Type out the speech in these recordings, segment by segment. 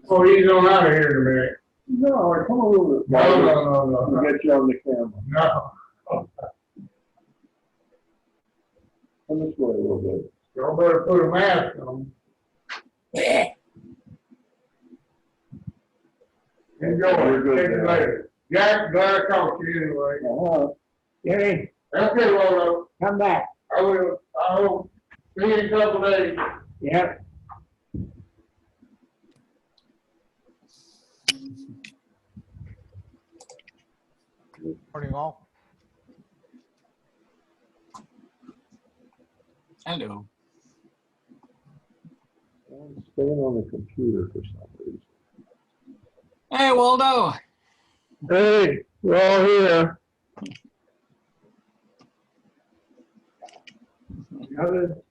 Oh, he's on out of here in a minute. No, come a little bit. No. We'll get you on the camera. No. Come this way a little bit. Y'all better put a mask on. Enjoy. You're good Catch you now. later. Jack, glad I talked to you anyway. Jerry, Okay, Rolo. come back. I will. I will. See you in a couple days. Yep. Morning, all. Hello. I'm staying on the computer for some reason. Hey, Waldo. Hey, we're all here. Got it.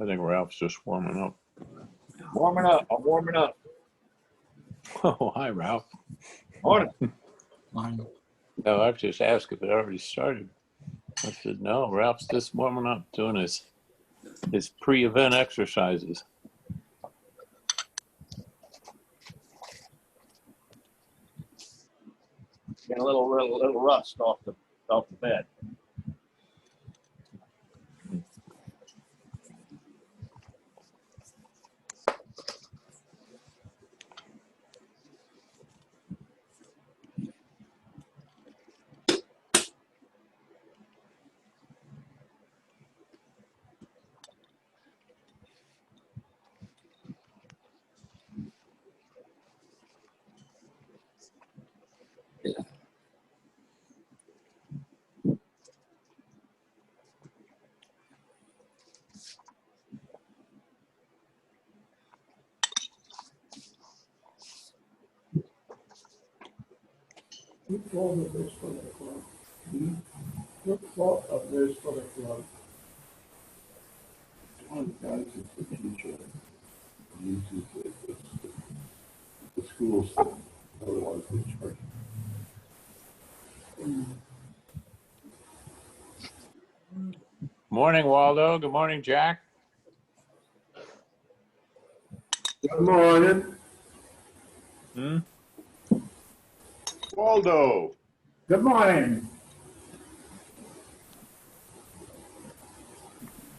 I think Ralph's just warming up. Warming up. I'm warming up. Oh, hi, Ralph. Morning. No, I've just asked if it already started. I said, no, Ralph's just warming up, doing his pre-event exercises. Getting a little rust off the bed. Who thought of this for the club? Who thought of this for the club? One of the guys is the teacher. Uses it, the schools, otherwise they charge. Morning, Waldo. Good morning, Jack. Good morning. Hmm? Waldo. Good morning.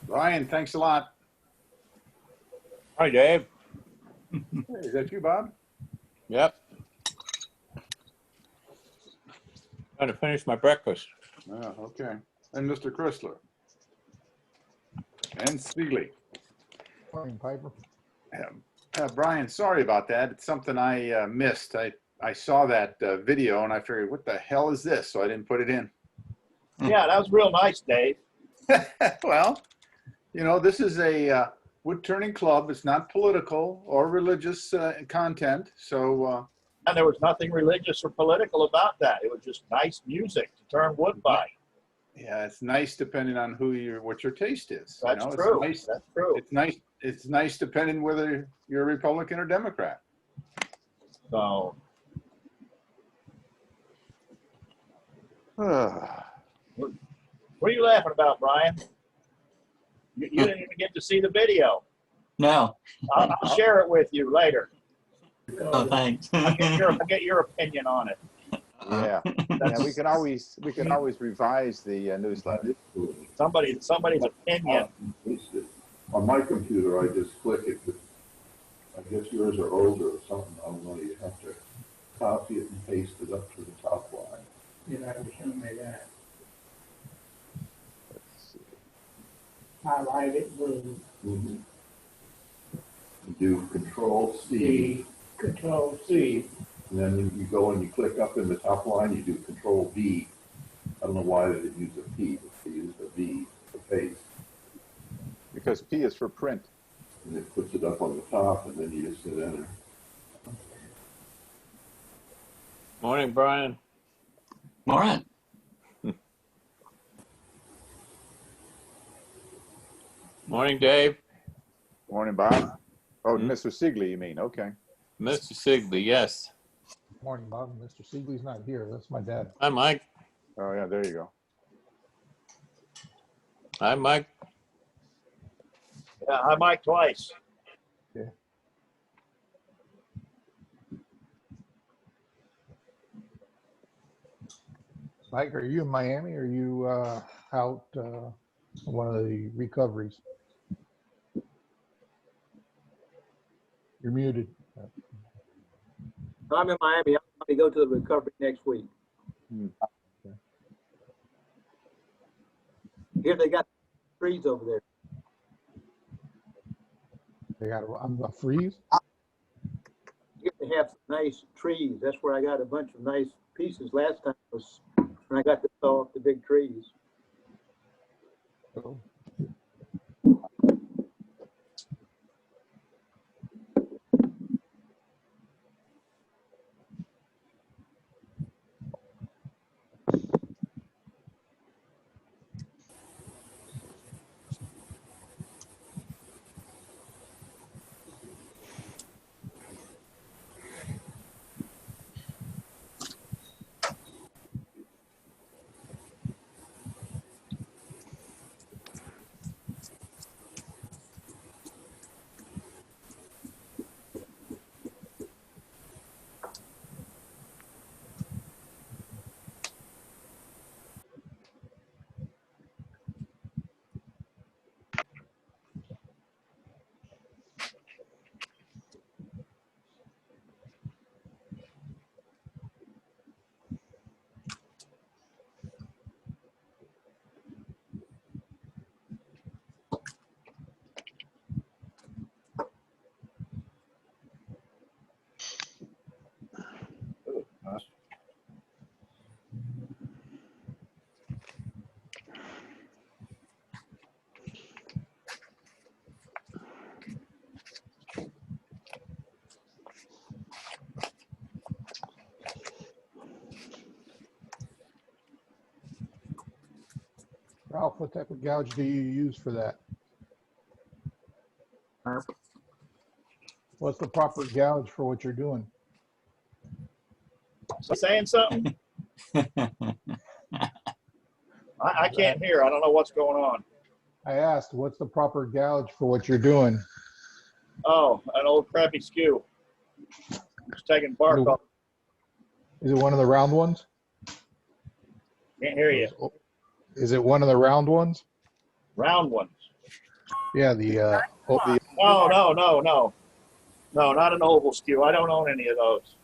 Brian, thanks a lot. Hi, Dave. Hey, is that you, Bob? Yep. Trying to finish my breakfast. Oh, okay. And Mr. Chrysler. And Siegley. Morning, Piper. Brian, sorry about that. It's something I missed. I saw that video and I figured, what the hell is this? So I didn't put it in. Yeah, that was real nice, Dave. Well, you know, this is a wood turning club. It's not political or religious content. So, And there was nothing religious or political about that. It was just nice music to turn wood by. yeah, it's nice depending on what your taste is. That's you know, true. It's nice. That's true. It's nice. It's nice depending whether you're a Republican or Democrat. So, what are you laughing about, Brian? You didn't even get to see the video. No. I'll share it with you later. Oh, thanks. I'll get your opinion on it. Yeah, yeah. We can always revise the newsletter. Somebody's opinion. On my computer, I just click it, but I guess yours are older or something. I don't know, you have to copy it and paste it up to the top line. You have to show me that. Let's see. Highlight it blue. Mm-hmm. You do Control C. Control C. And then when you go and you click up in the top line, you do Control V. I don't know why they didn't use a P, but they used a V for paste. Because P is for print. And it puts it up on the top, and then you just hit enter. Morning, Brian. All right. Morning, Dave. Morning, Bob. Oh, Mr. Siegley, you mean? Okay. Mr. Sigley, yes. Morning, Bob. Mr. Siegley's not here. That's my dad. Hi, Mike. Oh, yeah. There you go. Hi, Mike. Yeah, I might twice. Mike, are you in Miami or are you out one of the recoveries? You're muted. I'm in Miami. I'll probably go to the recovery next week. Okay. Here they got trees over there. They got a freeze? You get to have some nice trees. That's where I got a bunch of nice pieces last time was when I got to saw off the big trees. Oh. What type of gouge do you use for that? What's the proper gouge for what you're doing? Saying something? I can't hear. I don't know what's going on. I asked, what's the proper gouge for what you're doing? Oh, an old crappy skew. Just taking bark off. Is it one of the round ones? Can't hear you. Is it one of the round ones? Round ones. Yeah, the No, no, no, no. No, not an oval skew. I don't own any of those.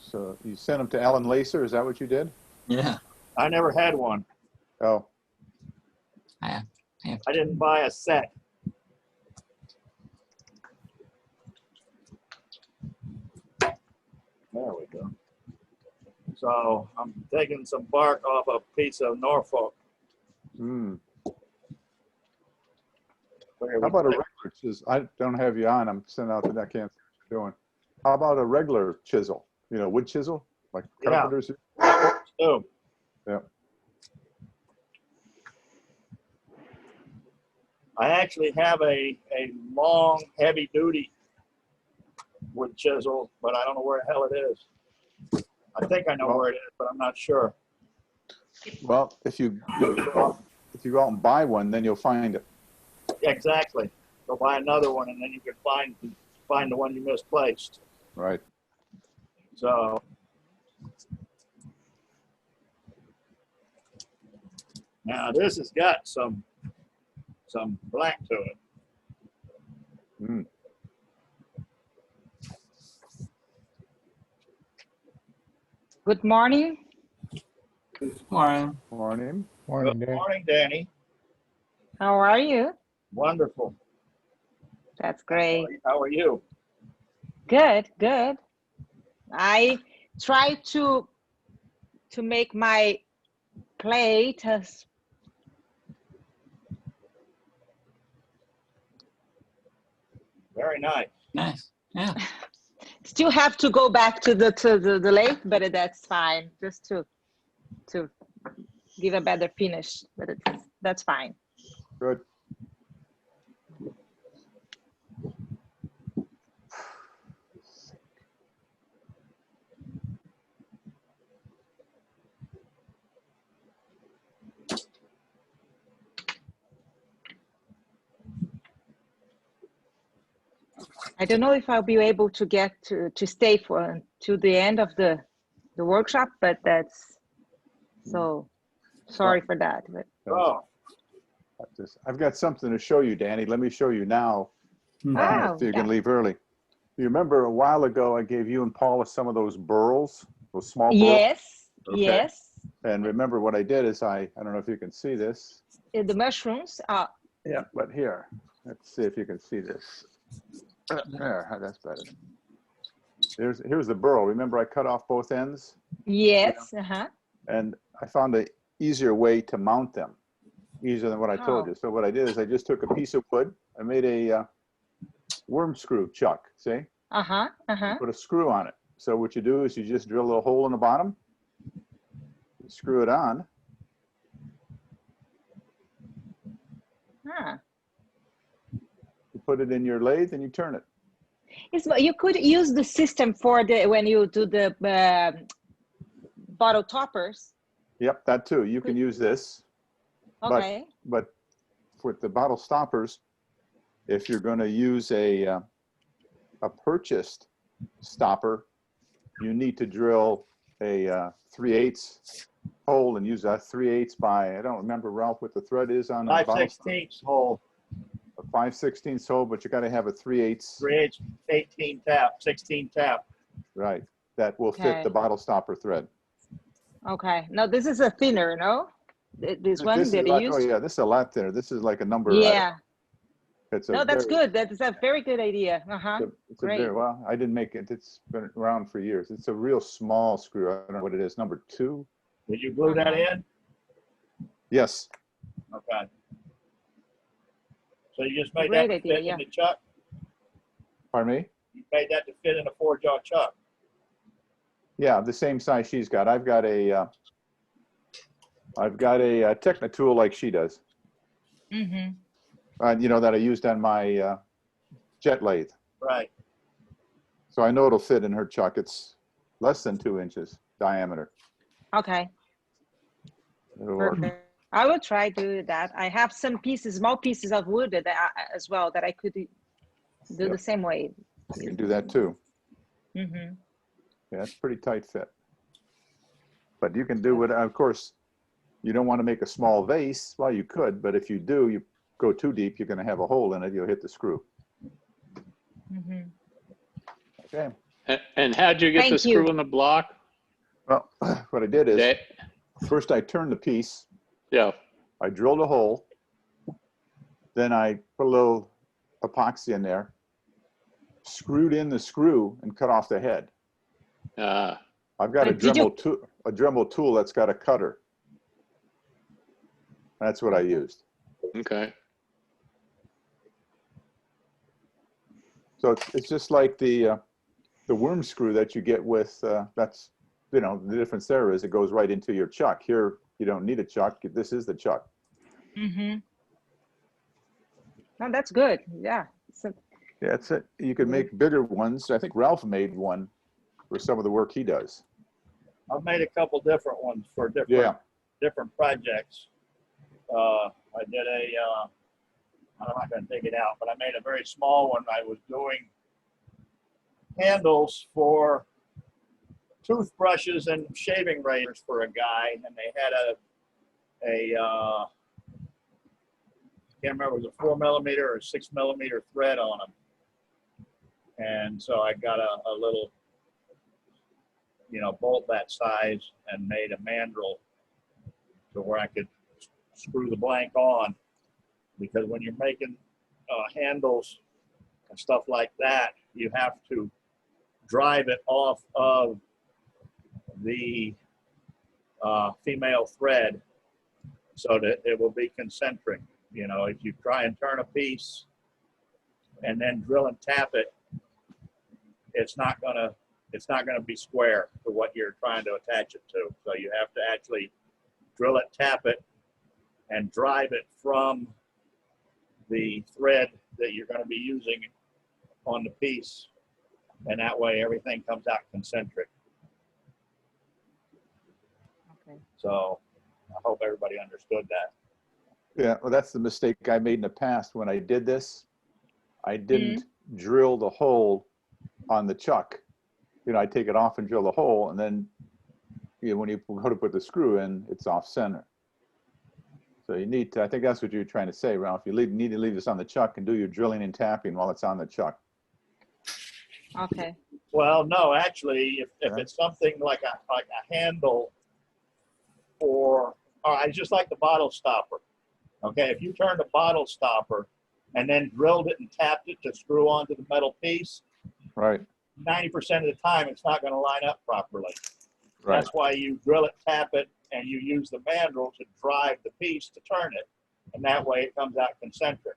So you sent them to Alan Lacer, is that what you did? Yeah. I never had one. Oh, I didn't buy a set. There we go. So I'm taking some bark off a piece of Norfolk. hmm. Where How we about a take- regular chisel? I don't have you on, I'm sending out that I can't see what you're doing. How about a regular chisel? You know, wood chisel, like Yeah. carpenters? Oh, Yeah. I actually have a long, heavy duty wood chisel, but I don't know where the hell it is. I think I know where it is, but I'm not sure. Well, if you go out and buy one, then you'll find it. Exactly. Go buy another one, and then you can find the one you misplaced. Right. So now this has got some black to it. Mm. Good morning. Morning. Morning. morning, Good Dan. morning, Danny. How are you? Wonderful. That's great. How are you? Good, good. I try to make my plate as Very nice. Nice. Yeah. still have to go back to the lake, but that's fine. Just to give a better finish, but that's fine. Good. I don't know if I'll be able to get to stay to the end of the workshop, but that's so sorry for that. But Oh, I've got something to show you, Danny. Let me show you now. oh, If you yeah. can leave early. You remember a while ago, I gave you and Paula some of those burls, those small burls? Yes, Okay. yes. And remember what I did is I don't know if you can see this. The mushrooms. Yeah, but here, let's see if you can see this. There, that's better. Here's the burl. Remember I cut off both ends? Yes. And I found an easier way to mount them, easier than what I told you. So what I did is I just took a piece of wood. I made a worm screw chuck, see? Put a screw on it. So what you do is you just drill a hole in the bottom, you screw it on. You put it in your lathe and you turn it. You could use the system for when you do the bottle toppers. Yep, that too. You can use this. Okay. But with the bottle stoppers, if you're going to use a purchased stopper, you need to drill a 3/8 hole and use that 3/8 by, I don't remember, Ralph, what the thread is on a bottle. 5/16 hole. A 5/16 hole, but you got to have a 3/8. 3/8, 18 tap, 16 tap. Right. That will fit Okay. the bottle stopper thread. Okay. Now this is a thinner, no? This one This that is you like, used? oh yeah, this is a lot thinner. This is like a number. Yeah. It's a No, that's very- good. That's a very good idea. It's a Great. very, well, I didn't make it. It's been around for years. It's a real small screw. I don't know what it is. Number 2. Did you glue that in? Yes. Okay. So you just made Great that to idea, fit yeah. in the chuck? Pardon me? You made that to fit in a 4-jaw chuck? Yeah, the same size she's got. I've got a I've got a Techna tool like she does. Mm-hmm. You know, that I used on my jet lathe. Right. So I know it'll fit in her chuck. It's less than 2 inches diameter. Okay. It'll work. Perfect. I will try to do that. I have some pieces, small pieces of wood that as well that I could do Yep. the same way. You can do that too. Mm-hmm. Yeah, it's pretty tight fit. But you can do it, of course, you don't want to make a small vase. Well, you could, but if you do, you go too deep, you're going to have a hole in it. You'll hit the screw. Mm-hmm. Okay. And how'd you get Thank the screw you. in the block? Well, what I did is, That, first I turned the piece, yeah. I drilled a hole, then I put a little epoxy in there, screwed in the screw, and cut off the head. I've got a Dremel tool that's got a cutter. That's what I used. Okay. So it's just like the worm screw that you get with, that's, you know, the difference there is it goes right into your chuck. Here, you don't need a chuck. This is the chuck. Mm-hmm. No, that's good. Yeah. So, Yeah, that's it. You can make bigger ones. I think Ralph made one for some of the work he does. I've made a couple different ones for different projects. I did I'm not going to dig it out, but I made a very small one. I was doing handles for toothbrushes and shaving razors for a guy, and they had a can't remember, it was a 4mm or 6mm thread on them. And so I got a little, you know, bolt that size and made a mandrel to where I could screw the blank on. Because when you're making handles and stuff like that, you have to drive it off of the female thread so that it will be concentric. You know, if you try and turn a piece and then drill and tap it, it's not gonna be square to what you're trying to attach it to. So you have to actually drill it, tap it, and drive it from the thread that you're going to be using on the piece, and that way everything comes out concentric. okay. So I hope everybody understood that. Yeah, well, that's the mistake I made in the past. When I did this, I didn't drill the hole on the chuck. You know, I take it off and drill the hole, and then, you know, when you go to put the screw in, it's off center. So you need to, I think that's what you're trying to say, Ralph. You need to leave this on the chuck and do your drilling and tapping while it's on the chuck. Okay. Well, no, actually, if it's something like a handle for, I just like the bottle stopper. Okay, if you turned a bottle stopper and then drilled it and tapped it to screw onto the metal piece, Right. 90% of the time it's not going to line up properly. Right. That's why you drill it, tap it, and you use the mandrel to drive the piece to turn it, and that way it comes out concentric.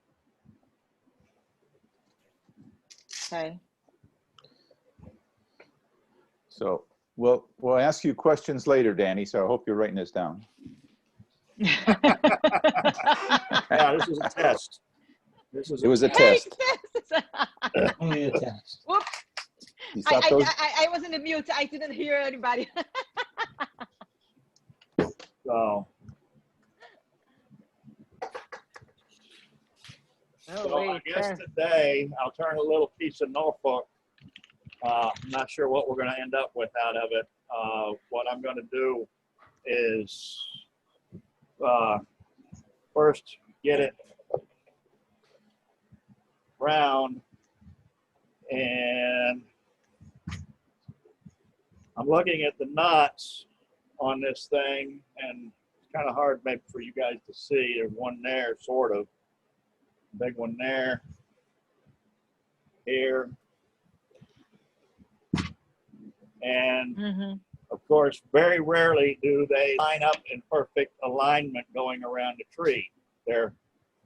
Okay. So we'll ask you questions later, Danny. So I hope you're writing this down. Yeah, this is a test. It was a test. Only a test. Whoops. You thought those? I was in the mute. I didn't hear anybody. So, I guess today I'll turn a little piece of Norfolk. I'm not sure what we're going to end up with out of it. What I'm going to do is first get it round, and I'm looking at the nuts on this thing, and it's kind of hard maybe for you guys to see. There's one there, sort of. Big one there. Here. And of course, very rarely do they line up in perfect alignment going around the tree. They're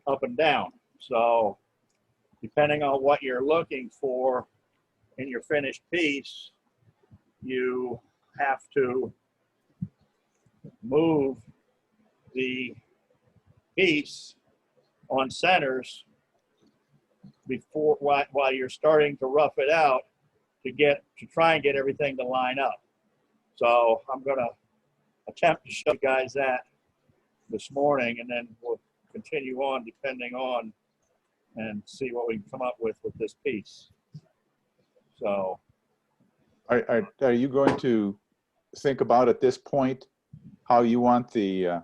up and down. So depending on what you're looking for in your finished piece, you have to move the piece on centers before while you're starting to rough it out to try and get everything to line up. So I'm going to attempt to show you guys that this morning, and then we'll continue on depending on and see what we can come up with this piece. So Are you going to think about at this point how you want the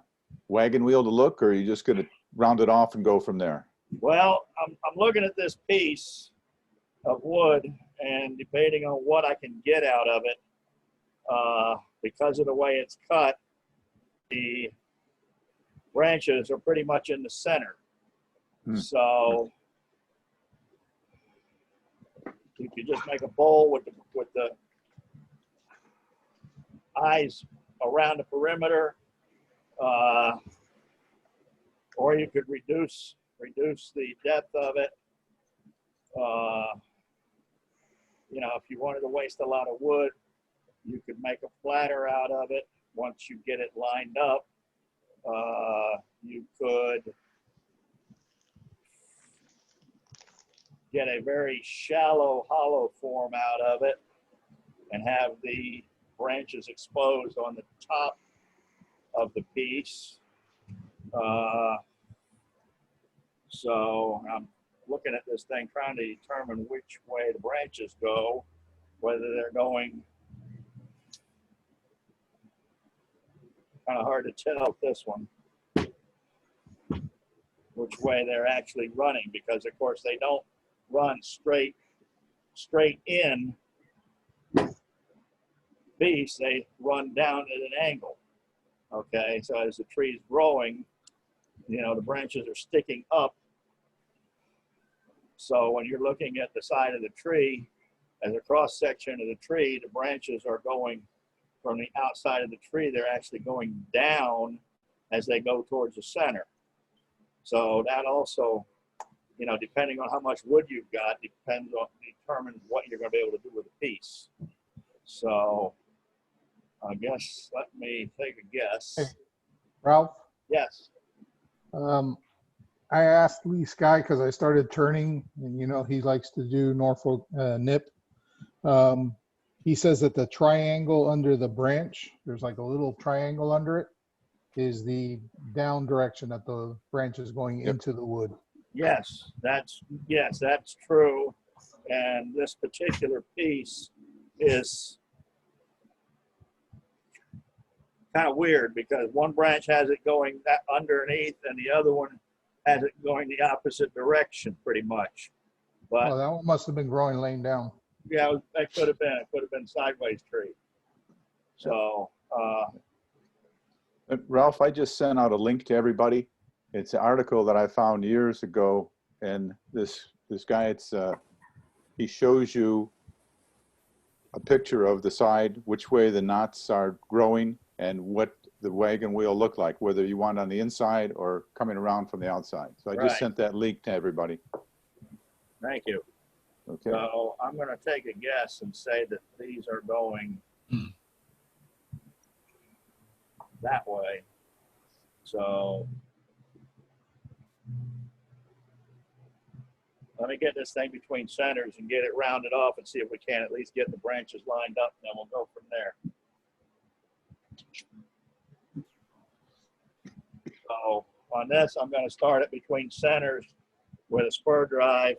wagon wheel to look, or are you just going to round it off and go from there? well, I'm looking at this piece of wood and debating on what I can get out of it. Because of the way it's cut, the branches are pretty much in the center. So you could just make a bowl with the eyes around the perimeter, or you could reduce the depth of it. You know, if you wanted to waste a lot of wood, you could make a platter out of it. Once you get it lined up, you could get a very shallow hollow form out of it and have the branches exposed on the top of the piece. So I'm looking at this thing, trying to determine which way the branches go, whether they're going, kind of hard to tell with this one, which way they're actually running, because of course they don't run straight in piece, they run down at an angle. Okay, so as the tree's growing, you know, the branches are sticking up. So when you're looking at the side of the tree, as a cross section of the tree, the branches are going from the outside of the tree, they're actually going down as they go towards the center. So that also, you know, depending on how much wood you've got, determines what you're going to be able to do with the piece. So I guess let me take a guess. Hey, Ralph, Yes. I asked Lee Sky because I started turning, and you know he likes to do Norfolk nip. He says that the triangle under the branch, there's like a little triangle under it, is the down direction that the branch is going into the wood. Yes, that's true. And this particular piece is kind of weird because one branch has it going underneath and the other one has it going the opposite direction pretty much. But Well, that one must have been growing laying down. yeah, that could have been. It could have been sideways tree. So Ralph, I just sent out a link to everybody. It's an article that I found years ago, and this guy, he shows you a picture of the side, which way the knots are growing, and what the wagon wheel look like, whether you want on the inside or coming around from the outside. So I just sent that link to everybody. Thank you. Okay. So I'm going to take a guess and say that these are going that way. So let me get this thing between centers and get it rounded off and see if we can at least get the branches lined up, and then we'll go from there. So on this, I'm going to start it between centers with a spur drive.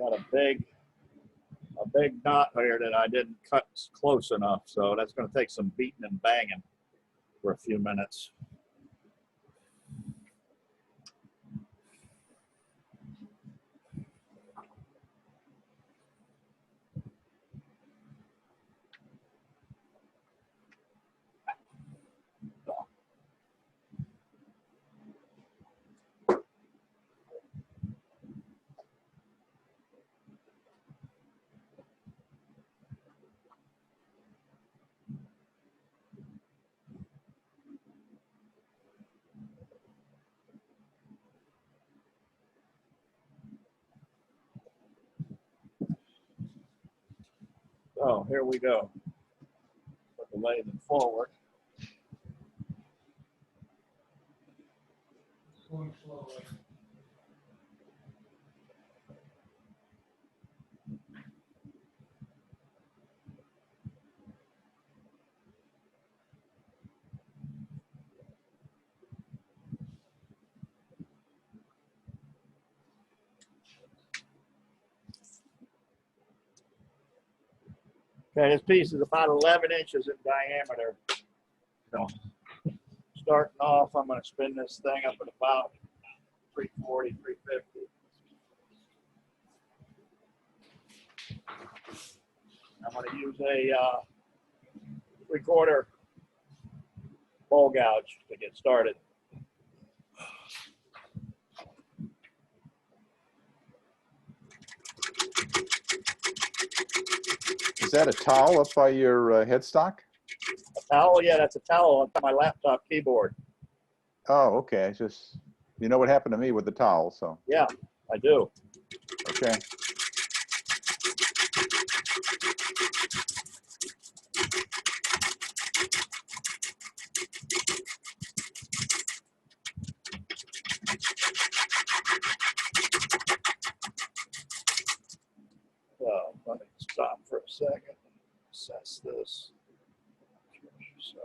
got a big knot here that I didn't cut close enough, so that's going to take some beating and banging for a few minutes. So here we go. Put the lathe forward. Going slowly. Okay, this piece is about 11 inches in diameter. So starting off, I'm going to spin this thing up at about 340, 350. I'm going to use a 3/4 bowl gouge to get started. Is that a towel up by your headstock? A towel? Yeah, that's a towel on my laptop keyboard. Oh, okay. It's just, you know what happened to me with the towel, so. Yeah, I do. Okay. So let me stop for a second. Assess this. So.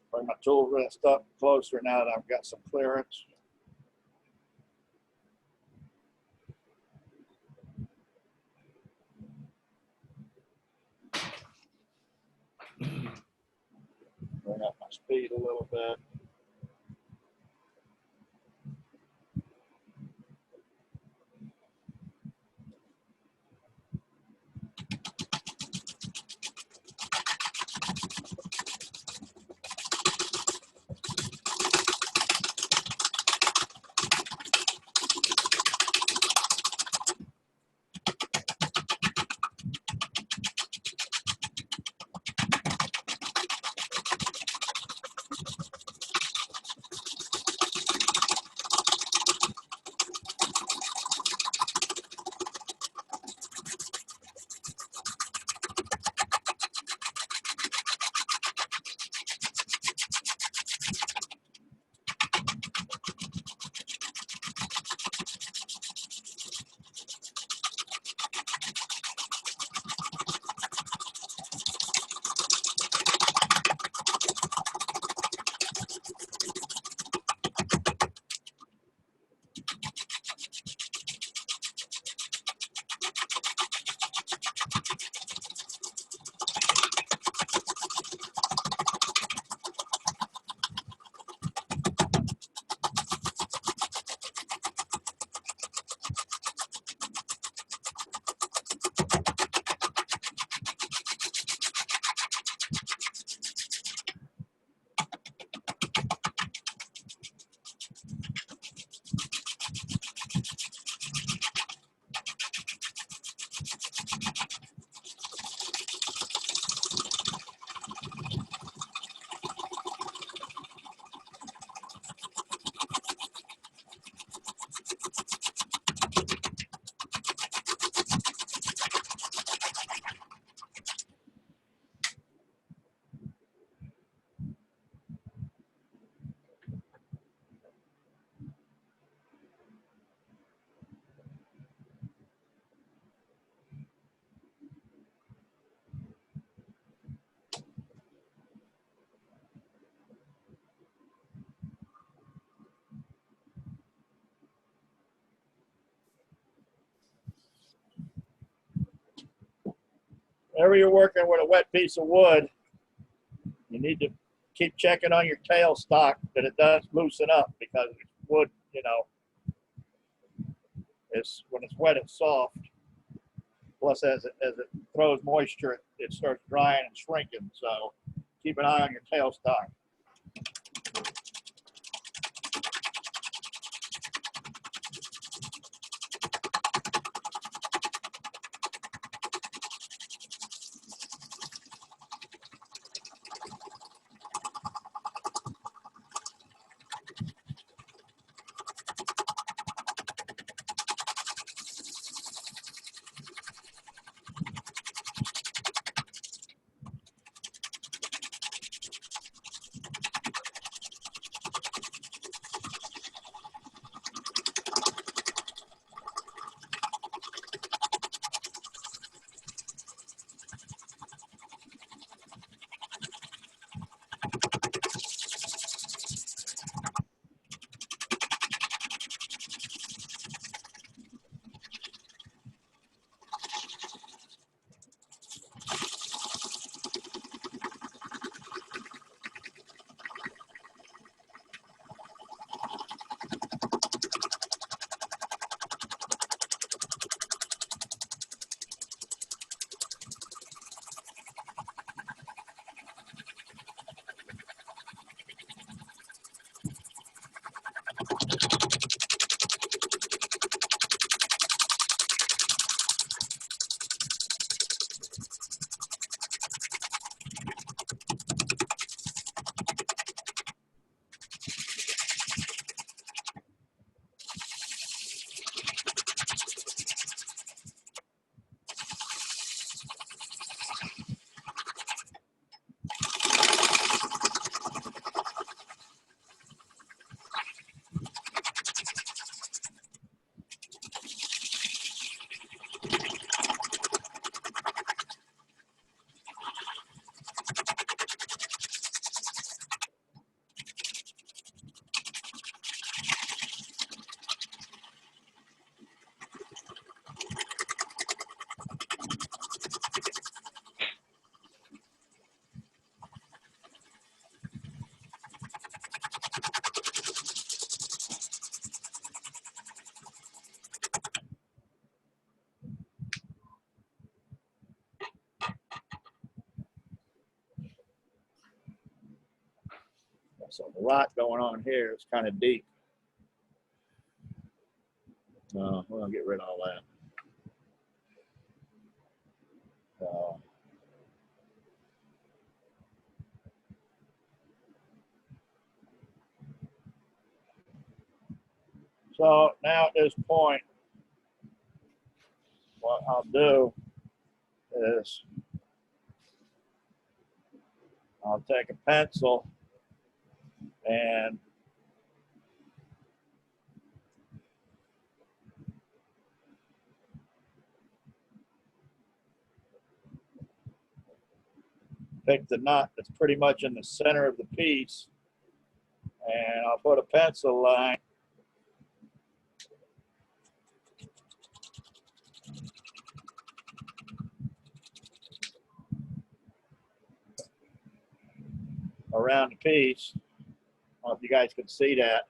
Bring my tool rest up closer now that I've got some clearance. Bring up my speed a little bit. whenever you're working with a wet piece of wood, you need to keep checking on your tailstock that it does loosen up, because wood, you know, it's when it's wet, it's soft. Plus, as it throws moisture, it starts drying and shrinking. So keep an eye on your tailstock. So the rot going on here is kind of deep. We're gonna get rid of all that. So now at this point, what I'll do is I'll take a pencil and pick the knot that's pretty much in the center of the piece, and I'll put a pencil line around the piece. I don't know if you guys can see that.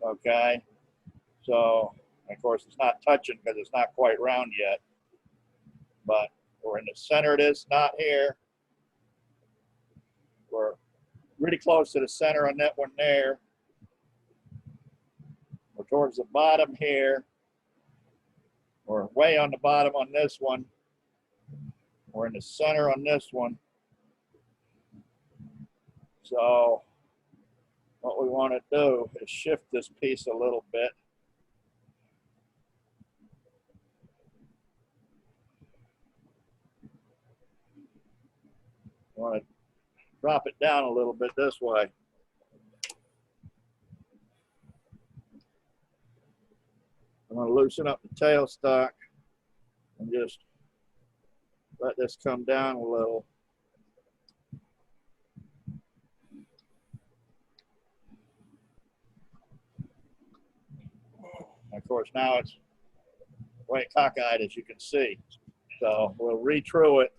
Okay, so of course it's not touching because it's not quite round yet, but we're in the center of this knot here. We're really close to the center on that one there. We're towards the bottom here. We're way on the bottom on this one. We're in the center on this one. So what we want to do is shift this piece a little bit. I want to drop it down a little bit this way. I'm going to loosen up the tailstock and just let this come down a little. of course, now it's way cockeyed, as you can see. So we'll re-true it.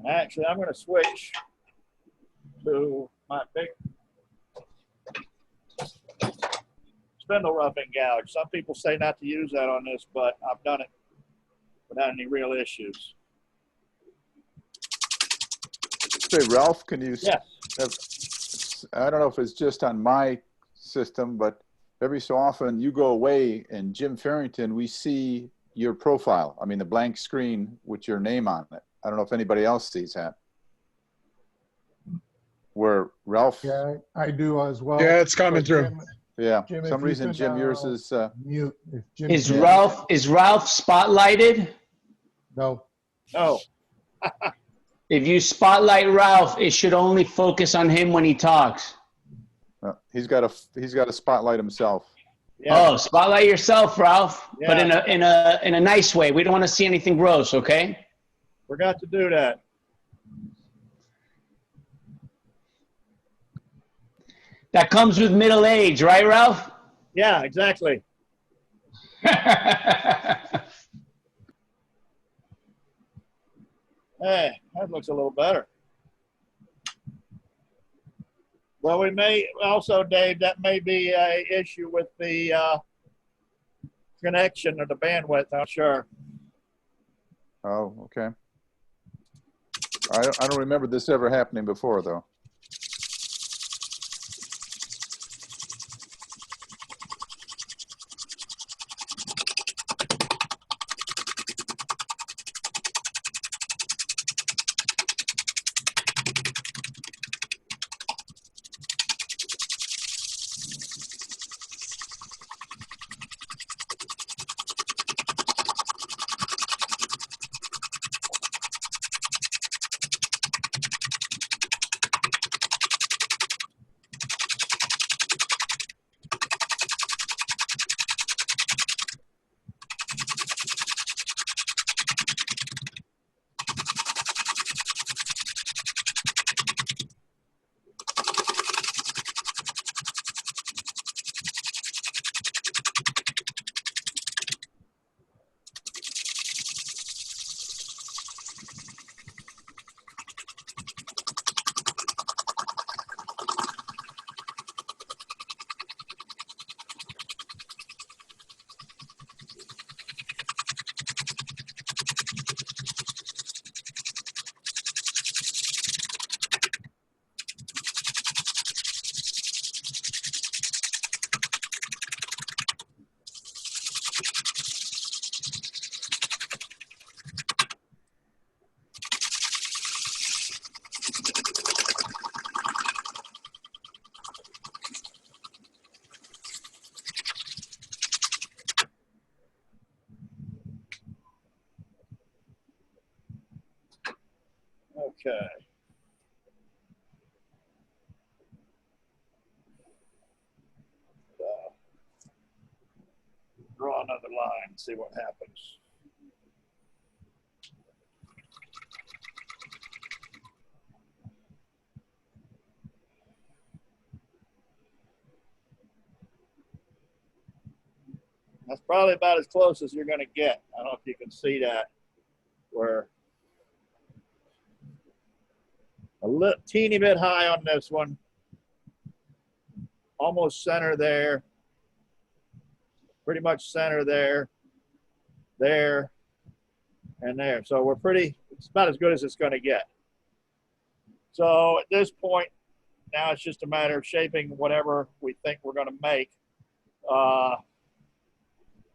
Actually, I'm going to switch to my big spindle roughing gouge. Some people say not to use that on this, but I've done it without any real issues. Say, Ralph, can you? Yes. I don't know if it's just on my system, but every so often you go away and Jim Farrington, we see your profile. I mean, the blank screen with your name on it. I don't know if anybody else sees that. Where Ralph. Yeah, I do as well. Yeah, it's coming But through. Jim, Yeah, Jim, some reason Jim, yours is. mute. If Jim Is can- Ralph spotlighted? No. No. If you spotlight Ralph, it should only focus on him when he talks. He's got to spotlight himself. Yeah. Oh, spotlight yourself, Ralph. Yeah. But in a nice way. We don't want to see anything gross, okay? Forgot to do that. That comes with middle age, right, Ralph? Yeah, exactly. Hey, that looks a little better. Well, we may also, Dave, that may be a issue with the connection or the bandwidth, I'm sure. Oh, okay. I don't remember this ever happening before, though. Okay. Draw another line and see what happens. That's probably about as close as you're going to get. I don't know if you can see that, where a little teeny bit high on this one, almost center there, pretty much center there, there, and there. So we're pretty, it's about as good as it's going to get. So at this point, now it's just a matter of shaping whatever we think we're going to make.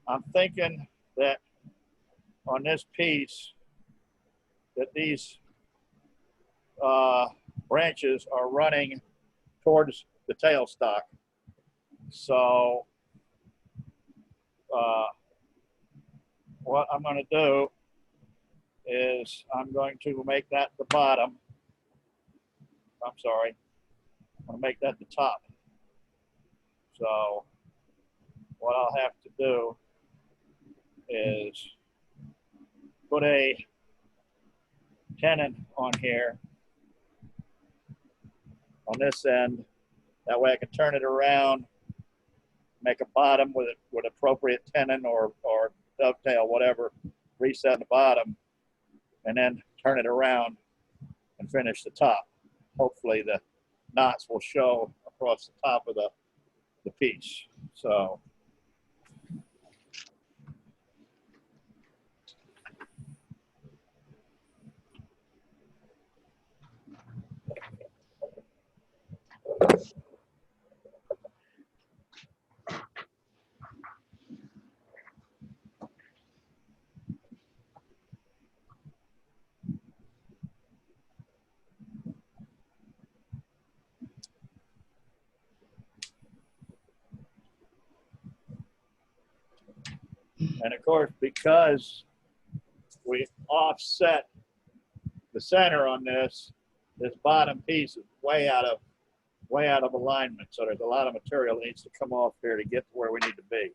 I'm thinking that on this piece, that these branches are running towards the tailstock. So what I'm going to do is I'm going to make that the bottom. I'm sorry. I'm going to make that the top. So what I'll have to do is put a tenon on here on this end. That way I can turn it around, make a bottom with appropriate tenon or dovetail, whatever, reset the bottom, and then turn it around and finish the top. Hopefully the knots will show across the top of the piece. So and of course, because we offset the center on this bottom piece is way out of alignment. So there's a lot of material that needs to come off here to get to where we need to be.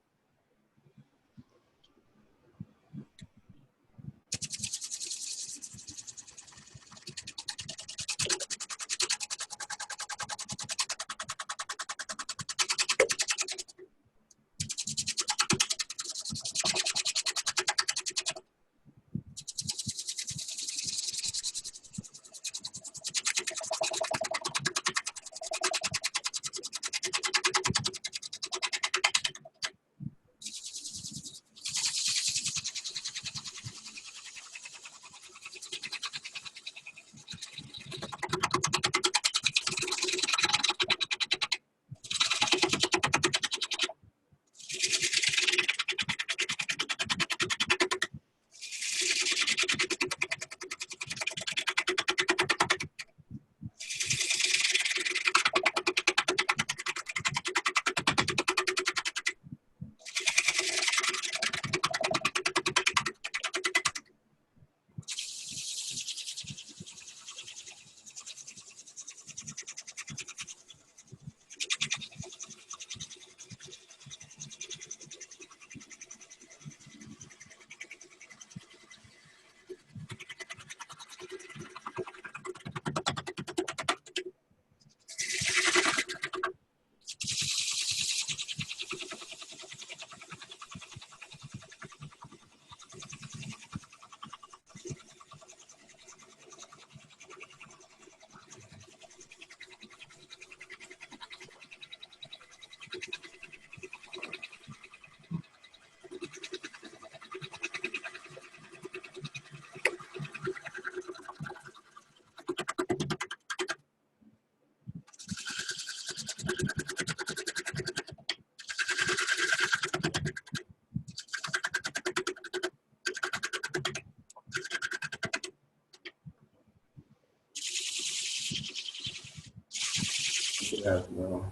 Yeah, no.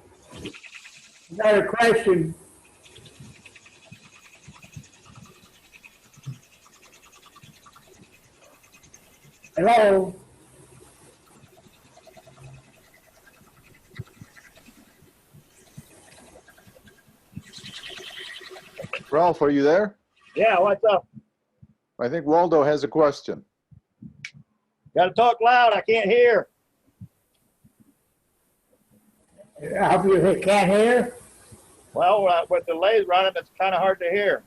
Another question. Hello? Ralph, are you there? Yeah, what's up? I think Waldo has a question. Got to talk loud. I can't hear. I hope you can't hear. Well, with the lathe running, it's kind of hard to hear.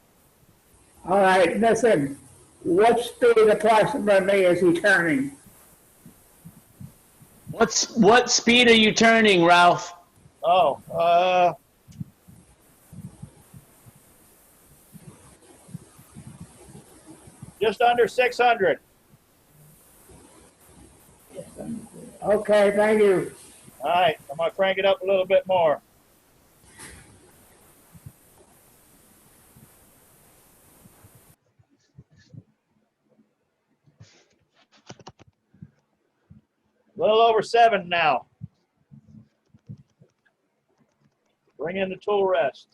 All right, listen. What speed approximately is he turning? What speed are you turning, Ralph? Oh, just under 600. Okay, thank you. All right, I'm going to crank it up a little bit more. A little over 7 now. Bring bring in the tool rest.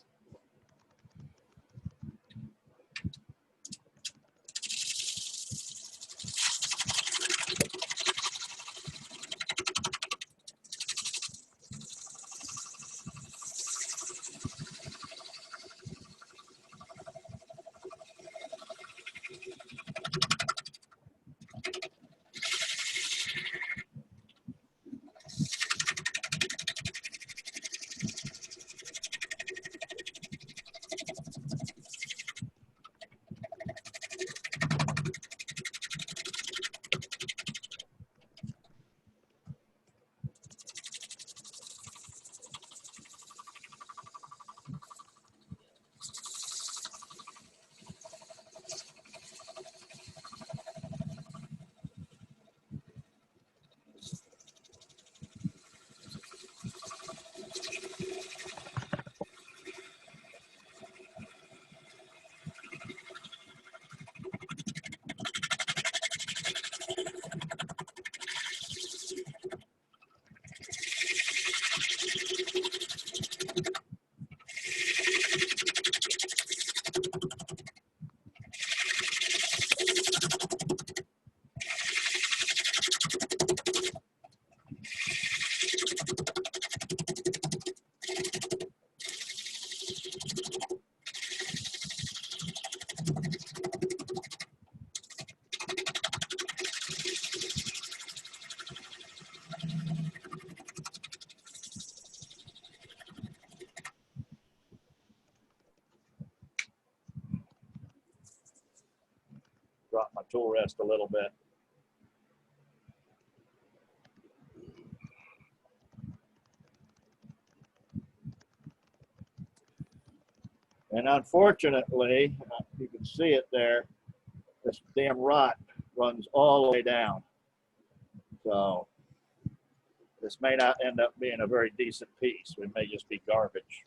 Drop my tool rest a little bit. And unfortunately, you can see it there, this damn rot runs all the way down. So this may not end up being a very decent piece. It may just be garbage.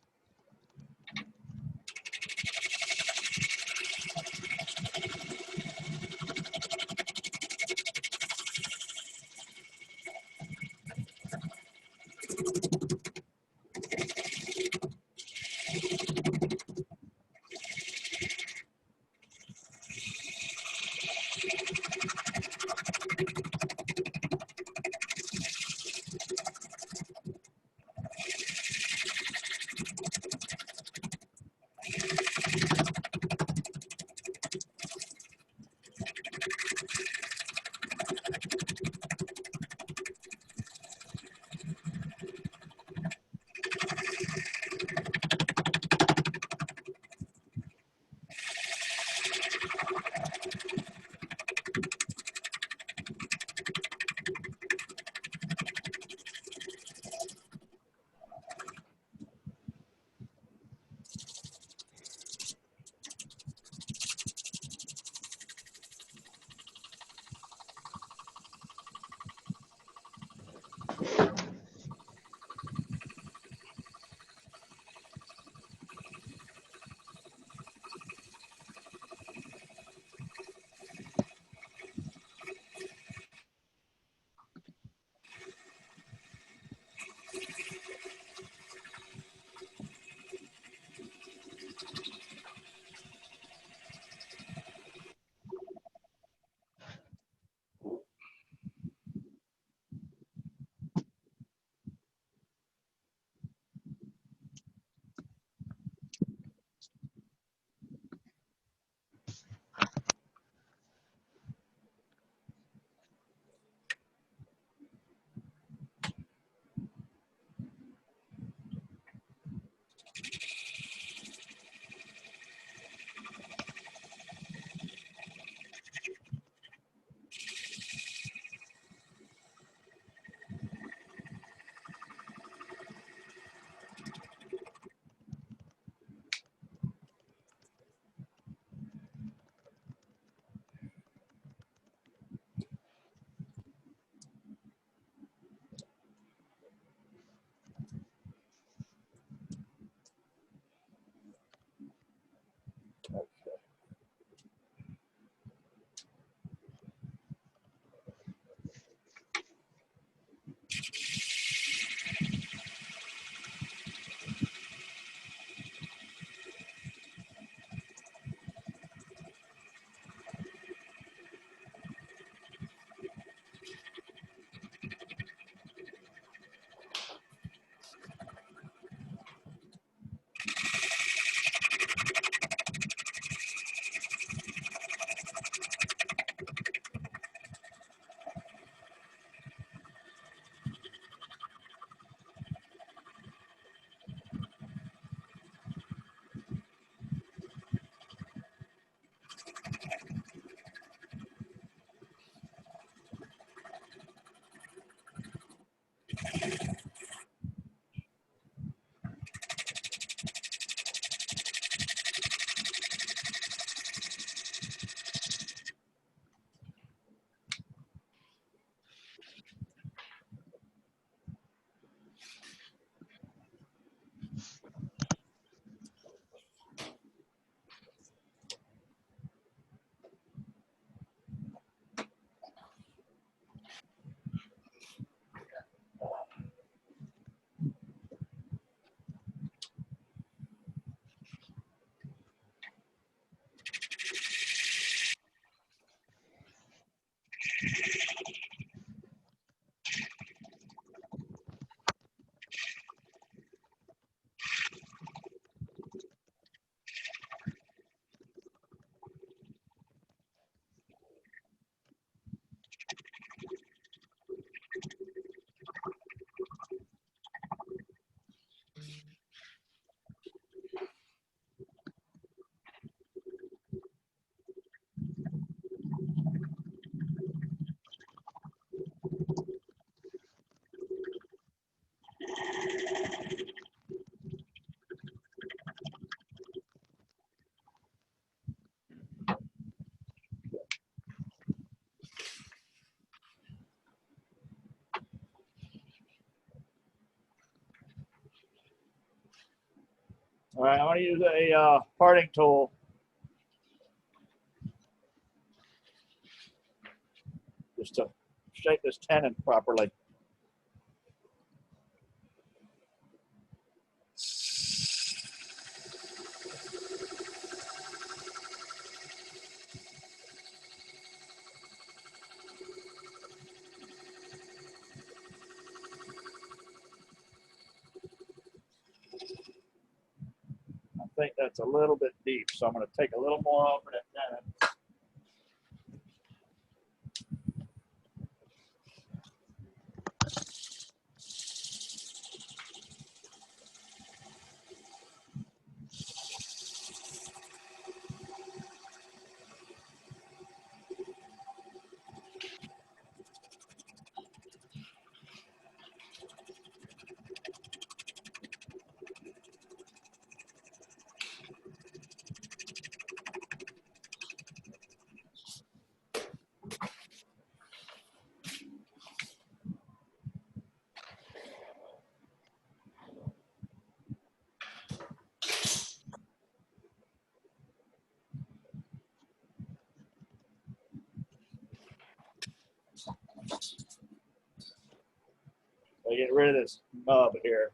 All right, I'm going to use a parting tool. Just to shape this tenon properly. I think that's a little bit deep, so I'm going to take a little more over that tenon. So get rid of this nub here.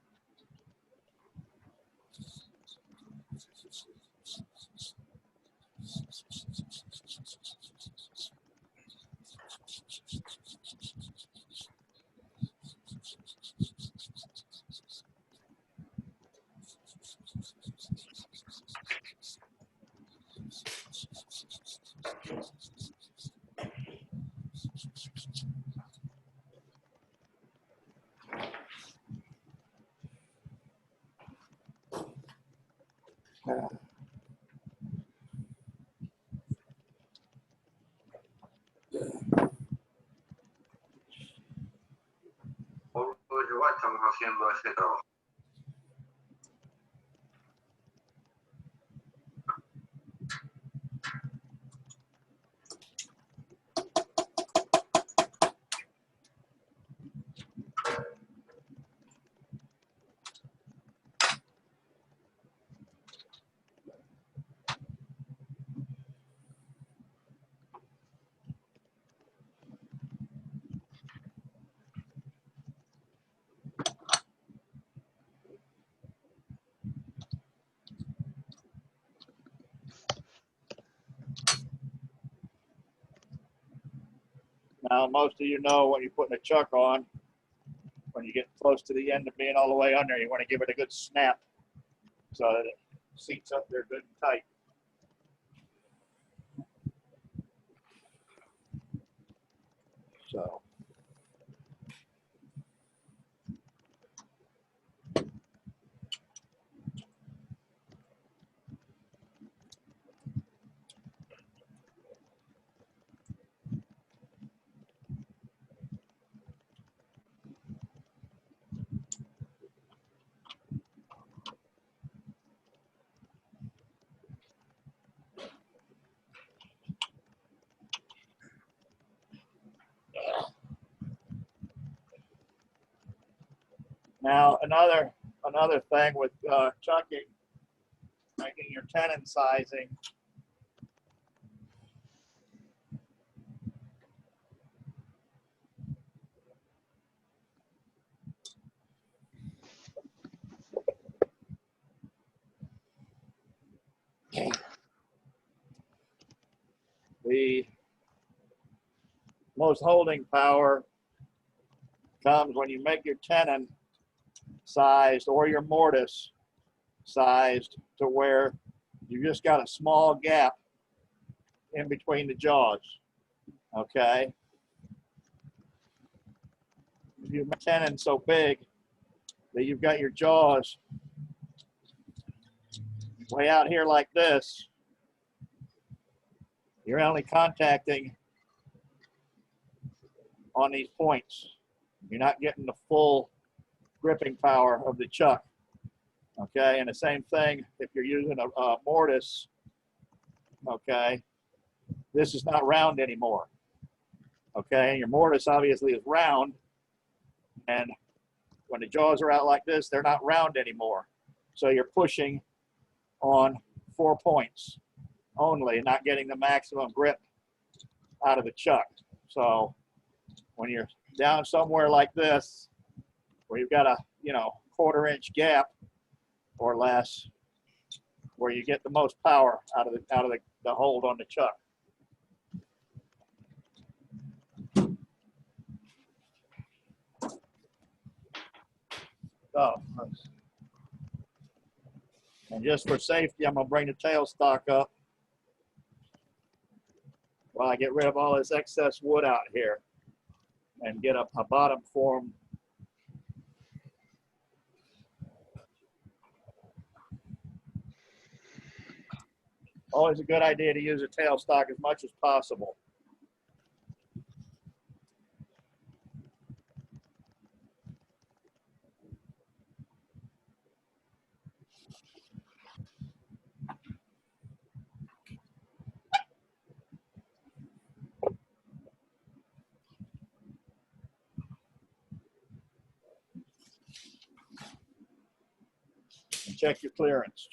Now, most of you know when you're putting a chuck on, when you get close to the end of being all the way under, you want to give it a good snap so that it seats up there good and tight. So. Now, another thing with chucking, making your tenon sizing. The most holding power comes when you make your tenon sized or your mortise sized to where you just got a small gap in between the jaws, okay? If you make tenon so big that you've got your jaws way out here like this, you're only contacting on these points. You're not getting the full gripping power of the chuck, okay? And the same thing if you're using a mortise, okay? This is not round anymore, okay? And your mortise obviously is round, and when the jaws are out like this, they're not round anymore. So you're pushing on 4 points only, not getting the maximum grip out of the chuck. So when you're down somewhere like this, where you've got a, 1/4 inch gap or less, where you get the most power out of the hold on the chuck. So, and just for safety, I'm gonna bring the tailstock up while I get rid of all this excess wood out here and get a bottom form. Always a good idea to use a tailstock as much as possible. And check your clearance.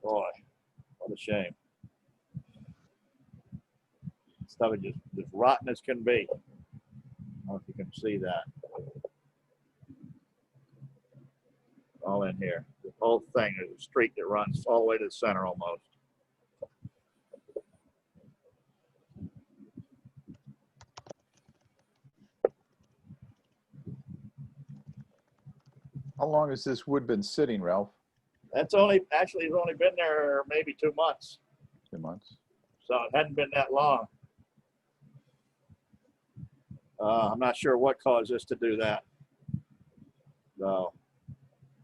Boy, what a shame. Stuff is just rotten as can be. I don't know if you can see that. All in here. The whole thing is a streak that runs all the way to the center almost. How long has this wood been sitting, Ralph? That's only, actually, it's only been there maybe 2 months. 2 months. So it hadn't been that long. I'm not sure what caused us to do that. So,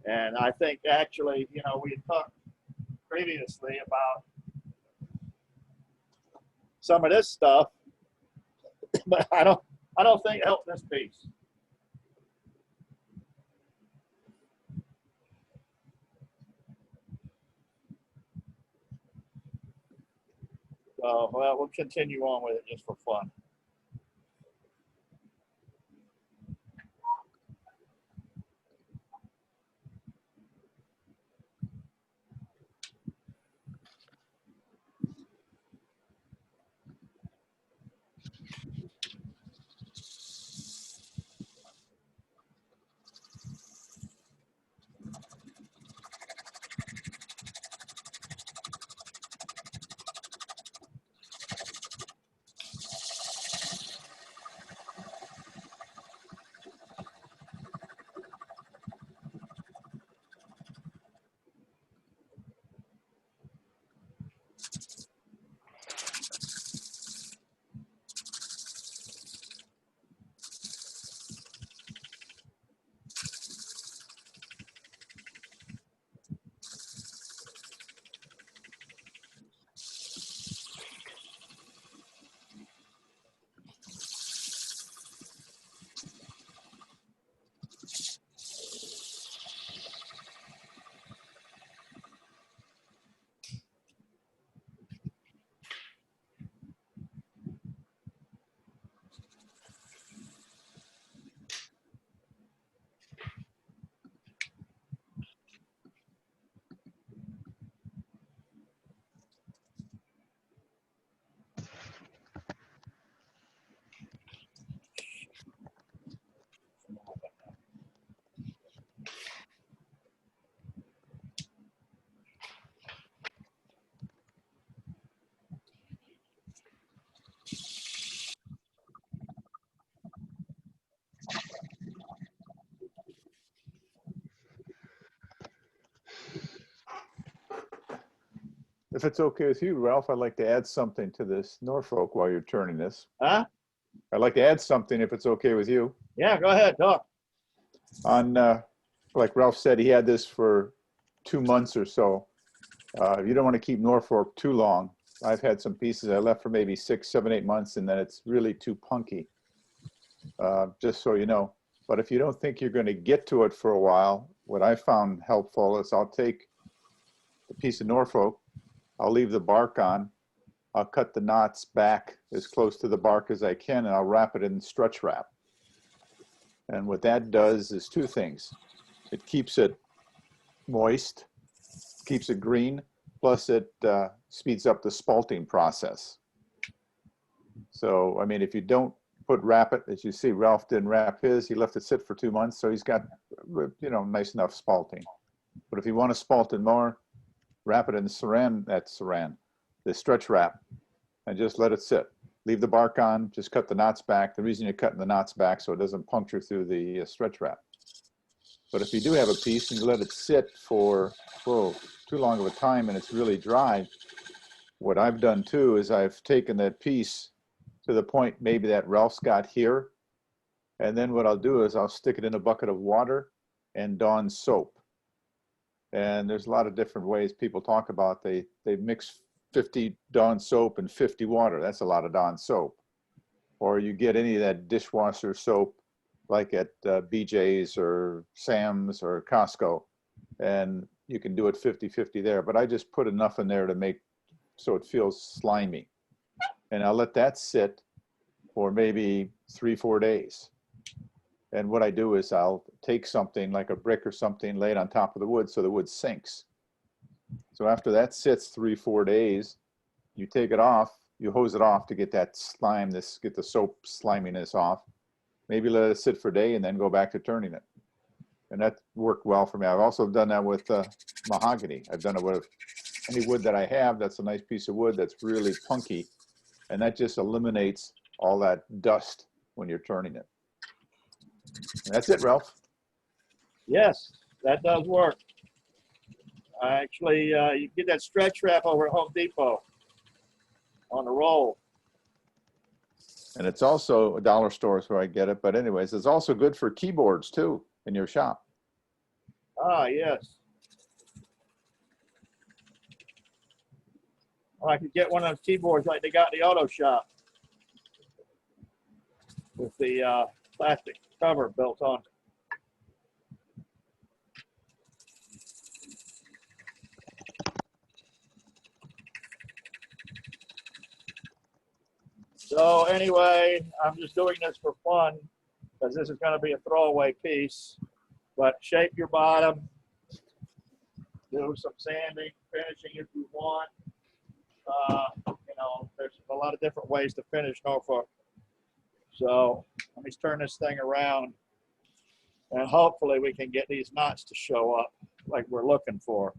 and I think actually, you know, we had talked previously about some of this stuff, but I don't think it helped this piece. So, well, we'll continue on with it just for fun. If it's okay with you, Ralph, I'd like to add something to this Norfolk while you're turning this. Huh? I'd like to add something if it's okay with you. Yeah, go ahead, talk. On, like Ralph said, he had this for 2 months or so. You don't want to keep Norfolk too long. I've had some pieces I left for maybe 6, 7, 8 months, and then it's really too punky, just so you know. But if you don't think you're going to get to it for a while, what I found helpful is I'll take a piece of Norfolk, I'll leave the bark on, I'll cut the knots back as close to the bark as I can, and I'll wrap it in stretch wrap. And what that does is 2 things. It keeps it moist, keeps it green, plus it speeds up the spalting process. So, I mean, if you don't wrap it, as you see, Ralph didn't wrap his, he left it sit for 2 months, so he's got, you know, nice enough spalting. But if you want to spalt it more, wrap it in the stretch wrap, and just let it sit. Leave the bark on, just cut the knots back. The reason you're cutting the knots back so it doesn't puncture through the stretch wrap. But if you do have a piece and you let it sit for too long of a time and it's really dry, what I've done too is I've taken that piece to the point maybe that Ralph's got here, and then what I'll do is I'll stick it in a bucket of water and Dawn soap. And there's a lot of different ways people talk about they mix 50 Dawn soap and 50 water. That's a lot of Dawn soap. Or you get any of that dishwasher soap like at BJ's or Sam's or Costco, and you can do it 50-50 there. But I just put enough in there to make so it feels slimy. And I'll let that sit for maybe 3-4 days. And what I do is I'll take something like a brick or something, lay it on top of the wood so the wood sinks. So after that sits 3-4 days, you take it off, you hose it off to get that slime, get the soap sliminess off. Maybe let it sit for a day and then go back to turning it. And that worked well for me. I've also done that with mahogany. I've done it with any wood that I have that's a nice piece of wood that's really punky. And that just eliminates all that dust when you're turning it. And that's it, Ralph. Yes. That does work. Actually, you can get that stretch wrap over at Home Depot on the roll. And it's also a dollar store is where I get it. But anyways, it's also good for keyboards too in your shop. Ah, yes. Or I could get one of those keyboards like they got in the auto shop with the plastic cover built on. So anyway, I'm just doing this for fun because this is going to be a throwaway piece. But shape your bottom, do some sanding, finishing if you want. You know, there's a lot of different ways to finish Norfolk. So let me turn this thing around and hopefully we can get these knots to show up like we're looking for.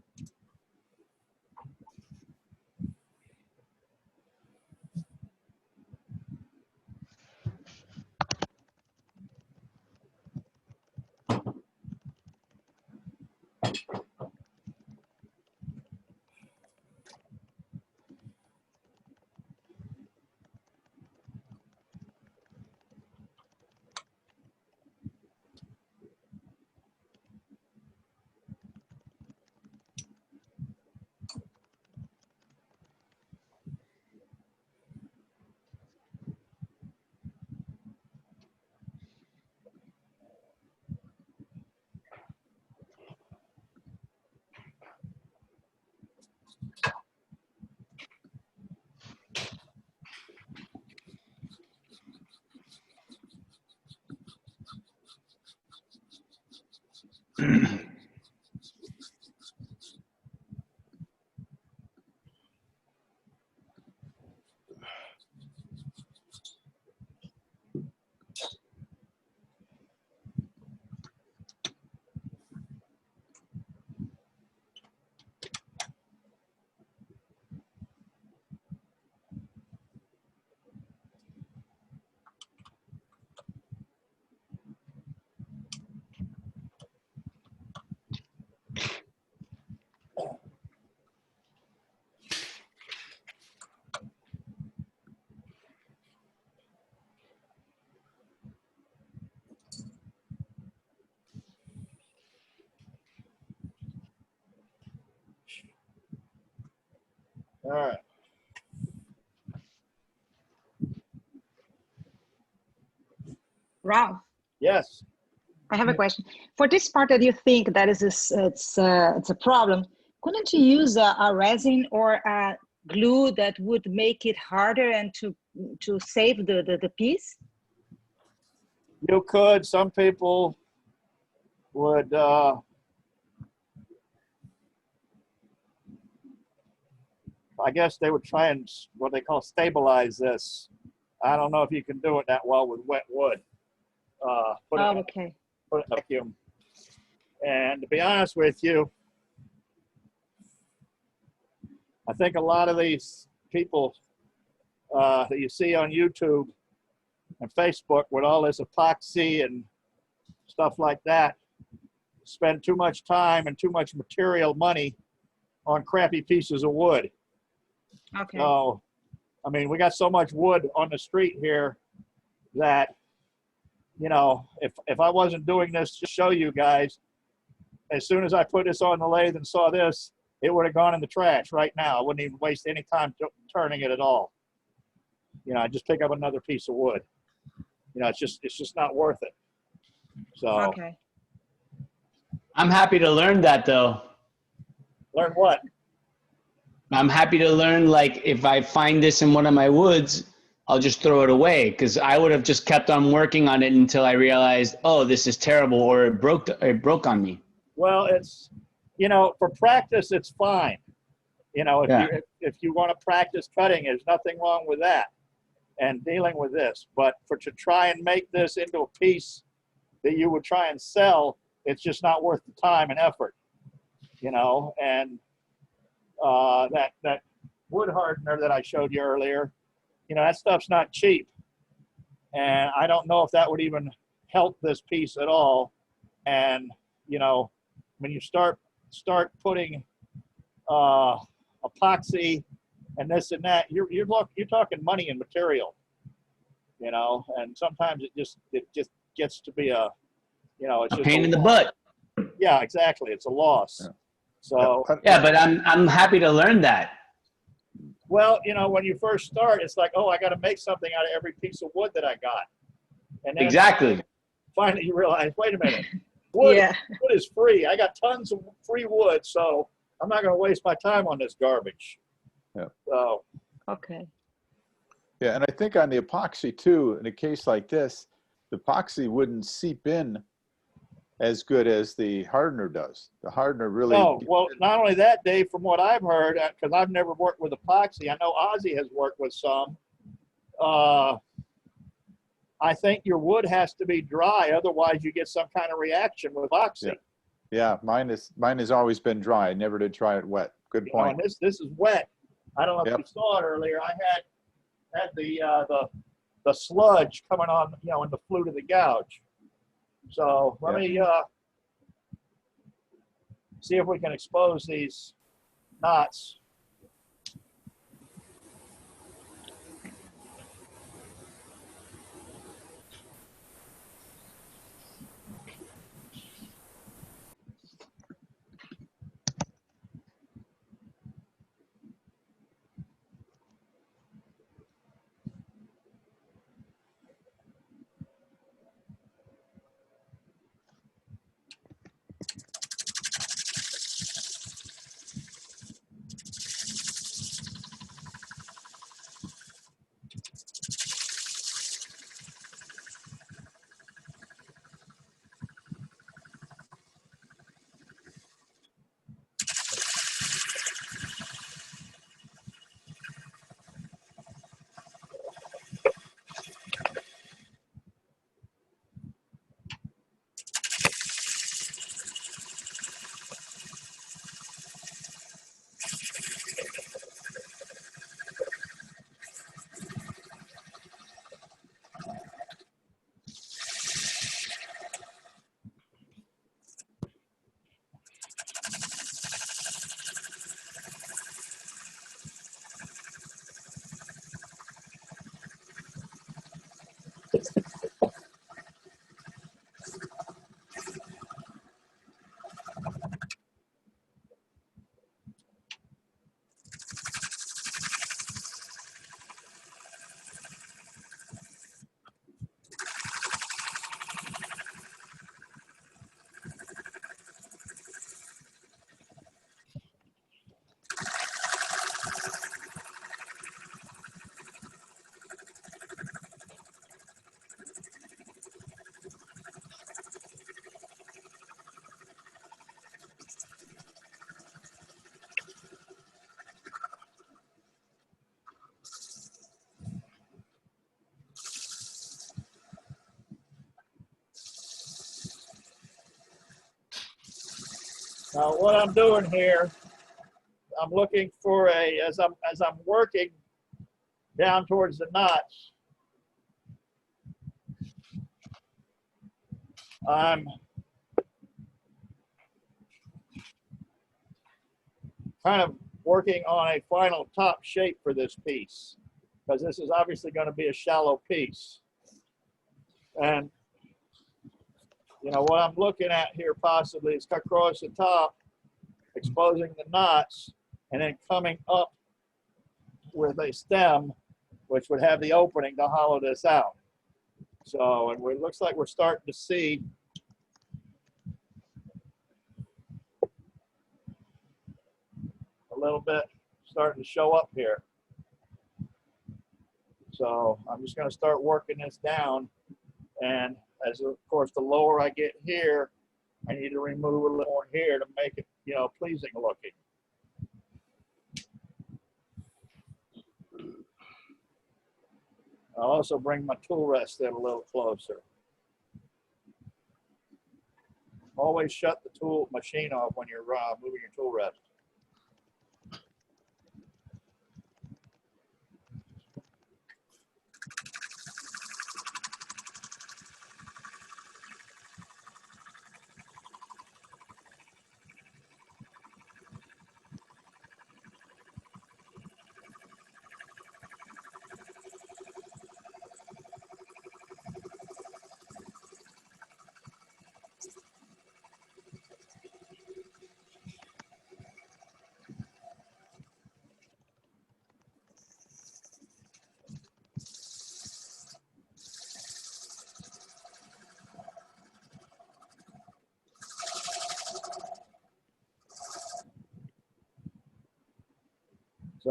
All right. Ralph, Yes. I have a question. For this part that you think that is it's a problem, couldn't you use a resin or a glue that would make it harder and to save the piece? You could. Some people would I guess they would try and what they call stabilize this. I don't know if you can do it that well with wet wood. Okay. Put it in a vacuum. And to be honest with you, I think a lot of these people that you see on YouTube and Facebook with all this epoxy and stuff like that spend too much time and too much material money on crappy pieces of wood. Okay. So, I mean, we got so much wood on the street here that, you know, if I wasn't doing this to show you guys, as soon as I put this on the lathe and saw this, it would have gone in the trash right now. I wouldn't even waste any time turning it at all. You know, I just pick up another piece of wood. You know, it's just not worth it. So. Okay. I'm happy to learn that though. Learn what? I'm happy to learn, like, if I find this in one of my woods, I'll just throw it away, because I would have just kept on working on it until I realized, oh, this is terrible, or it broke on me. Well, it's, you know, for practice, it's fine. You know, if you want to practice cutting, there's nothing wrong with that and dealing with this. But to try and make this into a piece that you would try and sell, it's just not worth the time and effort. You know, and that wood hardener that I showed you earlier, you know, that stuff's not cheap. And I don't know if that would even help this piece at all. And, you know, when you start putting epoxy and this and that, you're talking money and material, you know, and sometimes it just gets to be a, you know, it's A just pain in the loss. butt. Yeah, exactly. It's a loss. Yeah. So Yeah, but I'm happy to learn that. well, you know, when you first start, it's like, oh, I got to make something out of every piece of wood that I got, and then Exactly. finally you realize, wait a minute, Yeah. wood is free. I got tons of free wood, so I'm not going to waste my time on this garbage. Yeah. So Okay. Yeah, and I think on the epoxy too, in a case like this, the epoxy wouldn't seep in as good as the hardener does. The hardener really. no, well, not only that, Dave, from what I've heard, because I've never worked with epoxy, I know Ozzy has worked with some. I think your wood has to be dry, otherwise you get some kind of reaction with epoxy. Yeah, mine has always been dry. I never did try it wet. Good You know, point. and this is wet. I don't know if Yep. you saw it earlier. I had the sludge coming on, you know, in the flute of the gouge. So let me see if we can expose these knots. Now what I'm doing here, I'm looking for as I'm working down towards the knots, I'm kind of working on a final top shape for this piece, because this is obviously going to be a shallow piece. And you know what I'm looking at here possibly is cut across the top, exposing the knots, and then coming up with a stem which would have the opening to hollow this out. So, and it looks like we're starting to see a little bit starting to show up here. So I'm just going to start working this down, and as of course the lower I get here, I need to remove a little more here to make it, you know, pleasing looking. I'll also bring my tool rest in a little closer. Always shut the tool machine off when you're moving your tool rest.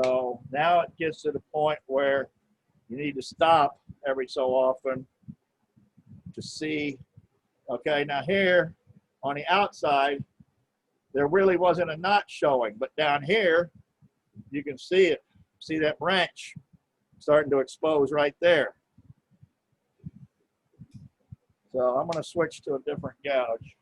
So now it gets to the point where you need to stop every so often to see, okay, now here on the outside, there really wasn't a knot showing, but down here, you can see it, see that branch starting to expose right there. So I'm going to switch to a different gouge.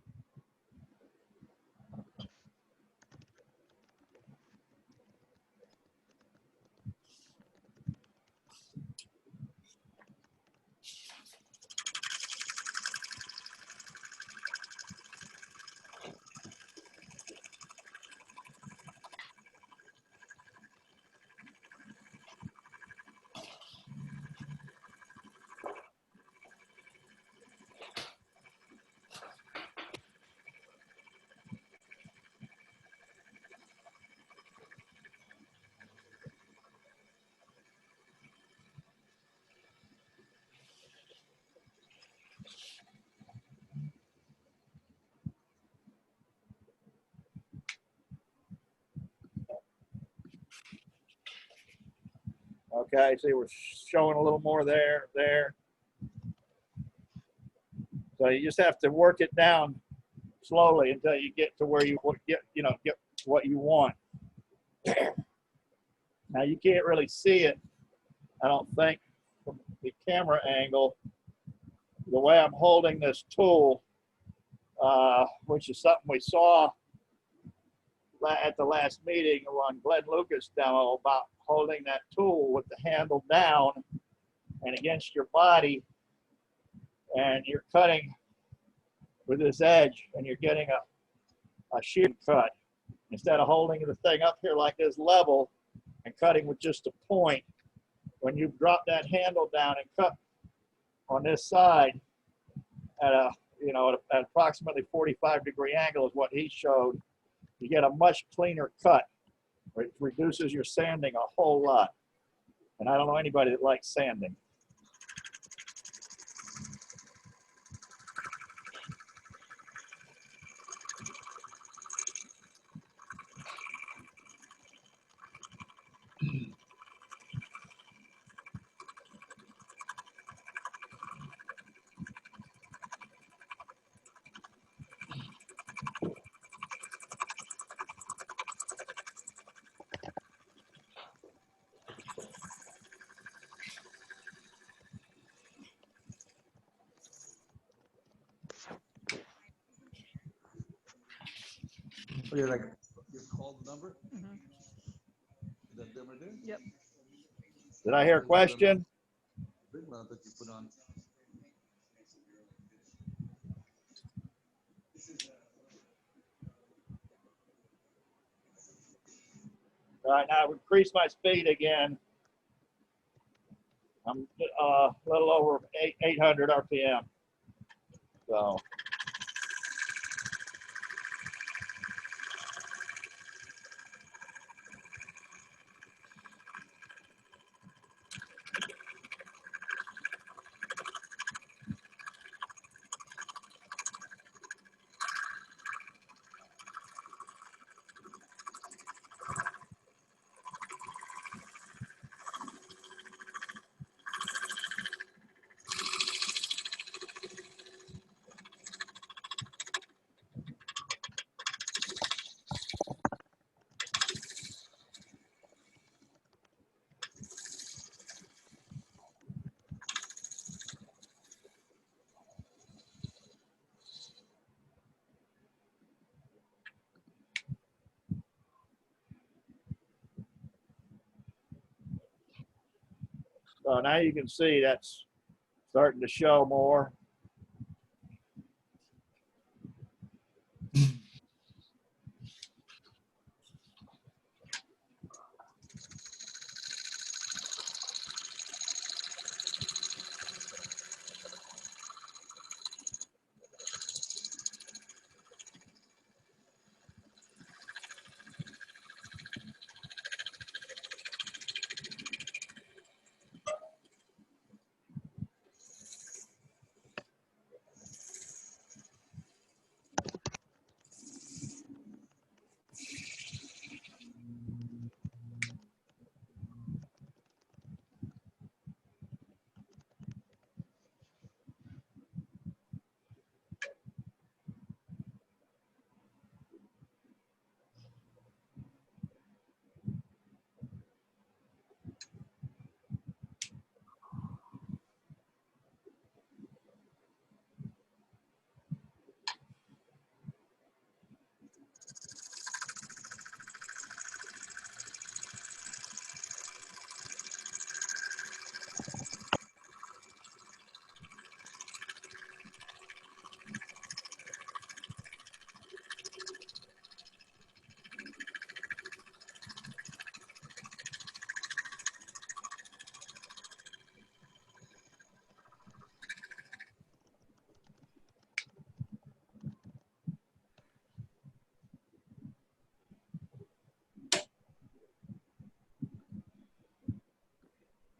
Okay, see, we're showing a little more there. So you just have to work it down slowly until you get to where you get what you want. Now you can't really see it, I don't think, from the camera angle. The way I'm holding this tool, which is something we saw at the last meeting on Glenn Lucas' demo about holding that tool with the handle down and against your body, and you're cutting with this edge and you're getting a shear cut instead of holding the thing up here like this level and cutting with just a point. When you drop that handle down and cut on this side at at approximately 45-degree angle is what he showed, you get a much cleaner cut. It reduces your sanding a whole lot. And I don't know anybody that likes sanding. Oh, you're like, you called the number? Is that number there? Yep. Did I hear a question? Big one that you put on. All right, now I've increased my speed again. I'm a little over 800 RPM. So. So now you can see that's starting to show more.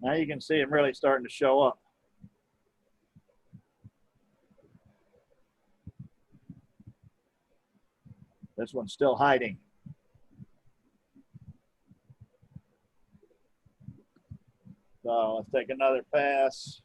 Now you can see them really starting to show up. This one's still hiding. So let's take another pass.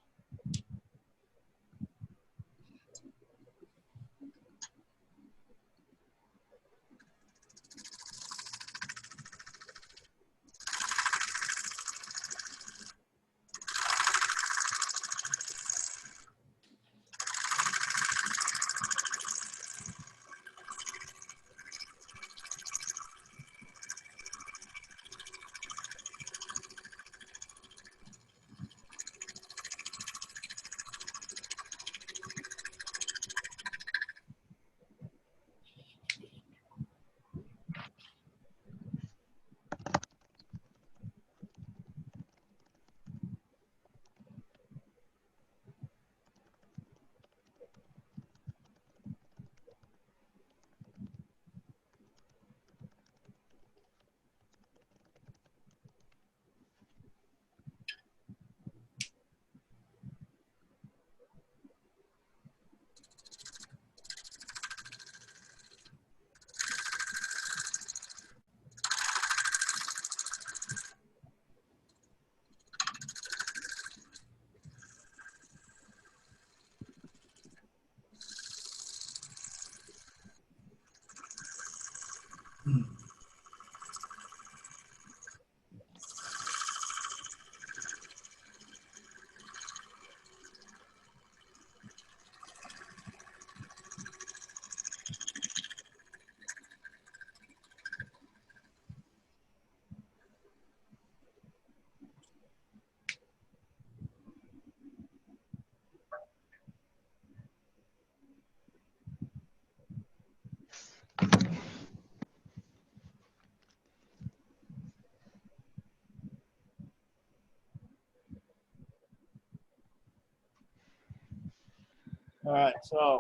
All right, so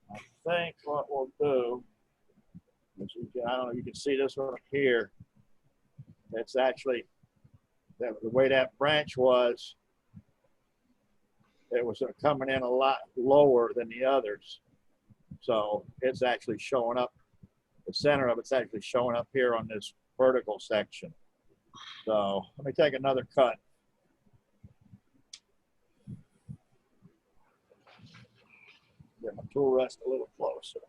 I think what we'll do is I don't know if you can see this one here. It's actually, the way that branch was, it was coming in a lot lower than the others. So it's actually showing up, the center of it's actually showing up here on this vertical section. So let me take another cut. Get my tool rest a little closer.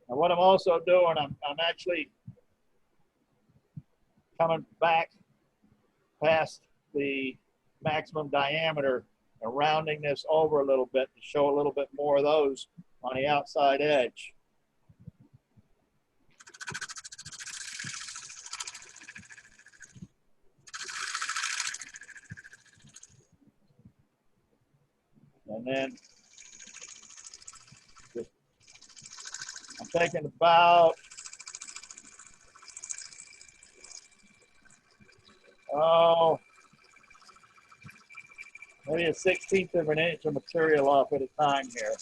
And what I'm also doing, I'm actually coming back past the maximum diameter and rounding this over a little bit to show a little bit more of those on the outside edge. And then I'm taking about, maybe a 1/16 of an inch of material off at a time here.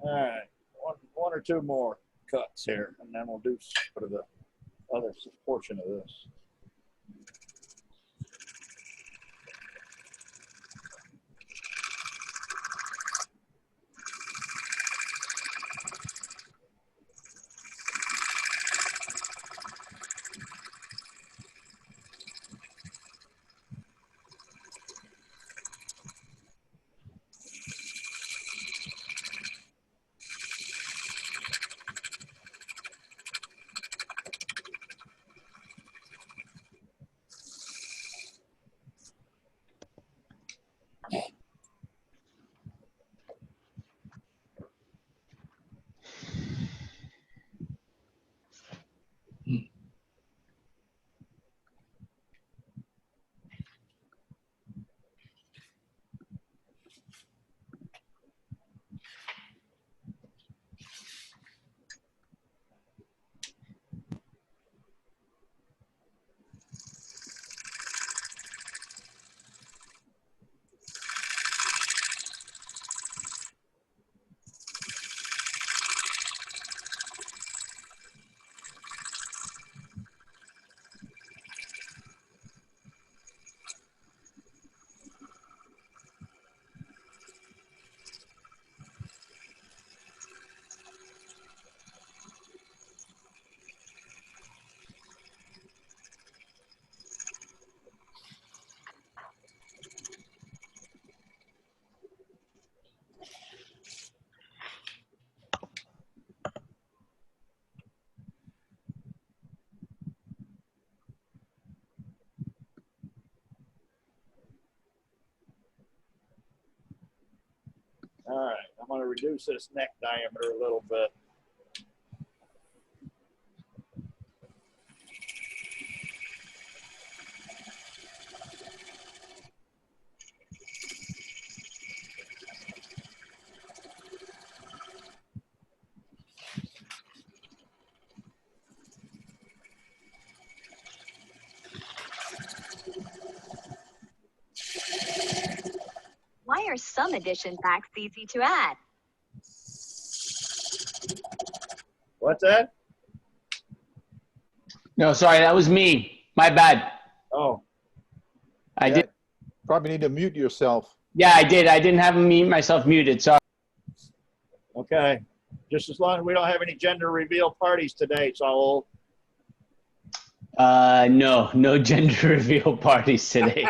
All right, one or two more cuts here, and then we'll do sort of the other portion of this. reduce this neck diameter a little bit. Why are some addition facts easy to add? What's that? No, sorry, that was me. My bad. Oh, I Yeah, did. Probably need to mute yourself. Yeah, I did. I didn't have myself muted. Sorry. okay. Just as long as we don't have any gender reveal parties today, Saul. No gender reveal parties today.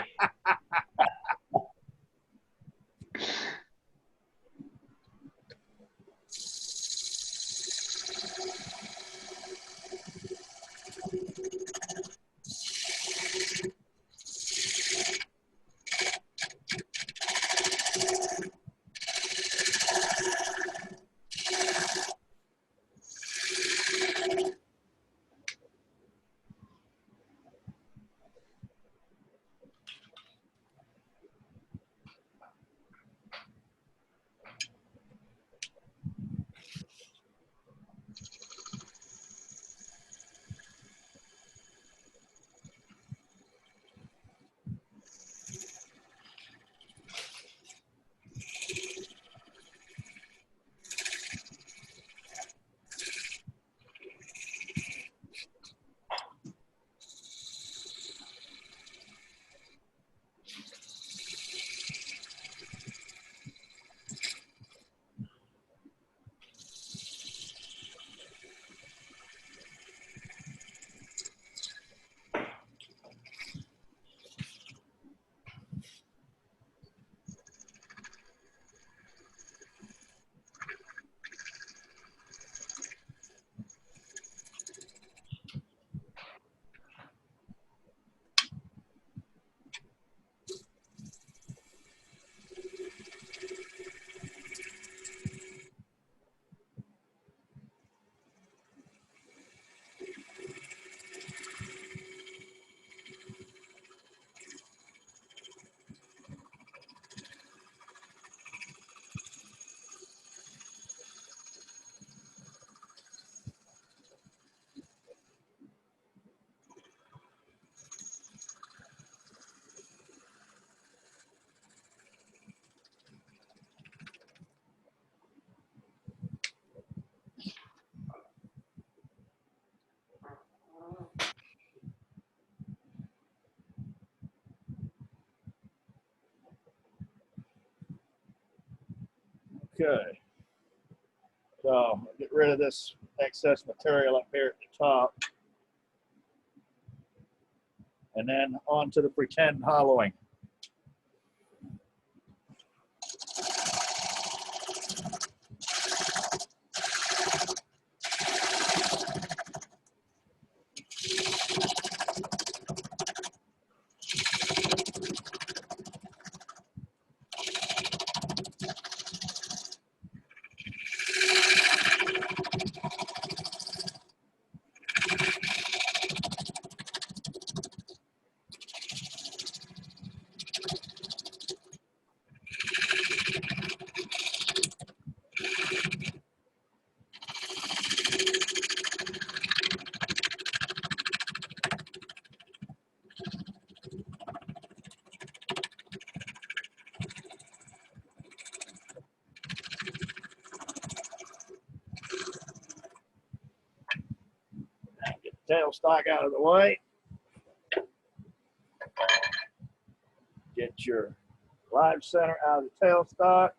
Okay. So get rid of this excess material up here at the top. And then on to the pretend hollowing. Get the tailstock out of the way. Get your live center out of the tailstock.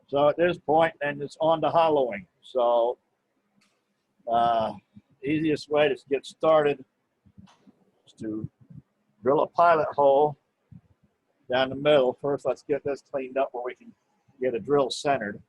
So at this point, then it's on to hollowing. So easiest way to get started is to drill a pilot hole down the middle. First, let's get this cleaned up where we can get a drill centered.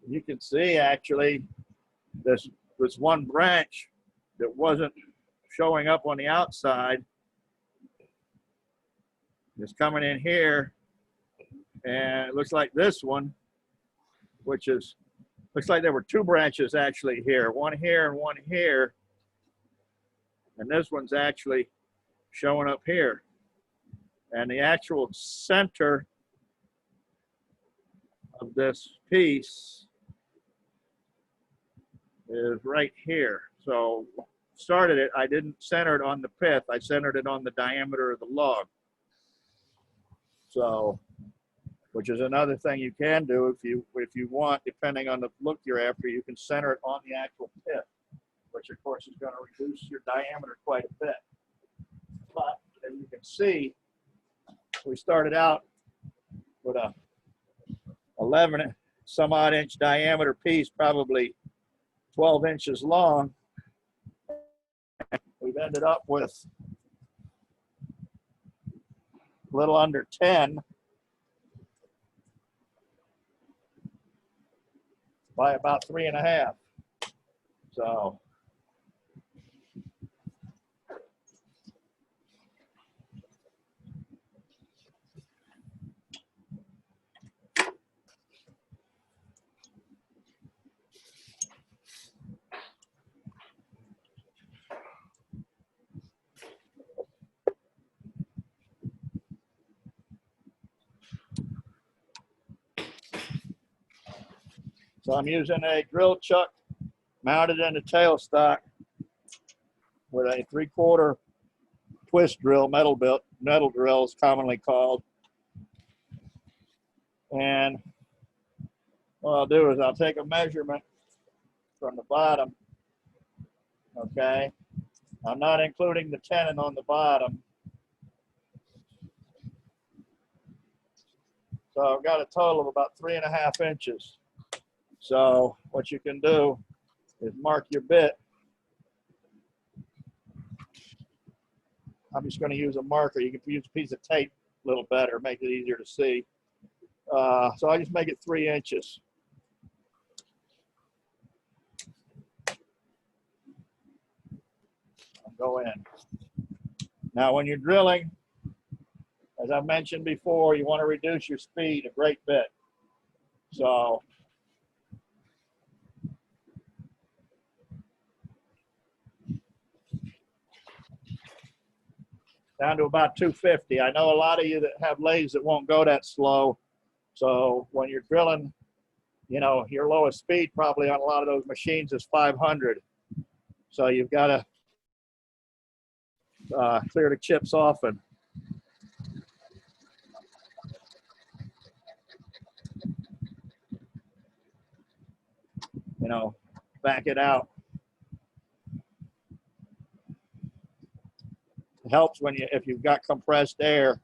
You can see actually this one branch that wasn't showing up on the outside is coming in here, and it looks like this one, which is, looks like there were two branches actually here, one here and one here, and this one's actually showing up here. And the actual center of this piece is right here. So started it, I didn't center it on the pith, I centered it on the diameter of the log. So, which is another thing you can do if you want, depending on the look you're after, you can center it on the actual pith, which of course is going to reduce your diameter quite a bit. But as you can see, we started out with a 11 some odd inch diameter piece, probably 12 inches long. We've ended up with a little under 10 by about 3.5. So I'm using a drill chuck mounted in a tailstock with a 3/4 twist drill, metal drill is commonly called. And what I'll do is I'll take a measurement from the bottom, okay? I'm not including the tenon on the bottom. So I've got a total of about 3.5 inches. So what you can do is mark your bit. I'm just going to use a marker. You can use a piece of tape a little better, make it easier to see. So I just make it 3 inches. I'll go in. Now when you're drilling, as I mentioned before, you want to reduce your speed a great bit. So down to about 250. I know a lot of you that have lathes that won't go that slow. So when you're drilling, you know, your lowest speed probably on a lot of those machines is 500. So you've got to clear the chips often. You know, back it out. It helps when if you've got compressed air.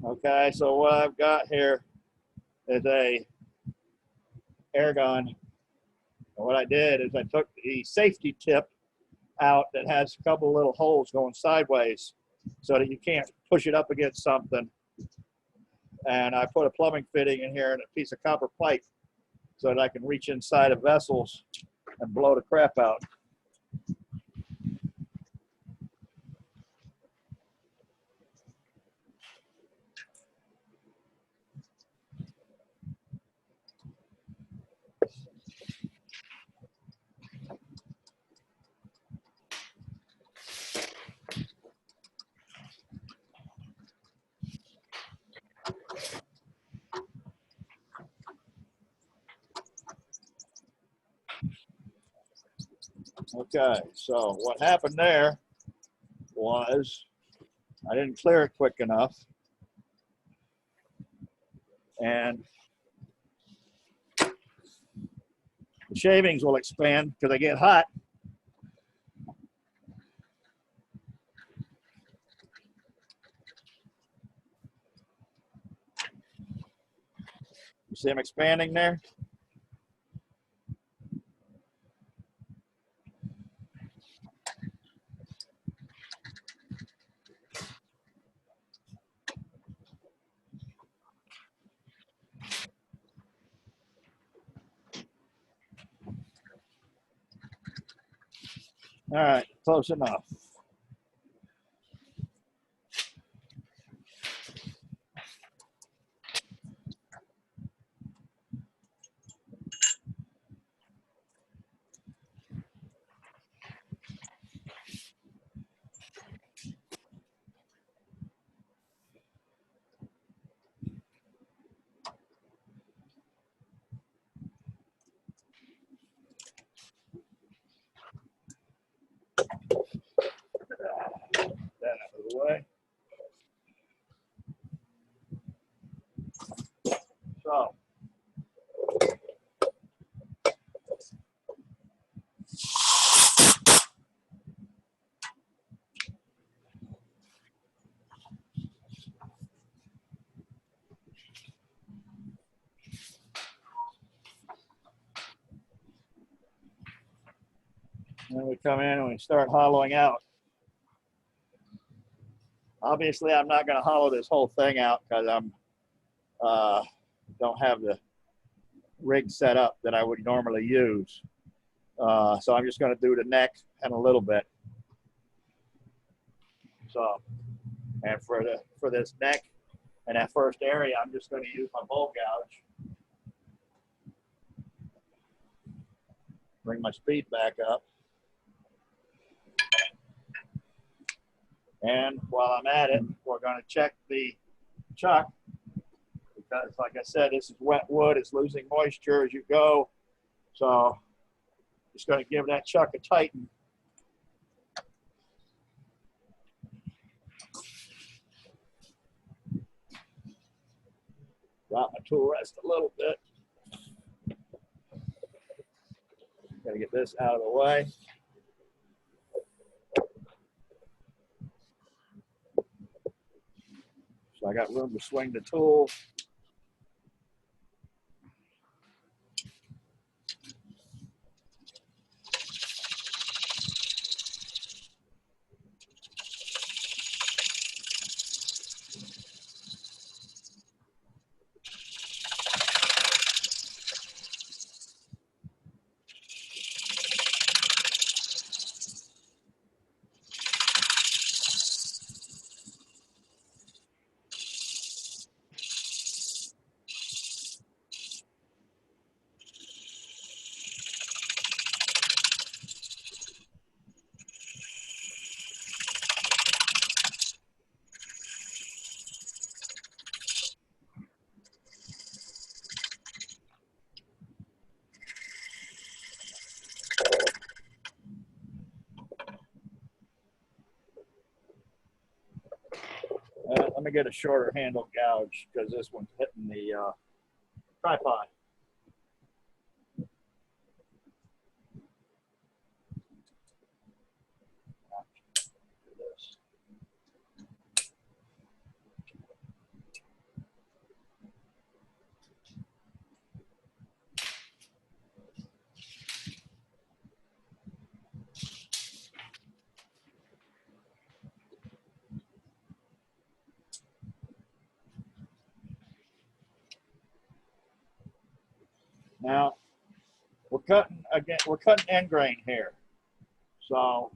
Okay, so what I've got here is a air gun. And what I did is I took the safety tip out that has a couple little holes going sideways so that you can't push it up against something. And I put a plumbing fitting in here and a piece of copper pipe so that I can reach inside of vessels and blow the crap out. Okay, so what happened there was I didn't clear it quick enough. And the shavings will expand because they get hot. You see them expanding there? All right, close enough. That out of the way. So, then we come in and we start hollowing out. Obviously, I'm not going to hollow this whole thing out because I'm don't have the rig set up that I would normally use. So I'm just going to do the neck and a little bit. So, and for this neck and that first area, I'm just going to use my bolt gouge. Bring my speed back up. And while I'm at it, we're going to check the chuck because, like I said, this is wet wood. It's losing moisture as you go. So just going to give that chuck a tighten. Drop my tool rest a little bit. Got to get this out of the way. So I got room to swing the tool. let me get a shorter handle gouge because this one's hitting the tripod. Now we're cutting end grain here. So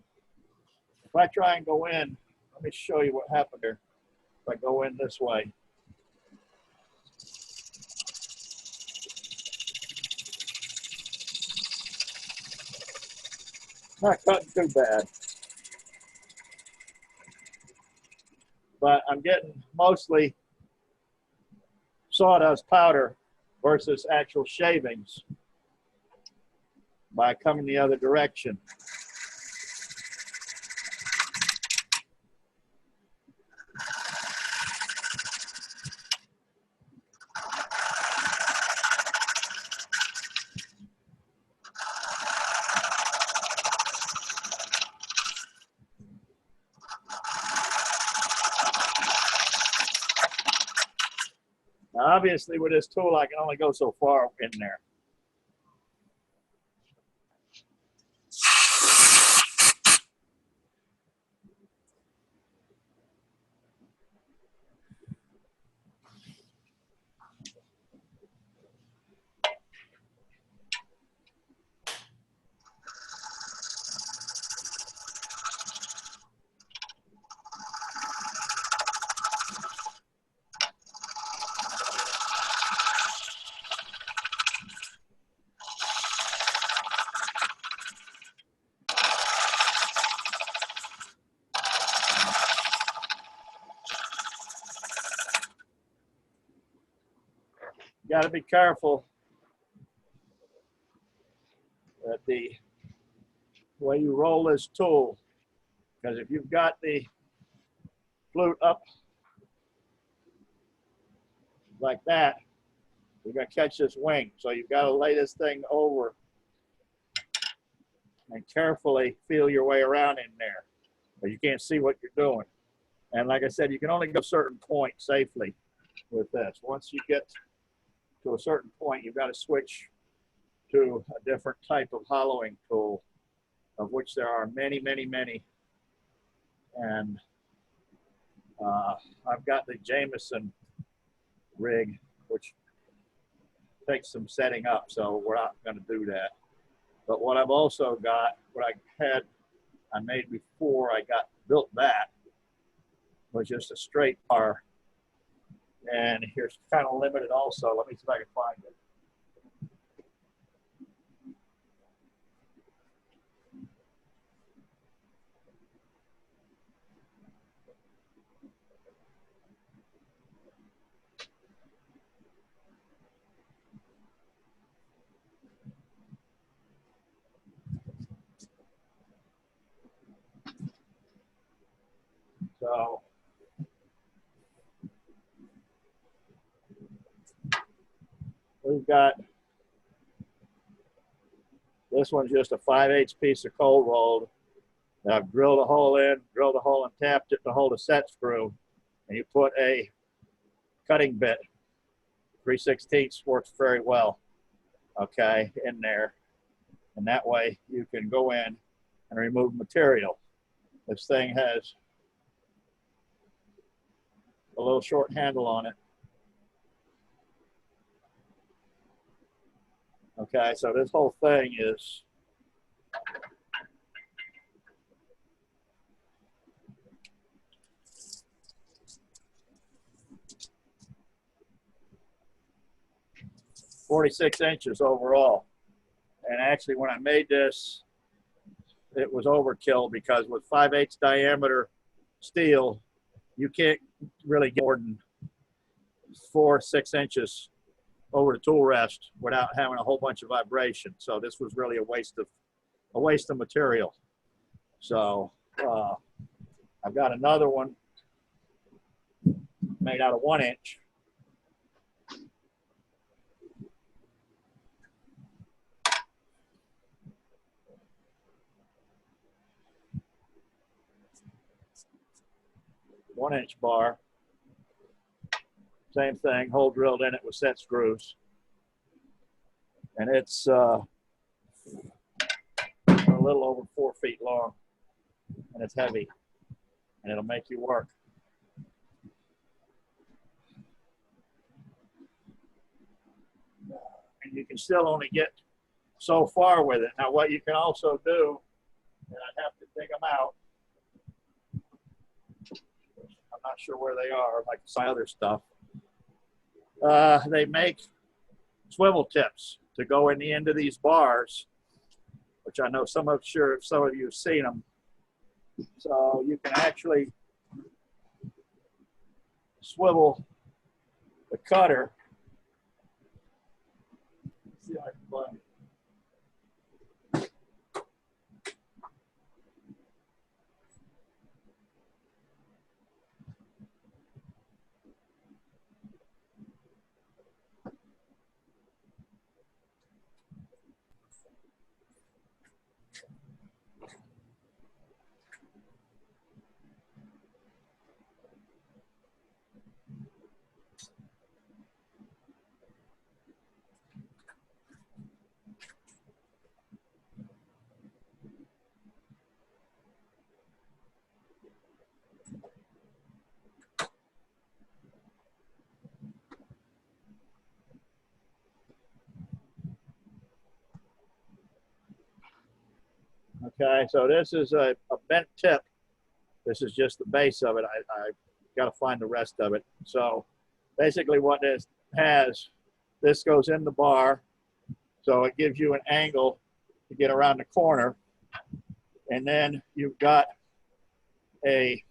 if I try and go in, let me show you what happened here. If I go in this way. Not cutting too bad. But I'm getting mostly sawdust powder versus actual shavings by coming the other direction. Now, obviously, with this tool, I can only go so far in there. You got to be careful that the way you roll this tool, because if you've got the flute up like that, you're going to catch this wing. So you've got to lay this thing over and carefully feel your way around in there, but you can't see what you're doing. And like I said, you can only go a certain point safely with this. Once you get to a certain point, you've got to switch to a different type of hollowing tool, of which there are many, many, many. And I've got the Jameson rig, which takes some setting up, so we're not going to do that. But what I've also got, what I made before I built that, was just a straight bar. And here's kind of limited also. Let me see if I can find it. So we've got, this one's just a 5/8 piece of cold rolled. And I've drilled a hole in, and tapped it to hold a set screw. And you put a cutting bit, 3/16 works very well, okay, in there. And that way you can go in and remove material. This thing has a little short handle on it. Okay, so this whole thing is .46 inches overall. And actually, when I made this, it was overkill because with 5/8 diameter steel, you can't really get more than 4 or 6 inches over the tool rest without having a whole bunch of vibration. So this was really a waste of material. So I've got another one made out of 1-inch. One-inch bar. Same thing, hole drilled in it with set screws. And it's a little over 4 feet long, and it's heavy, and it'll make you work. And you can still only get so far with it. Now, what you can also do, and I have to dig them out, I'm not sure where they are, like some other stuff. They make swivel tips to go in the end of these bars, which I know some of you have seen them. So you can actually swivel the cutter. Let's see if I can find it. Okay, so this is a bent tip. This is just the base of it. I got to find the rest of it. So basically what this has, this goes in the bar, so it gives you an angle to get around the corner. And then you've got a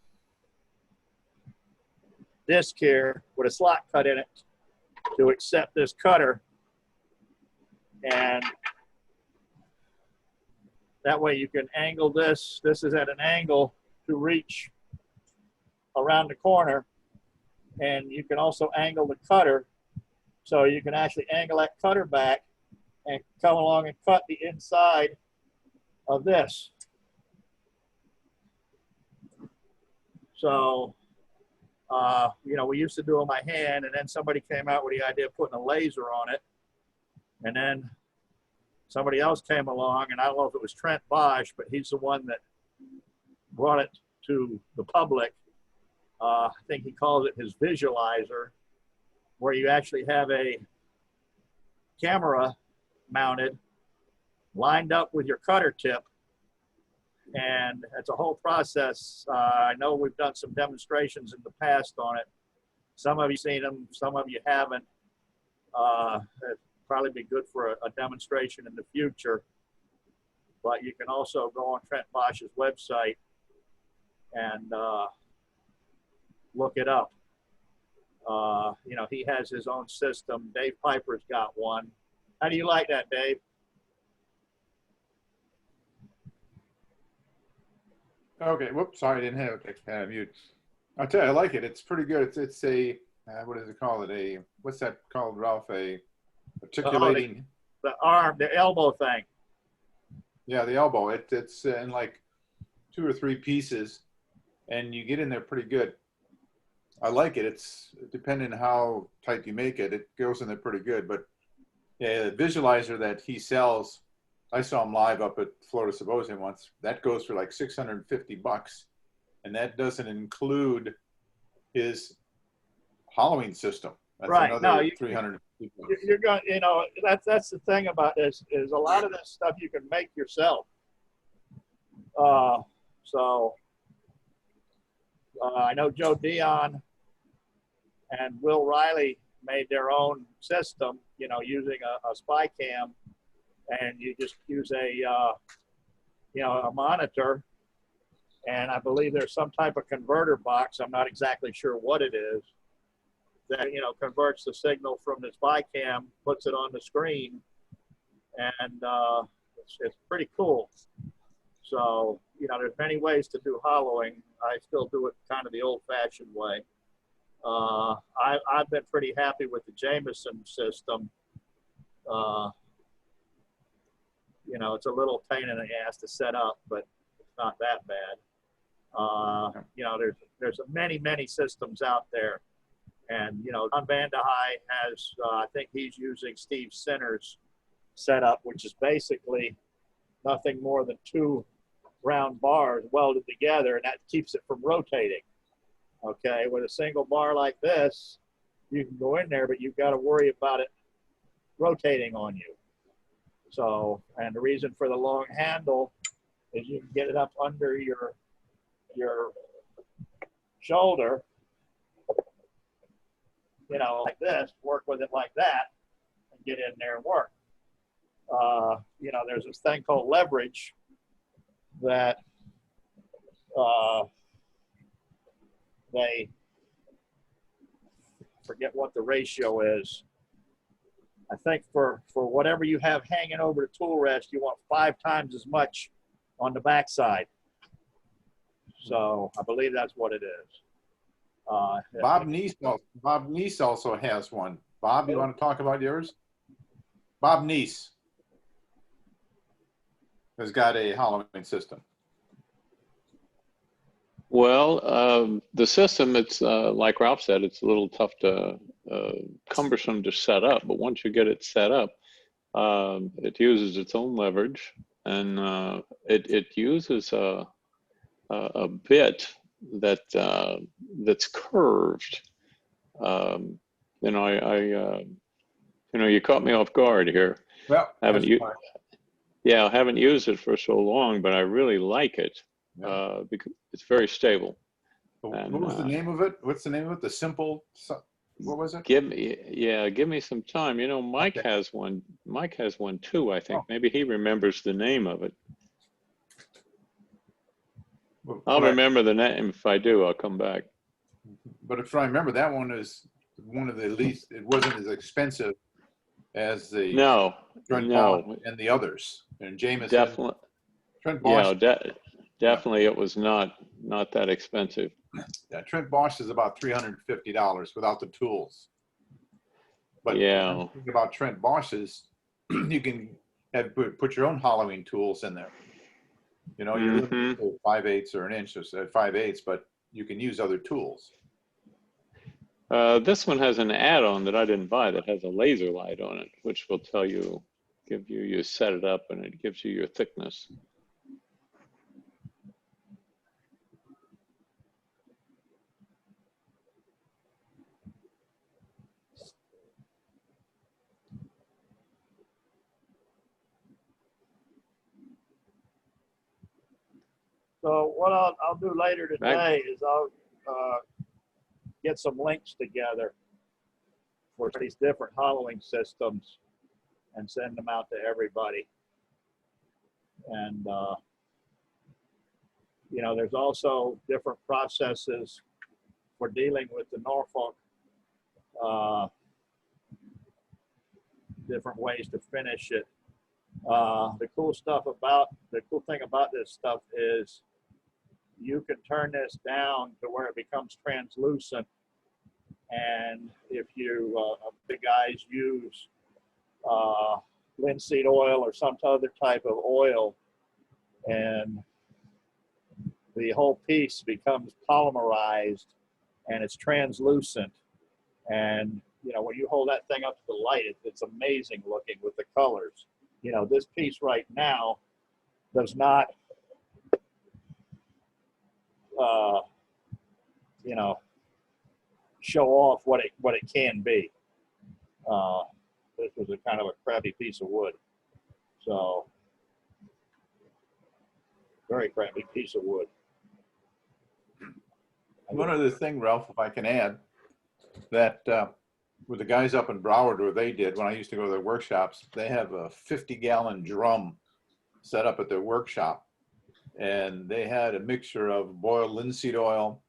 disc here with a slot cut in it to accept this cutter. And that way you can angle this. This is at an angle to reach around the corner. And you can also angle the cutter. So you can actually angle that cutter back and come along and cut the inside of this. So, you know, we used to do it by hand, and then somebody came out with the idea of putting a laser on it. And then somebody else came along, and I don't know if it was Trent Bosch, but he's the one that brought it to the public. I think he calls it his visualizer, where you actually have a camera mounted, lined up with your cutter tip. And it's a whole process. I know we've done some demonstrations in the past on it. Some of you seen them, some of you haven't. It'd probably be good for a demonstration in the future. But you can also go on Trent Bosch's website and look it up. You know, he has his own system. Dave Piper's got one. How do you like that, Dave? Okay, whoops, sorry, I didn't have it mute. I'll tell you, I like it. It's pretty good. It's a, what does it call it? What's that called, Ralph? A articulating. The arm, the elbow thing. Yeah, the elbow. It's in like 2 or 3 pieces, and you get in there pretty good. I like it. It's depending on how tight you make it, it goes in there pretty good. But yeah, the visualizer that he sells, I saw him live up at Florida Symposium once. That goes for like $650, and that doesn't include his hollowing system. That's right. Another no, $350. You're going. You know, that's the thing about this is a lot of this stuff you can make yourself. I know Joe Dion and Will Riley made their own system. You know, using a spy cam. And you just use a monitor, and I believe there's some type of converter box. I'm not exactly sure what it is that, you know, converts the signal from the spy cam, puts it on the screen, and it's pretty cool. So, you know, there's many ways to do hollowing. I still do it kind of the old-fashioned way. I've been pretty happy with the Jameson system. You know, it's a little pain in the ass to set up, but it's not that bad. You know, there's many systems out there. And, you know, Don Vandehei has, I think he's using Steve Sinner's setup, which is basically nothing more than 2 round bars welded together, and that keeps it from rotating. Okay, with a single bar like this, you can go in there, but you've got to worry about it rotating on you. So, and the reason for the long handle is you can get it up under your shoulder, you know, like this, work with it like that, and get in there and work. You know, there's this thing called leverage that they forget what the ratio is. I think for whatever you have hanging over the tool rest, you want 5 times as much on the backside. So I believe that's what it is. Bob Neese also has one. Bob, you want to talk about yours? Bob Neese has got a hollowing system. Well, the system, it's like Ralph said, it's a little tough to, cumbersome to set up, but once you get it set up, it uses its own leverage, and it uses a bit that that's curved. You know, you know, you caught me off guard here. Well, I haven't used it for so long, but I really like it. Yeah. Because it's very stable. What was the name of it? What's the name of it? The Simple, what was it? Give me some time. You know, Mike has one. Mike has one too, I think. Maybe he remembers the name of it. Well, I'll remember the name. If I do, I'll come back. But if I remember, that one is one of the least, it wasn't as expensive as the Trent Bosch and the others. And Jameson. Definitely. Trent Bosch. Yeah, definitely it was not that expensive. Yeah, Trent Bosch is about $350 without the tools. But yeah, the thing about Trent Bosch's, you can put your own hollowing tools in there. You know, you're looking for 5/8 or 1 inch or 5/8, but you can use other tools. This one has an add-on that I didn't buy that has a laser light on it, which will tell you, you set it up and it gives you your thickness. So what I'll do later today is I'll get some links together for these different hollowing systems and send them out to everybody. And, you know, there's also different processes for dealing with the Norfolk, different ways to finish it. The cool thing about this stuff is you can turn this down to where it becomes translucent. And if you, the guys use linseed oil or some other type of oil, and the whole piece becomes polymerized and it's translucent. And, you know, when you hold that thing up to the light, it's amazing looking with the colors. You know, this piece right now does not, you know, show off what it can be. This was a kind of a crappy piece of wood. So, very crappy piece of wood. One other thing, Ralph, if I can add, that with the guys up in Broward, where they did, when I used to go to their workshops, they have a 50-gallon drum set up at their workshop. And they had a mixture of boiled linseed oil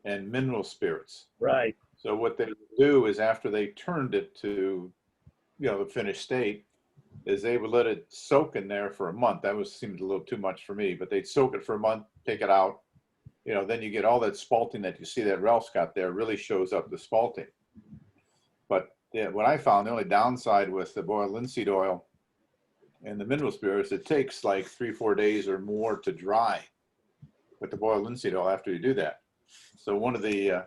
and mineral spirits. Right. So what they would do is after they turned it to, you know, the finished state, is they would let it soak in there for a month. That seemed a little too much for me, but they'd soak it for a month, take it out, you know, then you get all that spalting that you see that Ralph's got there really shows up the spalting. But yeah, what I found, the only downside with the boiled linseed oil and the mineral spirits, it takes like 3-4 days or more to dry with the boiled linseed oil after you do that. So one of the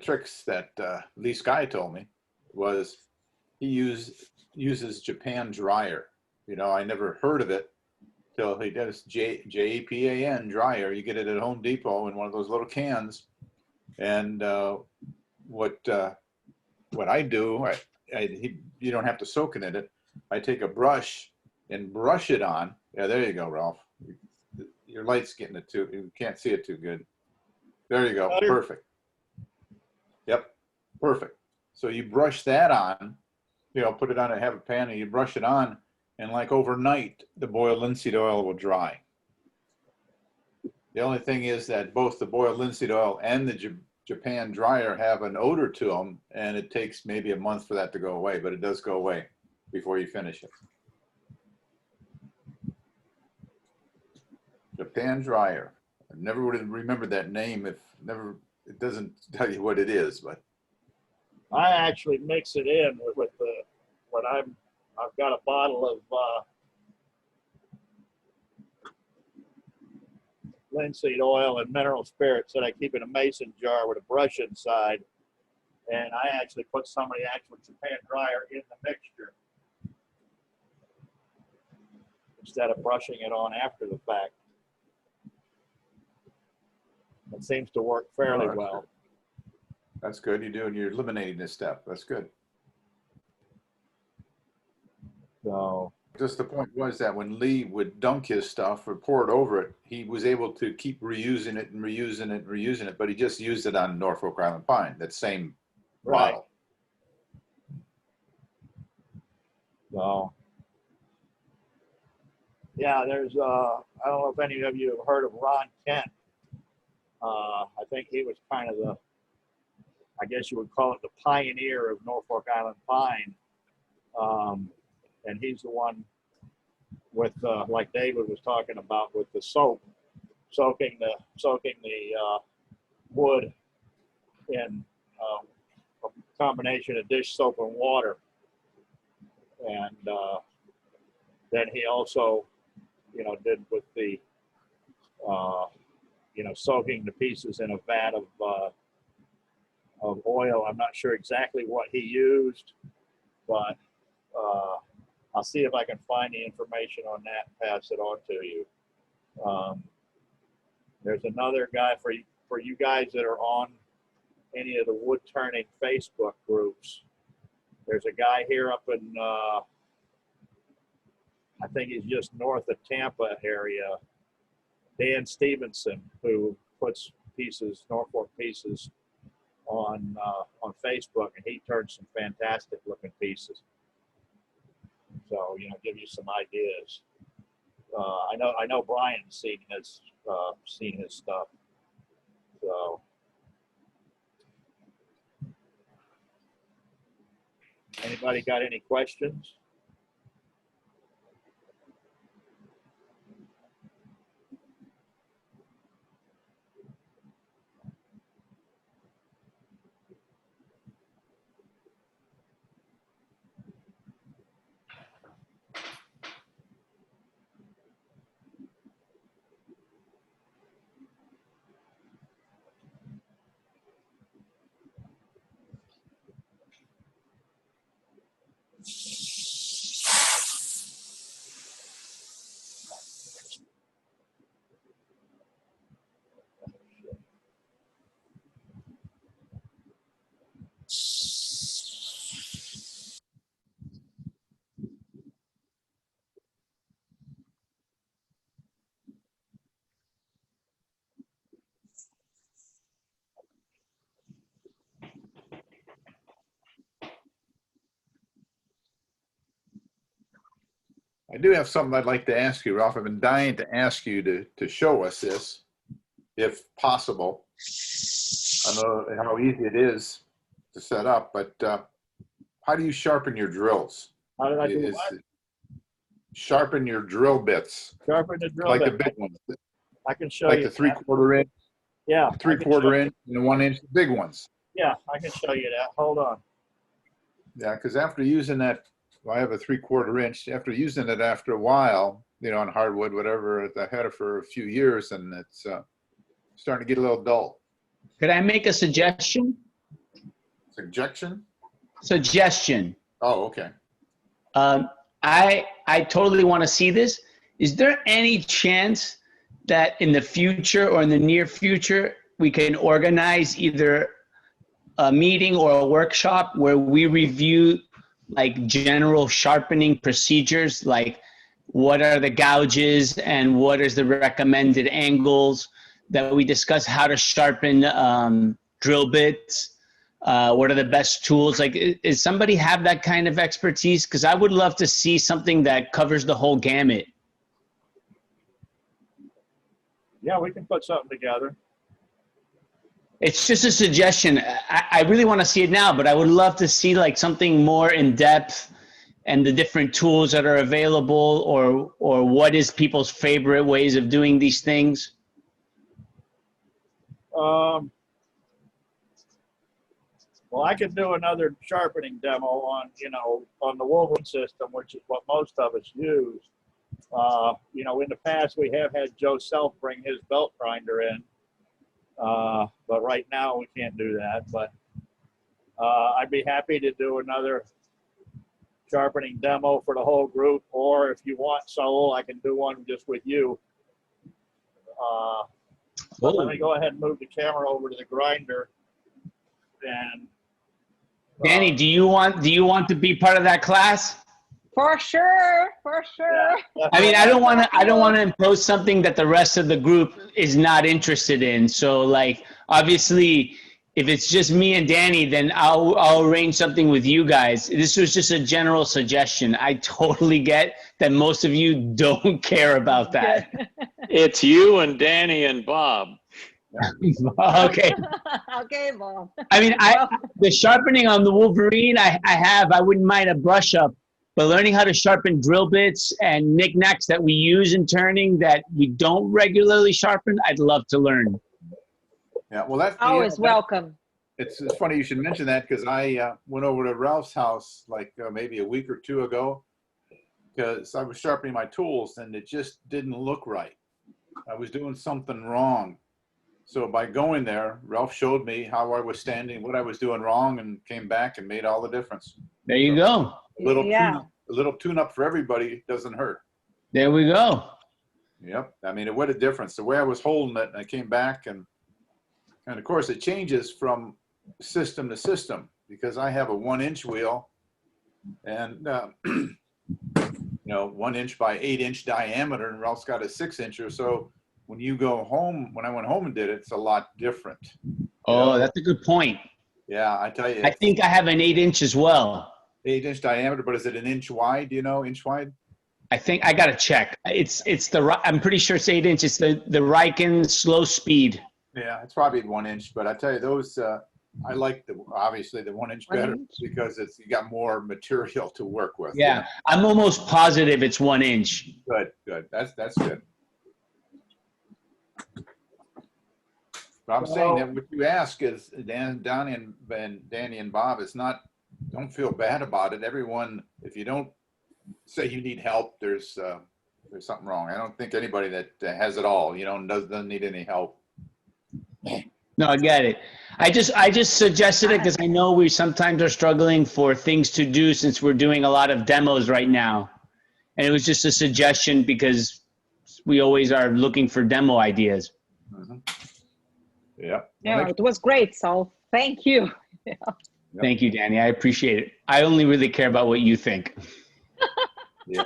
tricks that Lee Sky told me was he uses Japan dryer. You know, I never heard of it till he does Japan dryer. You get it at Home Depot in one of those little cans. And what I do, you don't have to soak it in it. I take a brush and brush it on. Yeah, there you go, Ralph. Your light's getting it too. You can't see it too good. There you go. Perfect. Yep, perfect. So you brush that on, you know, put it on and have a pan and you brush it on, and like overnight, the boiled linseed oil will dry. The only thing is that both the boiled linseed oil and the Japan dryer have an odor to them, and it takes maybe a month for that to go away, but it does go away before you finish it. Japan dryer. I never would have remembered that name if it doesn't tell you what it is, but. I actually mix it in with the, when I've got a bottle of linseed oil and mineral spirits that I keep in a mason jar with a brush inside. And I actually put some of the actual Japan dryer in the mixture instead of brushing it on after the fact. It seems to work fairly well. That's good. You do, and you're eliminating this step. That's good. So just the point was that when Lee would dunk his stuff or pour it over it, he was able to keep reusing it and reusing it and reusing it, but he just used it on Norfolk Island pine, that same bottle. So yeah, there's I don't know if any of you have heard of Ron Kent. I think he was kind of the, I guess you would call it the pioneer of Norfolk Island pine. And he's the one with, like David was talking about, with the soap, soaking the wood in a combination of dish soap and water. And then he also, you know, did with the, you know, soaking the pieces in a vat of oil. I'm not sure exactly what he used, but I'll see if I can find the information on that and pass it on to you. There's another guy for you guys that are on any of the wood turning Facebook groups. There's a guy here up in, I think he's just north of Tampa area, Dan Stevenson, who puts pieces, Norfolk pieces, on Facebook, and he turns some fantastic looking pieces. So, you know, give you some ideas. I know Brian's seen his stuff. So, anybody got any questions? I do have something I'd like to ask you, Ralph. I've been dying to ask you to show us this, if possible. I don't know how easy it is to set up, but how do you sharpen your drills? How did I do what? Sharpen your drill bits. Sharpen the drill like bit. the big ones. I can show Like you the that. 3/4 inch, Yeah. 3/4 inch and the 1 inch, the big ones. Yeah, I can show you that. Hold on. Yeah, because after using that, well, I have a 3/4 inch. After using it after a while, you know, on hardwood, whatever, I had it for a few years, and it's starting to get a little dull. Could I make a suggestion? Suggestion? Suggestion. Oh, okay. I totally want to see this. Is there any chance that in the future or in the near future we can organize either a meeting or a workshop where we review like general sharpening procedures, like what are the gouges and what is the recommended angles, that we discuss how to sharpen drill bits, what are the best tools? Like, is somebody have that kind of expertise? Because I would love to see something that covers the whole gamut. Yeah, we can put something together. It's just a suggestion. I really want to see it now, but I would love to see like something more in depth and the different tools that are available, or what is people's favorite ways of doing these things. Well, I could do another sharpening demo on, you know, on the woven system, which is what most of us use. You know, in the past, we have had Joe Self bring his belt grinder in, but right now we can't do that. But I'd be happy to do another sharpening demo for the whole group, or if you want, Saul, I can do one just with you. But let me go ahead and move the camera over to the grinder. And Danny, do you want to be part of that class? For sure, for sure. yeah, I mean, I don't want to impose something that the rest of the group is not interested in. So, like, obviously, if it's just me and Danny, then I'll arrange something with you guys. This was just a general suggestion. I totally get that most of you don't care about that. It's you and Danny and Bob. Okay. Okay, Bob. I mean, the sharpening on the Wolverine, I wouldn't mind a brush up, but learning how to sharpen drill bits and knickknacks that we use in turning that we don't regularly sharpen, I'd love to learn. Yeah, well, that's Always welcome. It's funny you should mention that, because I went over to Ralph's house like maybe a week or two ago, because I was sharpening my tools and it just didn't look right. I was doing something wrong. So by going there, Ralph showed me how I was standing, what I was doing wrong, and came back and made all the difference. There you go. A little tune-up for everybody doesn't hurt. There we go. Yep. I mean, what a difference. The way I was holding it, and I came back, and of course it changes from system to system, because I have a 1 inch wheel and, you know, 1 inch by 8 inch diameter, and Ralph's got a 6 incher. So when you go home, when I went home and did it, it's a lot different. Oh, that's a good point. Yeah, I tell you. I think I have an 8 inch as well. 8 inch diameter, but is it an inch wide? Do you know, inch wide? I think I got to check. I'm pretty sure it's 8 inches. The Riken slow speed. Yeah, it's probably 1 inch, but I tell you, those, I like obviously the 1 inch better, because you got more material to work with. Yeah, I'm almost positive it's 1 inch. Good. That's good. But I'm saying that what you ask is, Danny and Bob, is not, don't feel bad about it. Everyone, if you don't say you need help, there's something wrong. I don't think anybody that has it all, you know, doesn't need any help. No, I get it. I just suggested it because I know we sometimes are struggling for things to do since we're doing a lot of demos right now. And it was just a suggestion because we always are looking for demo ideas. Mm-hmm. Yeah. Yeah, it was great, so thank you. Yeah. Thank you, Danny. I appreciate it. I only really care about what you think. Yeah.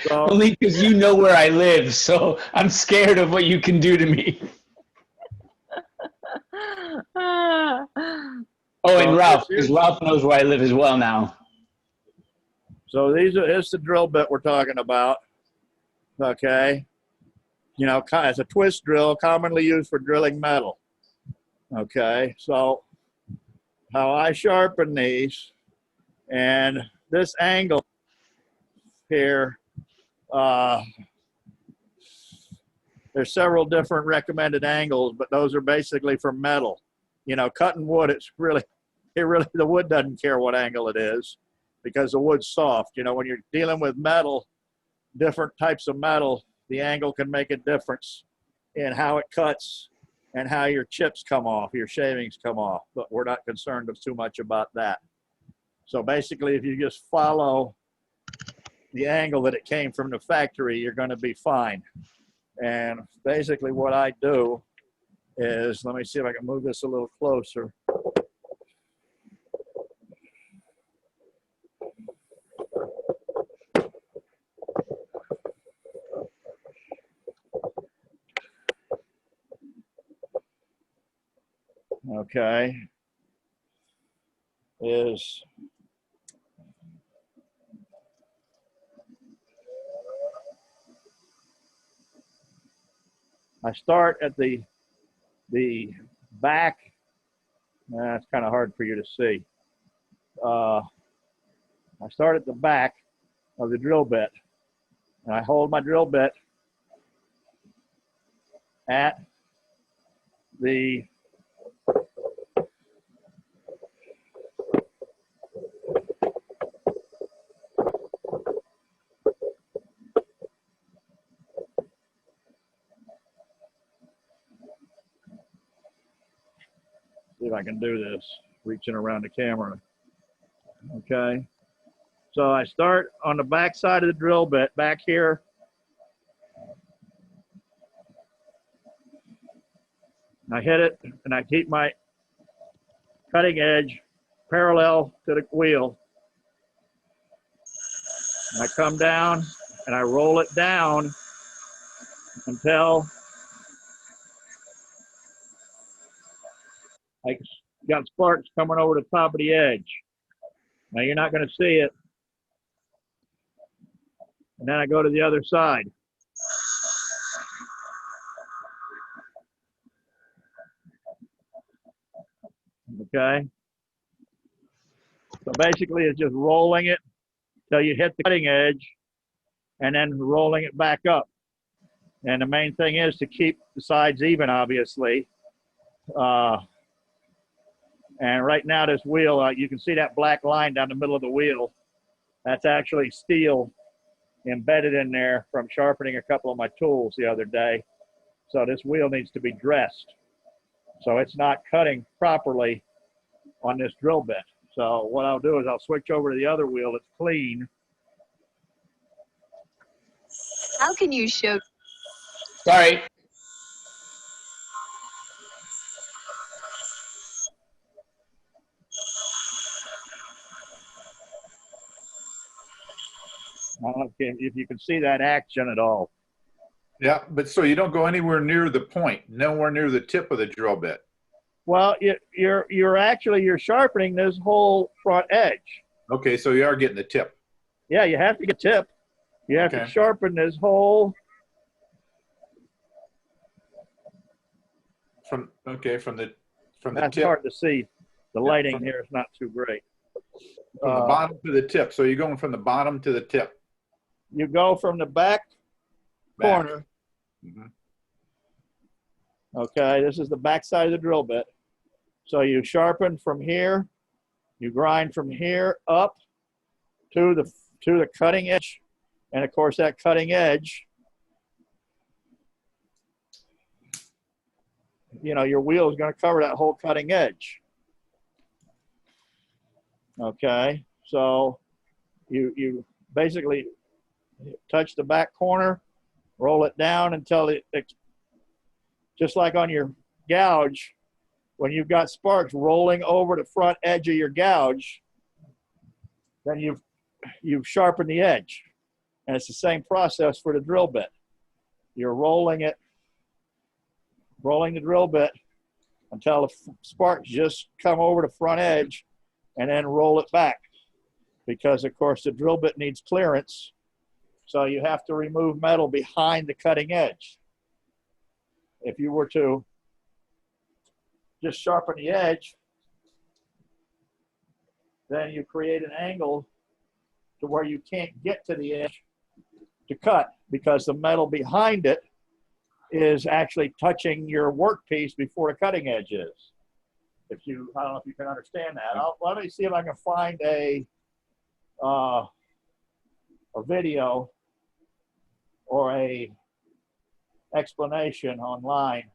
Only because you know where I live, so I'm scared of what you can do to me. Oh, and Ralph, because Ralph knows where I live as well now. So it's the drill bit we're talking about. Okay. You know, it's a twist drill commonly used for drilling metal. Okay. So how I sharpen these, and this angle here, there's several different recommended angles, but those are basically for metal. You know, cutting wood, the wood doesn't care what angle it is because the wood's soft. You know, when you're dealing with metal, different types of metal, the angle can make a difference in how it cuts and how your chips come off, your shavings come off, but we're not concerned too much about that. So basically, if you just follow the angle that it came from the factory, you're going to be fine. And basically what I do is, let me see if I can move this a little closer. Okay, is I start at the back. It's kind of hard for you to see. I start at the back of the drill bit, and I hold my drill bit at the see if I can do this, reaching around the camera. Okay, so I start on the back side of the drill bit back here. I hit it and I keep my cutting edge parallel to the wheel. And I come down and I roll it down until I got sparks coming over the top of the edge. Now you're not going to see it. And then I go to the other side. Okay. So basically it's just rolling it till you hit the cutting edge and then rolling it back up. And the main thing is to keep the sides even, obviously. And right now this wheel, you can see that black line down the middle of the wheel. That's actually steel embedded in there from sharpening a couple of my tools the other day. So this wheel needs to be dressed. So it's not cutting properly on this drill bit. So what I'll do is I'll switch over to the other wheel that's clean. How can you show? Sorry. I don't know if you can see that action at all. Yeah, but so you don't go anywhere near the point, nowhere near the tip of the drill bit. Well, you're sharpening this whole front edge. Okay, so you are getting the tip. Yeah, you have to get tip. You have to sharpen this whole. From the That's tip. hard to see. The lighting here is not too great. From the bottom to the tip. So you're going from the bottom to the tip. You go from the back corner. Mm-hmm. Okay, this is the back side of the drill bit. So you sharpen from here, you grind from here up to the cutting edge, and of course that cutting edge, you know, your wheel is going to cover that whole cutting edge. Okay, so you basically touch the back corner, roll it down until it just like on your gouge, when you've got sparks rolling over the front edge of your gouge, then you've sharpened the edge. And it's the same process for the drill bit. You're rolling the drill bit until the sparks just come over the front edge and then roll it back. Because of course the drill bit needs clearance. So you have to remove metal behind the cutting edge. If you were to just sharpen the edge, then you create an angle to where you can't get to the edge to cut because the metal behind it is actually touching your workpiece before the cutting edge is. I don't know if you can understand that. Let me see if I can find a video or a explanation online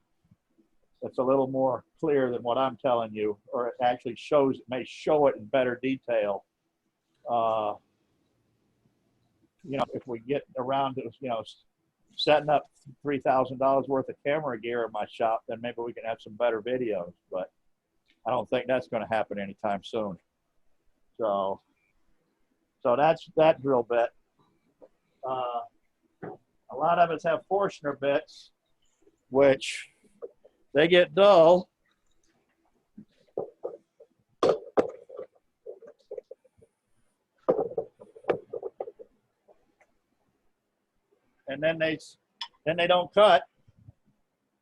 that's a little more clear than what I'm telling you, or it actually may show it in better detail. If we get around to, setting up $3,000 worth of camera gear in my shop, then maybe we can have some better videos, but I don't think that's going to happen anytime soon. So that's that drill bit. A lot of us have Forstner bits, which they get dull. And then they don't cut,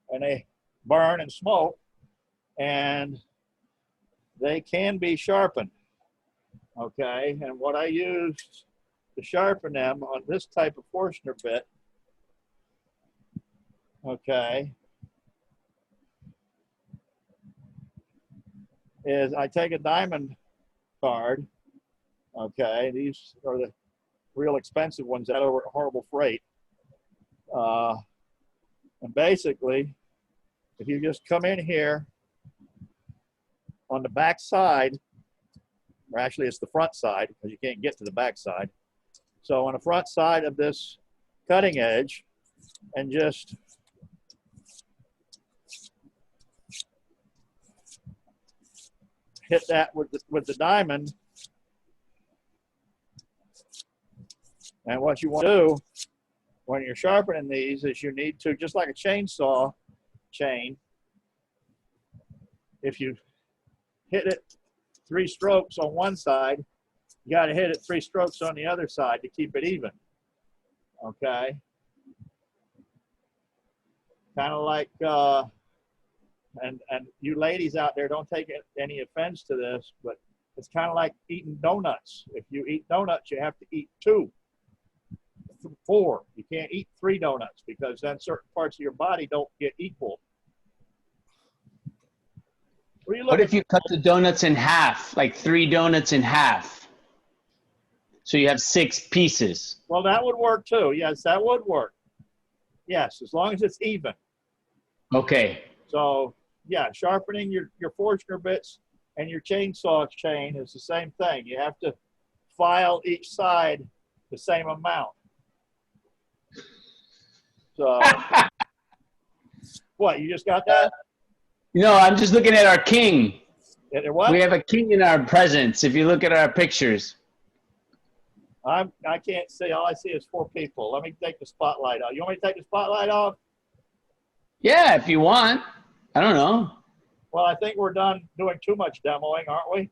and they burn and smoke, and they can be sharpened. Okay, and what I used to sharpen them on this type of Forstner bit, okay, is I take a diamond card. Okay, these are the real expensive ones that are horrible freight. And basically, if you just come in here on the back side, or actually it's the front side because you can't get to the back side. So on the front side of this cutting edge, and just hit that with the diamond. And what you want to do when you're sharpening these is you need to, just like a chainsaw chain, if you hit it 3 strokes on one side, you got to hit it 3 strokes on the other side to keep it even. Okay. Kind of like, and you ladies out there, don't take any offense to this, but it's kind of like eating donuts. If you eat donuts, you have to eat 2. 4. You can't eat 3 donuts because then certain parts of your body don't get equal. What if you cut the donuts in half, like 3 donuts in half? So you have 6 pieces. Well, that would work too. Yes, that would work. Yes, as long as it's even. Okay. So yeah, sharpening your Forstner bits and your chainsaw chain is the same thing. You have to file each side the same amount. So, what, you just got that? No, I'm just looking at our king. What? We have a king in our presence, if you look at our pictures. I can't see. All I see is 4 people. Let me take the spotlight off. You want me to take the spotlight off? Yeah, if you want. I don't know. Well, I think we're done doing too much demoing, aren't we?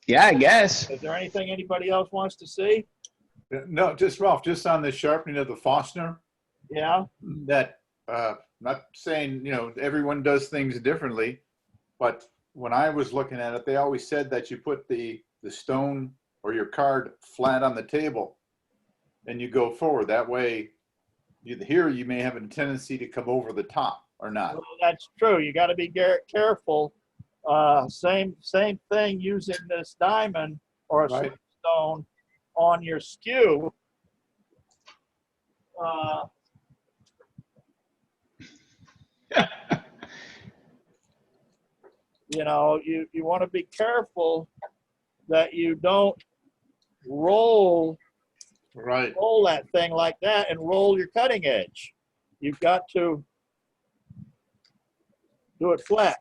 Yeah, I guess. Is there anything anybody else wants to see? No, just Ralph, just on the sharpening of the Forstner. Yeah. That, not saying, everyone does things differently, but when I was looking at it, they always said that you put the stone or your card flat on the table and you go forward. That way, here you may have a tendency to come over the top or not. Well, that's true. You got to be careful. Same thing using this diamond or a right. stone on your skew. You want to be careful that you don't roll that thing like that and roll your cutting edge. You've got to do it flat.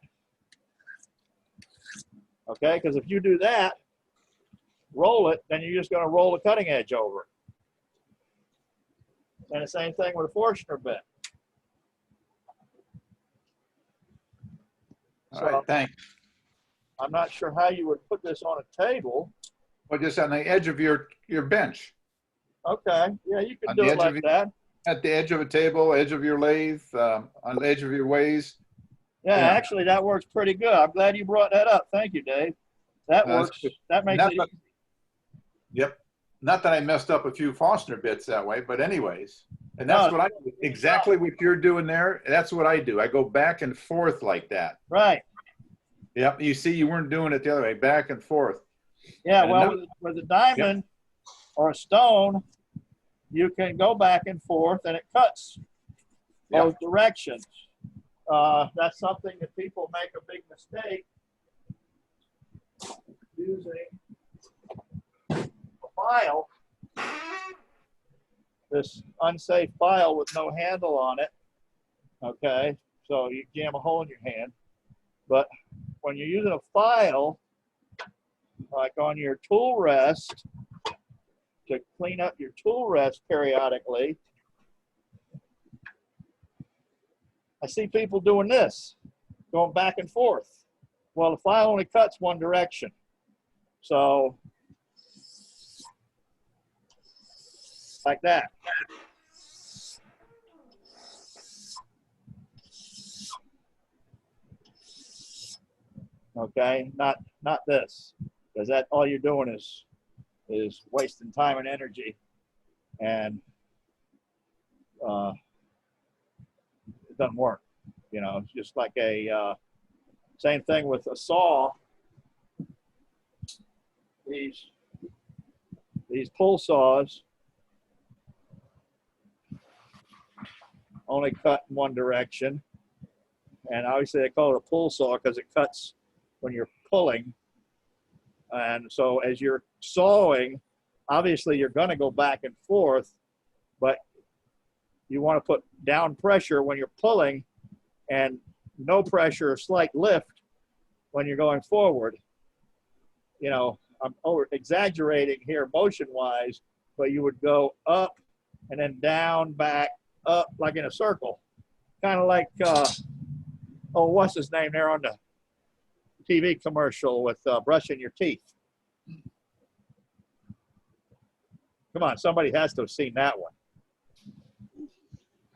Okay, because if you do that, roll it, then you're just going to roll the cutting edge over it. And the same thing with a Forstner bit. All right, thanks. I'm not sure how you would put this on a table. Well, just on the edge of your bench. Okay, yeah, you can do it like that. At the edge of a table, edge of your lathe, on the edge of your ways. Yeah, actually, that works pretty good. I'm glad you brought that up. Thank you, Dave. That works. That makes it easy. Yep. Not that I messed up a few Forstner bits that way, but anyways. And that's No, what exactly what you're doing there. That's what I do. I go back and forth like that. right. Yep. You see, you weren't doing it the other way, back and forth. Yeah, And well, with a diamond or a stone, you can go back and forth and it cuts both directions. That's something that people make a big mistake using a file, this unsafe file with no handle on it. Okay, so you jam a hole in your hand. But when you're using a file, like on your tool rest, to clean up your tool rest periodically, I see people doing this, going back and forth. Well, the file only cuts one direction. So, like that. Okay, not this, because that all you're doing is wasting time and energy, and it doesn't work. You know, it's just like a same thing with a saw. These pull saws only cut in one direction, and obviously they call it a pull saw because it cuts when you're pulling. And so as you're sawing, obviously you're going to go back and forth, but you want to put down pressure when you're pulling and no pressure or slight lift when you're going forward. You know, I'm over exaggerating here motion wise, but you would go up and then down, back, up, like in a circle. Kind of like, oh, what's his name there on the TV commercial with brushing your teeth. Come on, somebody has to have seen that one.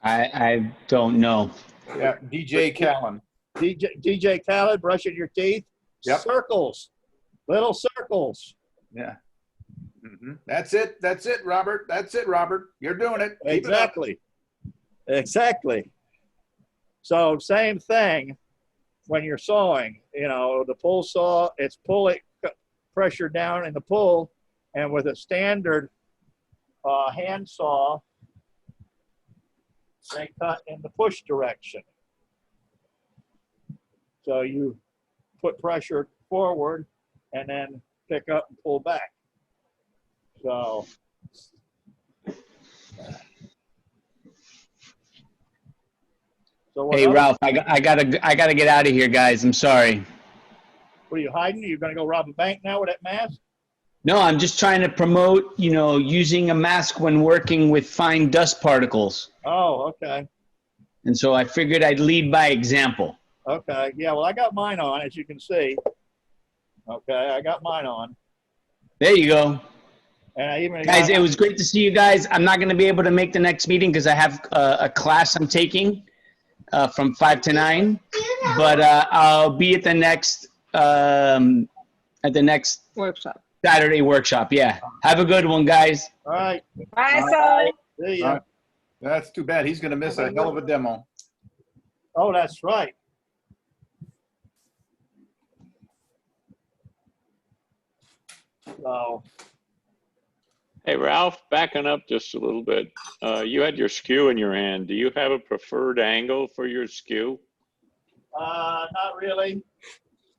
I don't know. Yeah, DJ Callan. DJ Khaled, brushing your teeth. Yep. Circles, little circles. Yeah. Mm-hmm. That's it. That's it, Robert. That's it, Robert. You're doing it. Keep Exactly. Exactly. So same thing when you're sawing. You know, the pull saw, it's pulling pressure down in the pull, and with a standard hand saw, they cut in the push direction. So you put pressure forward and then pick up and pull back. So Hey Ralph, I gotta get out of here, guys. I'm sorry. What are you hiding? Are you going to go rob a bank now with that mask? No, I'm just trying to promote, you know, using a mask when working with fine dust particles. Oh, okay. And so I figured I'd lead by example. Okay. Yeah, well, I got mine on, as you can see. Okay, I got mine on. There you go. And I even guys, it was great to see you guys. I'm not going to be able to make the next meeting because I have a class I'm taking from 5 to 9. But I'll be at the next workshop. Saturday workshop. Yeah. Have a good one, guys. All right. Bye, Sol. See ya. That's too bad. He's going to miss a hell of a demo. Oh, that's right. So, Hey, Ralph, backing up just a little bit. You had your skew in your hand. Do you have a preferred angle for your skew? not really.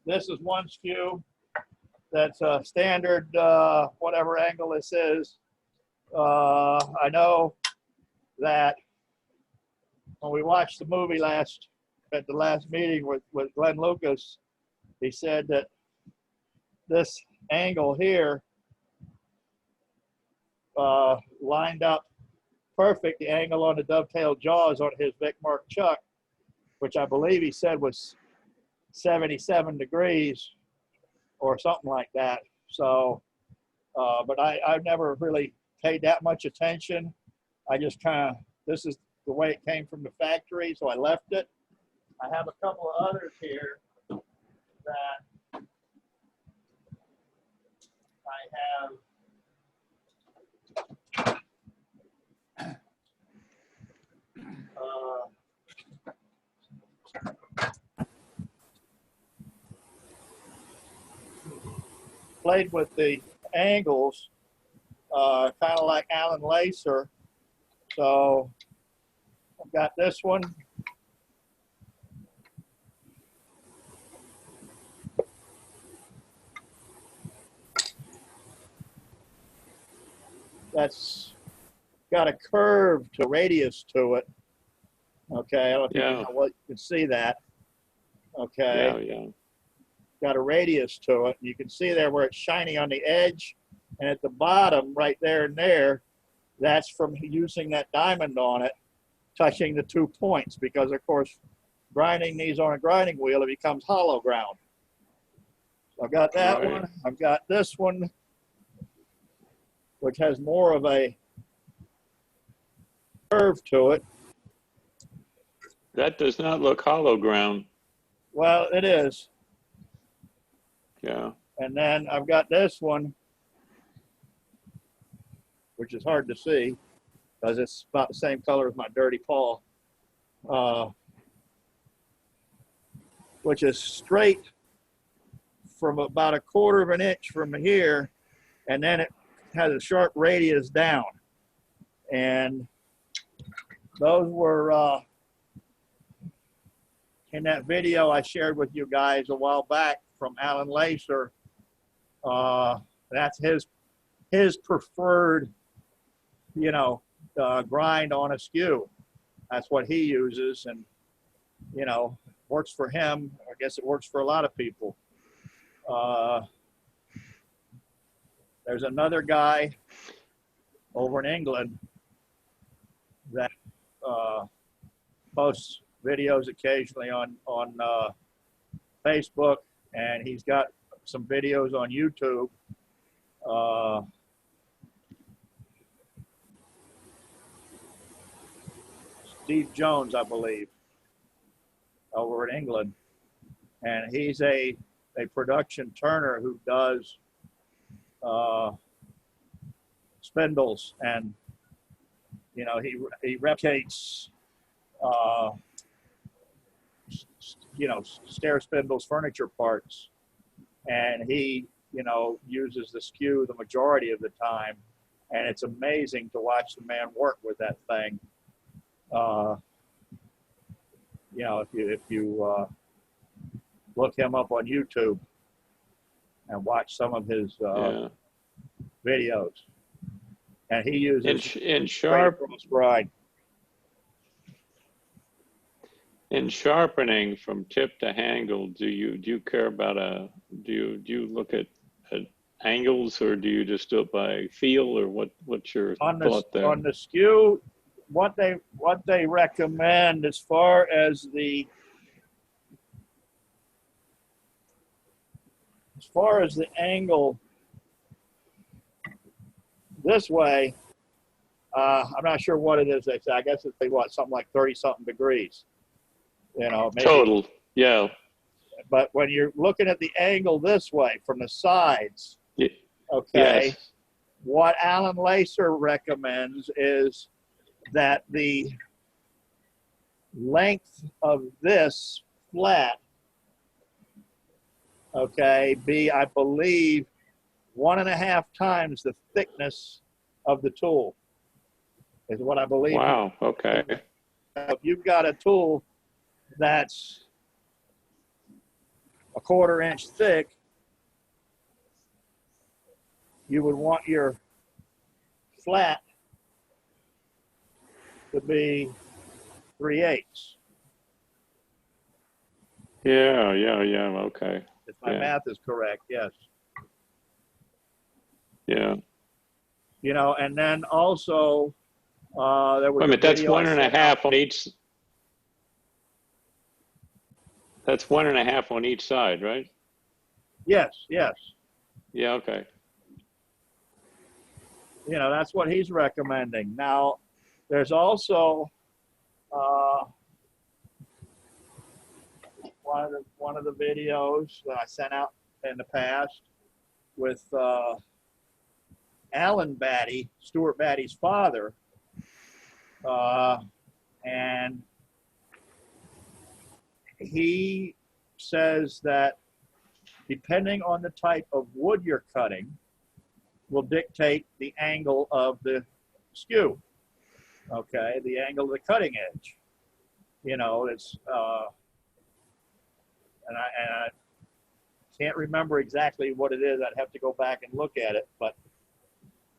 This is one skew. That's a standard, whatever angle this is. I know that when we watched the movie at the last meeting with Glenn Lucas, he said that this angle here lined up perfect, the angle on the dovetail jaws on his Vic Mark chuck, which I believe he said was 77 degrees or something like that. So, but I've never really paid that much attention. I just kind of, this is the way it came from the factory, so I left it. I have a couple of others here that I have played with the angles, kind of like Alan Lacer. So I've got this one. That's got a curve to radius to it. Okay, I don't know if you can see that. Okay. Yeah. Got a radius to it. You can see there where it's shiny on the edge, and at the bottom, right there and there, that's from using that diamond on it, touching the 2 points, because of course, grinding these on a grinding wheel, it becomes hollow ground. So I've got that one. I've got this one, which has more of a curve to it. That does not look hollow ground. Well, it is. Yeah. And then I've got this one, which is hard to see because it's about the same color as my dirty paw, which is straight from about 1/4 of an inch from here, and then it has a sharp radius down. And those were in that video I shared with you guys a while back from Alan Lacer. That's his preferred, grind on a skew. That's what he uses, and works for him. I guess it works for a lot of people. There's another guy over in England that posts videos occasionally on Facebook, and he's got some videos on YouTube. Steve Jones, I believe, over in England, and he's a production turner who does spindles, and he replicates stair spindles, furniture parts, and he uses the skew the majority of the time, and it's amazing to watch the man work with that thing. If you look him up on YouTube and watch some of his videos, and he uses in sharp bride. In sharpening from tip to angle, do you care about do you look at angles, or do you just do it by feel, or what's your thought there? On the skew, what they recommend as far as the angle this way, I'm not sure what it is. They say, I guess it's something like 30-something degrees. Maybe. Total, yeah. But when you're looking at the angle this way from the sides, yes. What Alan Lacer recommends is that the length of this flat, be, I believe, 1.5 times the thickness of the tool, is what I believe. Wow, okay. If you've got a tool that's 1/4 inch thick, you would want your flat to be 3/8. Yeah, okay. If my math is correct, yes. Yeah. And then also there was Wait a minute, that's 1.5 on each. That's 1.5 on each side, right? Yes. Yeah, okay. That's what he's recommending. Now, there's also one of the videos that I sent out in the past with Alan Batty, Stuart Batty's father, and he says that depending on the type of wood you're cutting, will dictate the angle of the skew. Okay, the angle of the cutting edge. You know, it's and I can't remember exactly what it is. I'd have to go back and look at it. But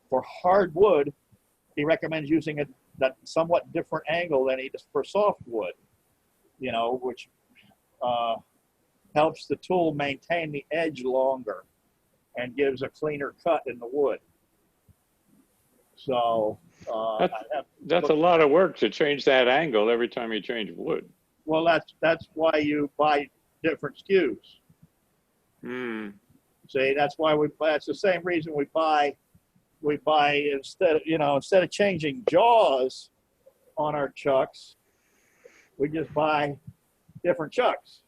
for hardwood, he recommends using that somewhat different angle than he does for softwood. You know, which helps the tool maintain the edge longer and gives a cleaner cut in the wood. So that's a lot of work to change that angle every time you change wood. Well, that's why you buy different skews. See, that's why that's the same reason we buy instead of changing jaws on our chucks, we just buy different chucks.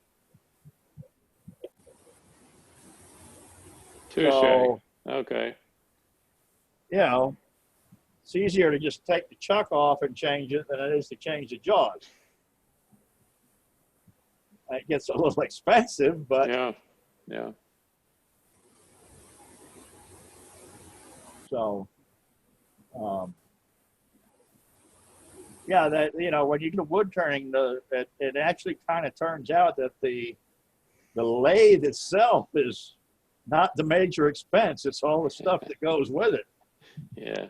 Touche. So, okay. You know, it's easier to just take the chuck off and change it than it is to change the jaws. It gets a little expensive, but yeah. So, yeah, that when you do wood turning, it actually kind of turns out that the lathe itself is not the major expense. It's all the stuff that goes with it. Yeah.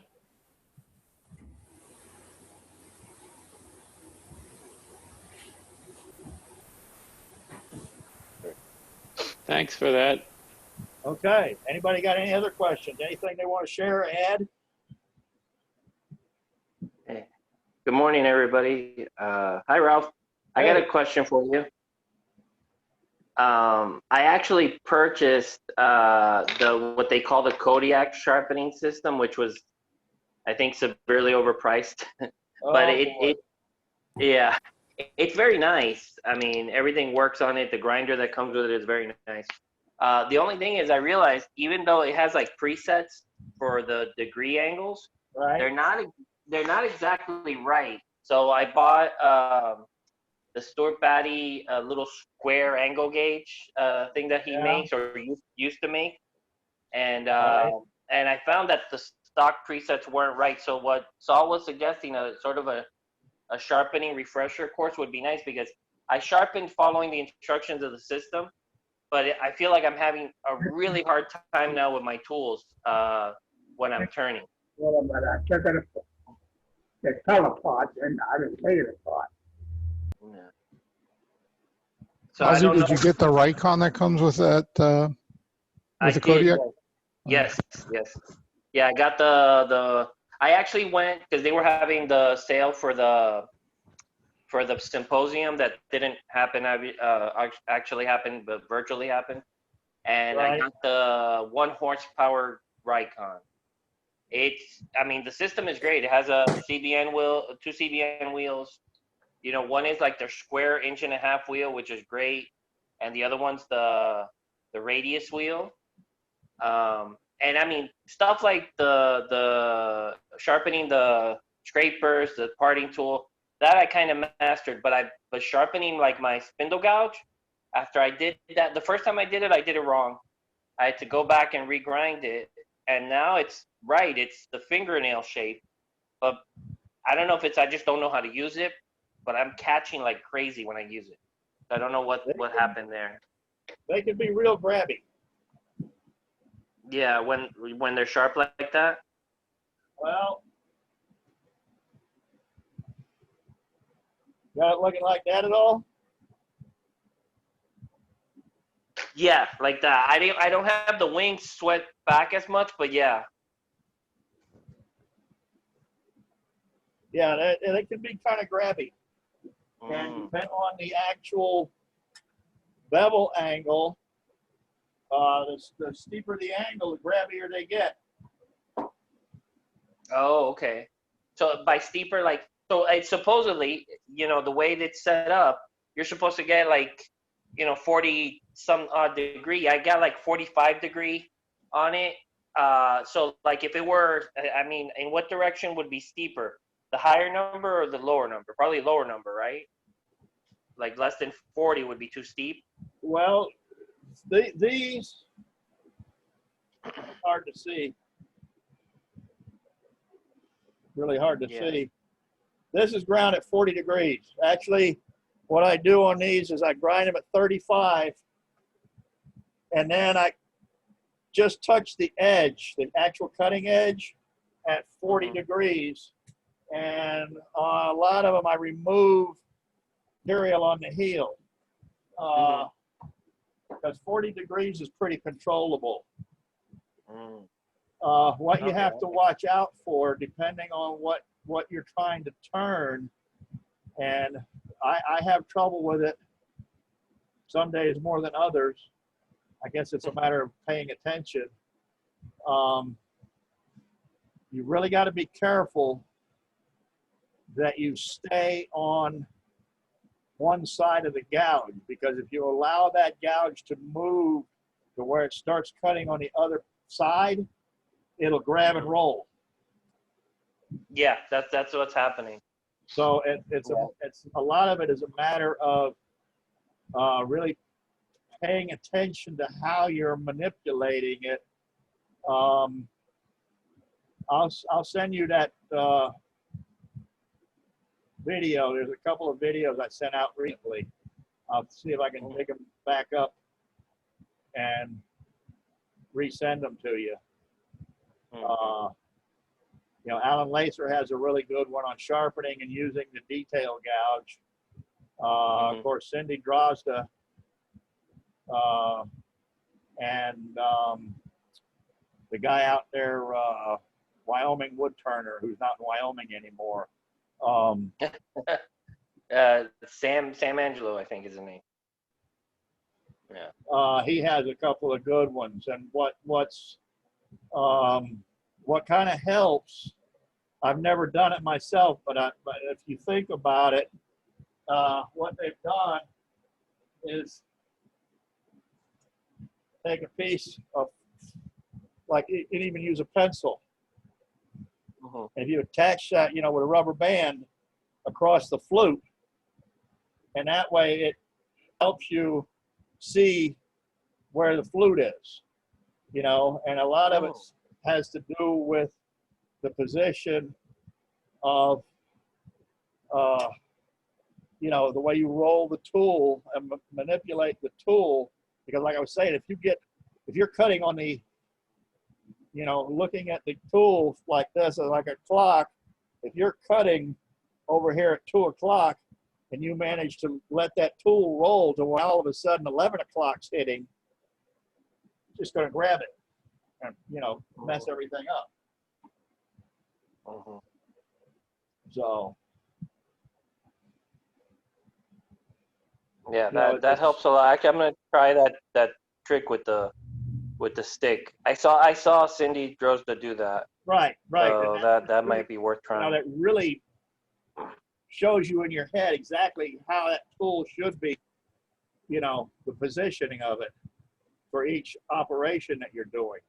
Thanks for that. Okay. Anybody got any other questions? Anything they want to share or add? Hey. Good morning, everybody. Hi, Ralph. I got a question for you. I actually purchased what they call the Kodiak sharpening system, which was, I think, severely overpriced. But it's very nice. I mean, everything works on it. The grinder that comes with it is very nice. The only thing is, I realized even though it has like presets for the degree angles, right, they're not exactly right. So I bought the Stuart Batty little square angle gauge thing that he makes or used to make, and I found that the stock presets weren't right. So what Saul was suggesting, sort of a sharpening refresher course would be nice, because I sharpened following the instructions of the system, but I feel like I'm having a really hard time now with my tools when I'm turning. Well, but I took it, the color pot, and I didn't take it apart. Yeah. So Ozzy, did you get the Raycon that comes with that, with the Kodiak? Yes. Yeah, I got I actually went, because they were having the sale for the symposium that didn't happen, actually happened, but virtually happened. And I got the 1 horsepower Raycon. The system is great. It has a CBN wheel, 2 CBN wheels. One is like their square 1.5 inch wheel, which is great. And the other one's the radius wheel. And I mean, stuff like the sharpening the scrapers, the parting tool, that I kind of mastered, but sharpening like my spindle gouge, after I did that, the first time I did it wrong. I had to go back and regrind it, and now it's right. It's the fingernail shape, but I don't know if I just don't know how to use it, but I'm catching like crazy when I use it. I don't know what happened there. They can be real grabby. Yeah, when they're sharp like that. Well, got it looking like that at all? Yeah, like that. I don't have the wings swept back as much, but yeah. Yeah, they can be kind of grabby. And depending on the actual bevel angle, the steeper the angle, the grabbier they get. Oh, okay. So by steeper, so it's supposedly, the way it's set up, you're supposed to get 40 some odd degree. I got 45 degree on it. So if it were, in what direction would be steeper? The higher number or the lower number? Probably lower number, right? Less than 40 would be too steep. Well, these hard to see. Really hard to see. This is ground at 40 degrees. Actually, what I do on these is I grind them at 35, and then I just touch the edge, the actual cutting edge, at 40 degrees. And a lot of them I remove material on the heel. Because 40 degrees is pretty controllable. What you have to watch out for, depending on what you're trying to turn, and I have trouble with it some days more than others. I guess it's a matter of paying attention. You really got to be careful that you stay on one side of the gouge, because if you allow that gouge to move to where it starts cutting on the other side, it'll grab and roll. Yeah, that's what's happening. So it's a lot of it is a matter of really paying attention to how you're manipulating it. I'll send you that video. There's a couple of videos I sent out recently. I'll see if I can pick them back up and resend them to you. You know, Alan Lacer has a really good one on sharpening and using the detail gouge. Of course, Cindy Drozda and the guy out there, Wyoming Woodturner, who's not in Wyoming anymore. Sam Angelo, I think is his name. Yeah. He has a couple of good ones, and what kind of helps, I've never done it myself, but if you think about it, what they've done is take a piece of, like, you can even use a pencil. And if you attach that, you know, with a rubber band across the flute, and that way it helps you see where the flute is, you know, and a lot of it has to do with the position of, you know, the way you roll the tool and manipulate the tool. Because like I was saying, if you're cutting on the, you know, looking at the tool like this, like a clock, if you're cutting over here at 2 o'clock and you manage to let that tool roll to where all of a sudden 11 o'clock's hitting, you're just going to grab it and, you know, mess everything up. So. Yeah, that helps a lot. Actually, I'm gonna try that trick with the stick. I saw Cindy Drozda do that. Right. So that might be worth trying. Now that really shows you in your head exactly how that tool should be, you know, the positioning of it for each operation that you're doing.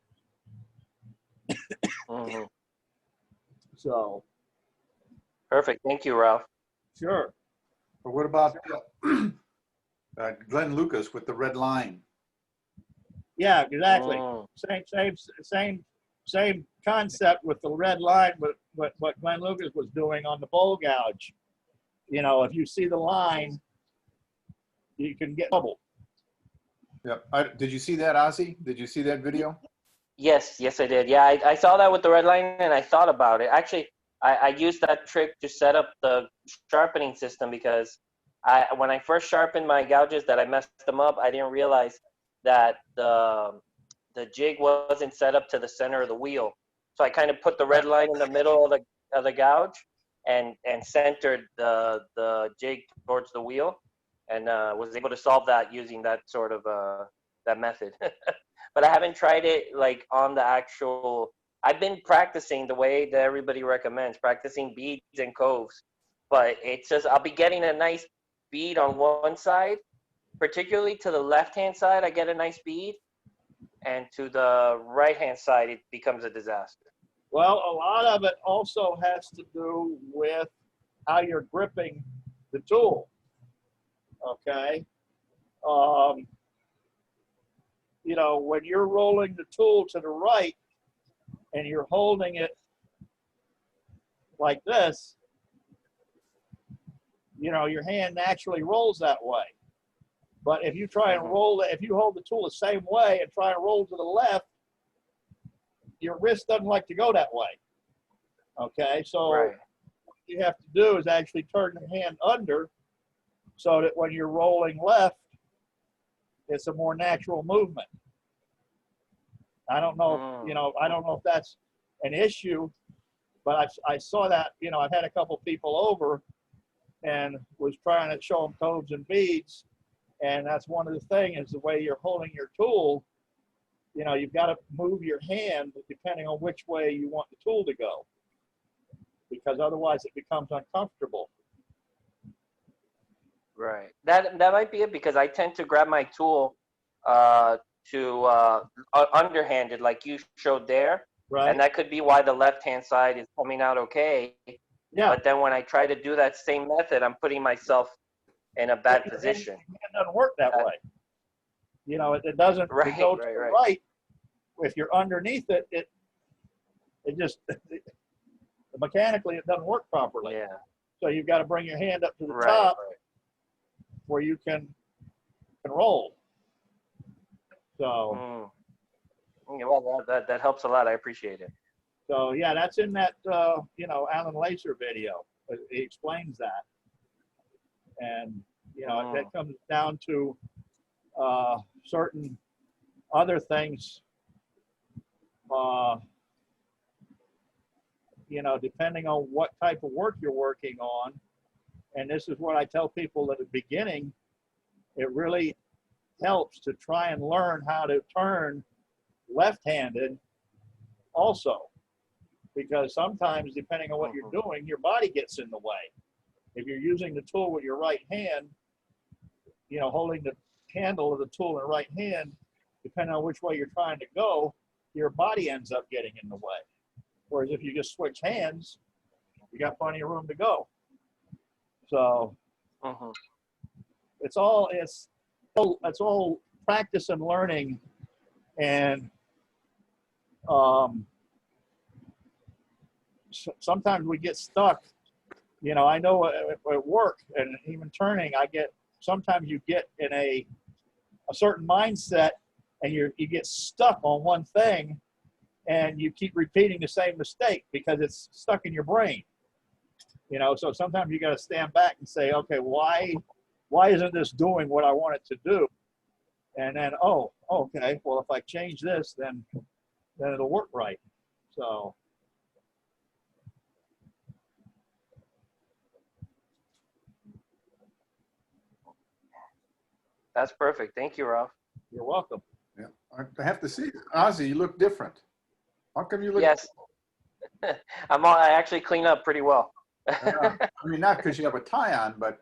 So. Perfect. Thank you, Ralph. Sure. But what about Glenn Lucas with the red line? Yeah, exactly. Same concept with the red line, but what Glenn Lucas was doing on the bowl gouge. You know, if you see the line, you can get trouble. Yep. Did you see that, Ozzy? Did you see that video? Yes, I did. Yeah, I saw that with the red line, and I thought about it. Actually, I used that trick to set up the sharpening system, because when I first sharpened my gouges that I messed them up, I didn't realize that the jig wasn't set up to the center of the wheel. So I kind of put the red line in the middle of the gouge and centered the jig towards the wheel, and was able to solve that using that sort of that method. But I haven't tried it like on the actual. I've been practicing the way that everybody recommends, practicing beads and coves, but it's just I'll be getting a nice bead on one side, particularly to the left-hand side, I get a nice bead, and to the right-hand side, it becomes a disaster. Well, a lot of it also has to do with how you're gripping the tool. Okay. know, when you're rolling the tool to the right and you're holding it like this, you know, your hand naturally rolls that way. But if you try and roll it, if you hold the tool the same way and try and roll to the left, your wrist doesn't like to go that way. Okay, so what you have to do is actually turn the hand under so that when you're rolling left, it's a more natural movement. I don't know, you know, I don't know if that's an issue, but I saw that, you know, I've had a couple people over and was trying to show them codes and beads. And that's one of the things is the way you're holding your tool, you know, you've got to move your hand depending on which way you want the tool to go, because otherwise it becomes uncomfortable. Right. That might be it, because I tend to grab my tool underhanded, like you showed there. Right. And that could be why the left-hand side is coming out okay. Yeah. But then when I try to do that same method, I'm putting myself in a bad position. It doesn't work that way. You know, it doesn't go to the right. If you're underneath it, it just mechanically it doesn't work properly. Yeah. So you've got to bring your hand up to the top where you can roll. So. Yeah, well, that helps a lot. I appreciate it. So yeah, that's in that you know, Alan Lacer video. He explains that, and you know that comes down to certain other things. You know, depending on what type of work you're working on, and this is what I tell people at the beginning. It really helps to try and learn how to turn left-handed also, because sometimes depending on what you're doing, your body gets in the way. If you're using the tool with your right hand, you know, holding the handle of the tool in the right hand, depending on which way you're trying to go, your body ends up getting in the way. Whereas if you just switch hands, you got plenty of room to go. So it's all practice and learning. And sometimes we get stuck. You know, I know at work and even turning, sometimes you get in a certain mindset and you get stuck on one thing and you keep repeating the same mistake because it's stuck in your brain. You know, so sometimes you got to stand back and say, okay, why isn't this doing what I want it to do? And then, oh, okay, well, if I change this, then it'll work right. So. That's perfect. Thank you, Ralph. You're welcome. Yeah, I have to see, Ozzy, you look different. How come you look? Yes. I actually clean up pretty well. I mean, not because you have a tie on, but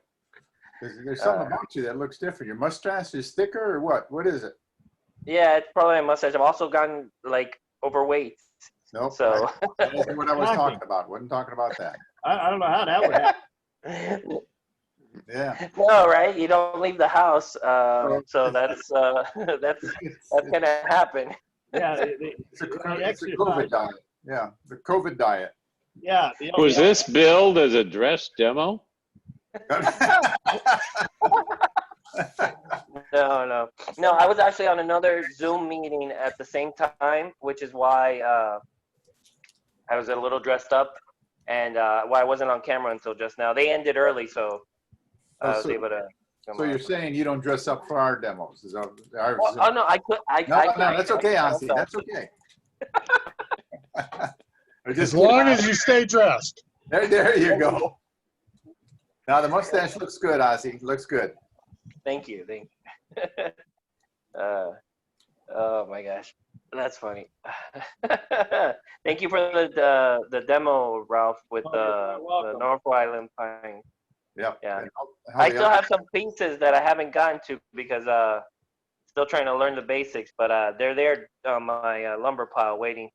there's something about you that looks different. Your mustache is thicker, or what? What is it? Yeah, it's probably my mustache. I've also gotten like overweight. Nope. So that isn't what I was talking about. Wasn't talking about that. I don't know how that would happen. Yeah. No, right? You don't leave the house, so that's gonna happen. Yeah, it's a COVID diet. Yeah, the COVID diet. Yeah. Was this billed as a dress demo? No. I was actually on another Zoom meeting at the same time, which is why I was a little dressed up, and why I wasn't on camera until just now. They ended early, so I was able to. So you're saying you don't dress up for our demos? Is our oh no, I could. No, that's okay, Ozzy. That's okay. As long as you stay dressed. There you go. Now the mustache looks good, Ozzy. Looks good. Thank you. Oh my gosh, that's funny. Thank you for the demo, Ralph, with the Norfolk Island pine. Yeah. I still have some pieces that I haven't gotten to because still trying to learn the basics, but they're there on my lumber pile waiting.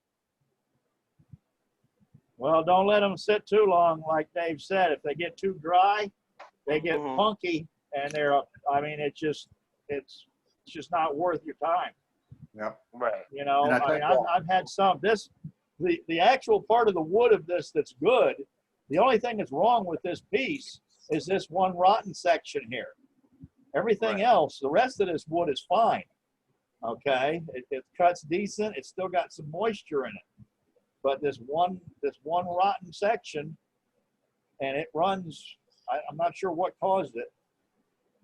Well, don't let them sit too long, like Dave said. If they get too dry, they get funky, and I mean, it's just not worth your time. Yep. Right. You know, And I I mean, think- I've had some. The actual part of the wood of this that's good. The only thing that's wrong with this piece is this one rotten section here. Everything else, the rest of this wood is fine. Okay, it cuts decent. It's still got some moisture in it, but this one rotten section, and it runs. I'm not sure what caused it,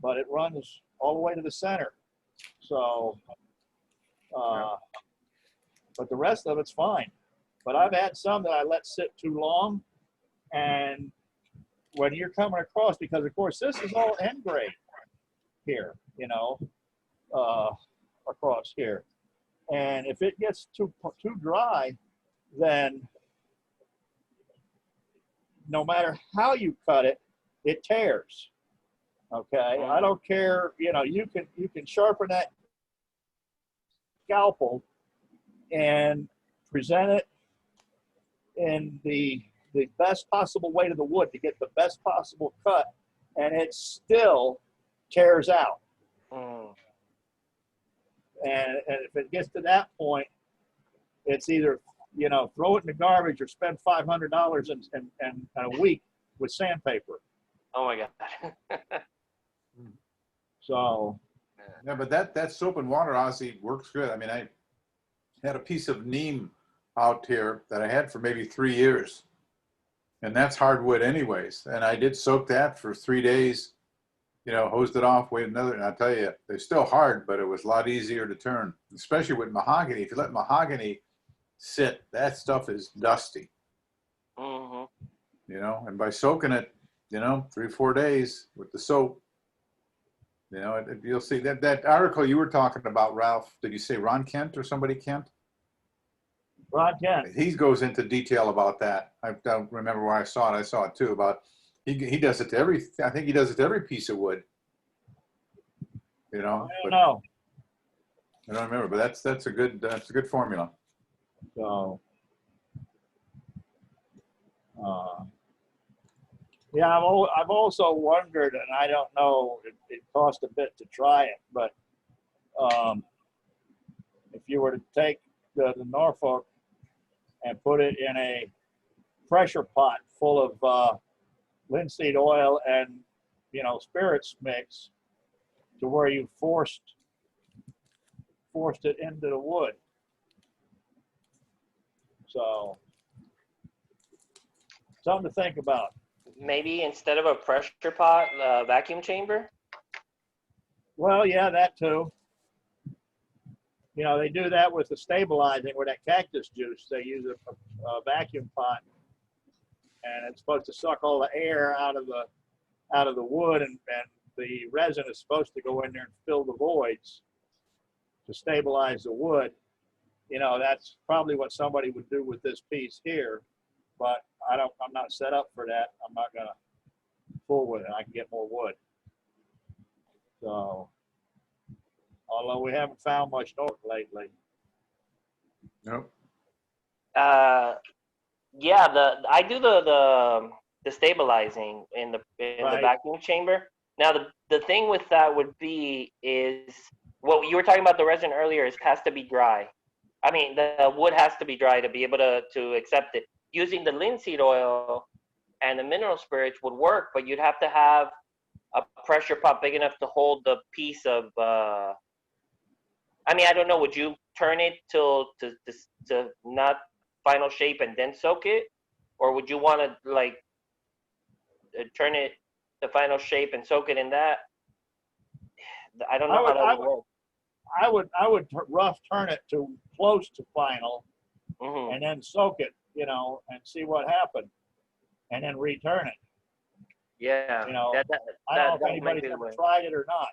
but it runs all the way to the center. So, but the rest of it's fine. But I've had some that I let sit too long, and when you're coming across, because of course this is all end grade here, you know, across here, and if it gets too dry, then no matter how you cut it, it tears. Okay, I don't care. You know, you can sharpen that scalpel and present it in the best possible way to the wood to get the best possible cut, and it still tears out. And if it gets to that point, it's either, you know, throw it in the garbage or spend $500 in a week with sandpaper. Oh my God. So. Yeah, but that soap and water honestly works good. I mean, I had a piece of neem out here that I had for maybe 3 years, and that's hardwood anyways. And I did soak that for 3 days, you know, hosed it off, wait another, and I'll tell you, they're still hard, but it was a lot easier to turn, especially with mahogany. If you let mahogany sit, that stuff is dusty. You know, and by soaking it, you know, 3 or 4 days with the soap, you know, you'll see that article you were talking about, Ralph. Did you say Ron Kent or somebody Kent? Ron Kent. He goes into detail about that. I don't remember where I saw it. I saw it too. About he does it to every. I think he does it to every piece of wood. You know. I don't know. I don't remember, but that's a good formula. So. Yeah, I've also wondered, and I don't know, it cost a bit to try it, but if you were to take the Norfolk and put it in a pressure pot full of linseed oil and, you know, spirits mix to where you forced it into the wood. So, something to think about. Maybe instead of a pressure pot, vacuum chamber? Well, yeah, that too. You know, they do that with the stabilizing, with that cactus juice. They use a vacuum pot, and it's supposed to suck all the air out of the wood, and the resin is supposed to go in there and fill the voids to stabilize the wood. You know, that's probably what somebody would do with this piece here, but I'm not set up for that. I'm not gonna fool with it. I can get more wood. So, although we haven't found much north lately. Nope. Yeah, I do the stabilizing in the Right. vacuum chamber. Now the thing with that would be is what you were talking about the resin earlier is has to be dry. I mean the wood has to be dry to be able to accept it. Using the linseed oil and the mineral spirits would work, but you'd have to have a pressure pot big enough to hold the piece of. I mean, I don't know. Would you turn it till to not final shape and then soak it, or would you want to like turn it to final shape and soak it in that? I don't know how that would work. I would rough turn it to close to final, and then soak it, you know, and see what happened, and then return it. Yeah, You know, that I don't know if might anybody's be the ever way. tried it or not.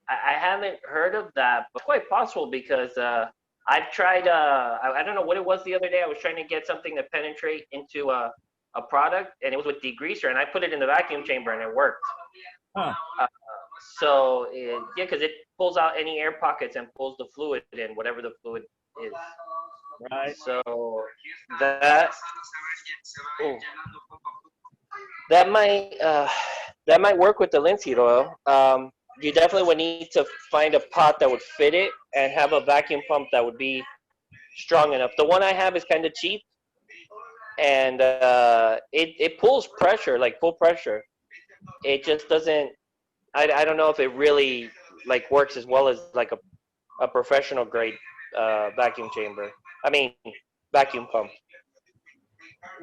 I haven't heard of that, but it's quite possible because I've tried. I don't know what it was the other day. I was trying to get something to penetrate into a product, and it was with degreaser, and I put it in the vacuum chamber, and it worked. Huh. So yeah, because it pulls out any air pockets and pulls the fluid in, whatever the fluid is. Right. So that might work with the linseed oil. You definitely would need to find a pot that would fit it and have a vacuum pump that would be strong enough. The one I have is kind of cheap, and it pulls pressure, like full pressure. It just doesn't. I don't know if it really like works as well as like a professional grade vacuum chamber. I mean, vacuum pump.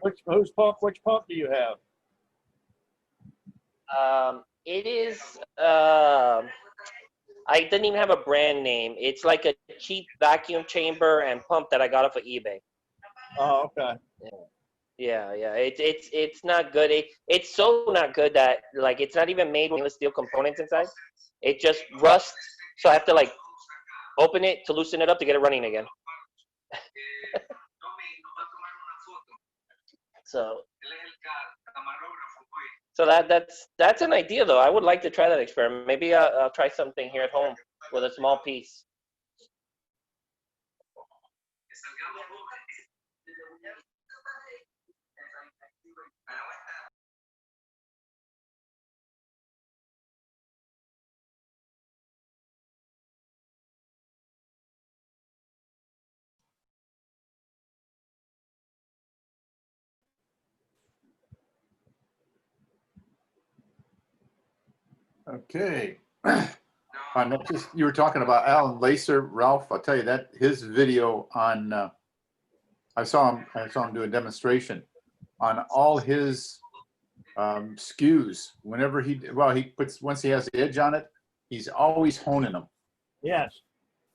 Which pump do you have? It is. I didn't even have a brand name. It's like a cheap vacuum chamber and pump that I got off of eBay. Oh, okay. Yeah. It's not good. It's so not good that like it's not even made with stainless steel components inside. It just rusts. So I have to like open it to loosen it up to get it running again. So that's an idea though. I would like to try that experiment. Maybe I'll try something here at home with a small piece. Okay. You were talking about Alan Lacer, Ralph. I'll tell you that his video on, I saw him do a demonstration on all his skews. Whenever once he has the edge on it, he's always honing them. Yes.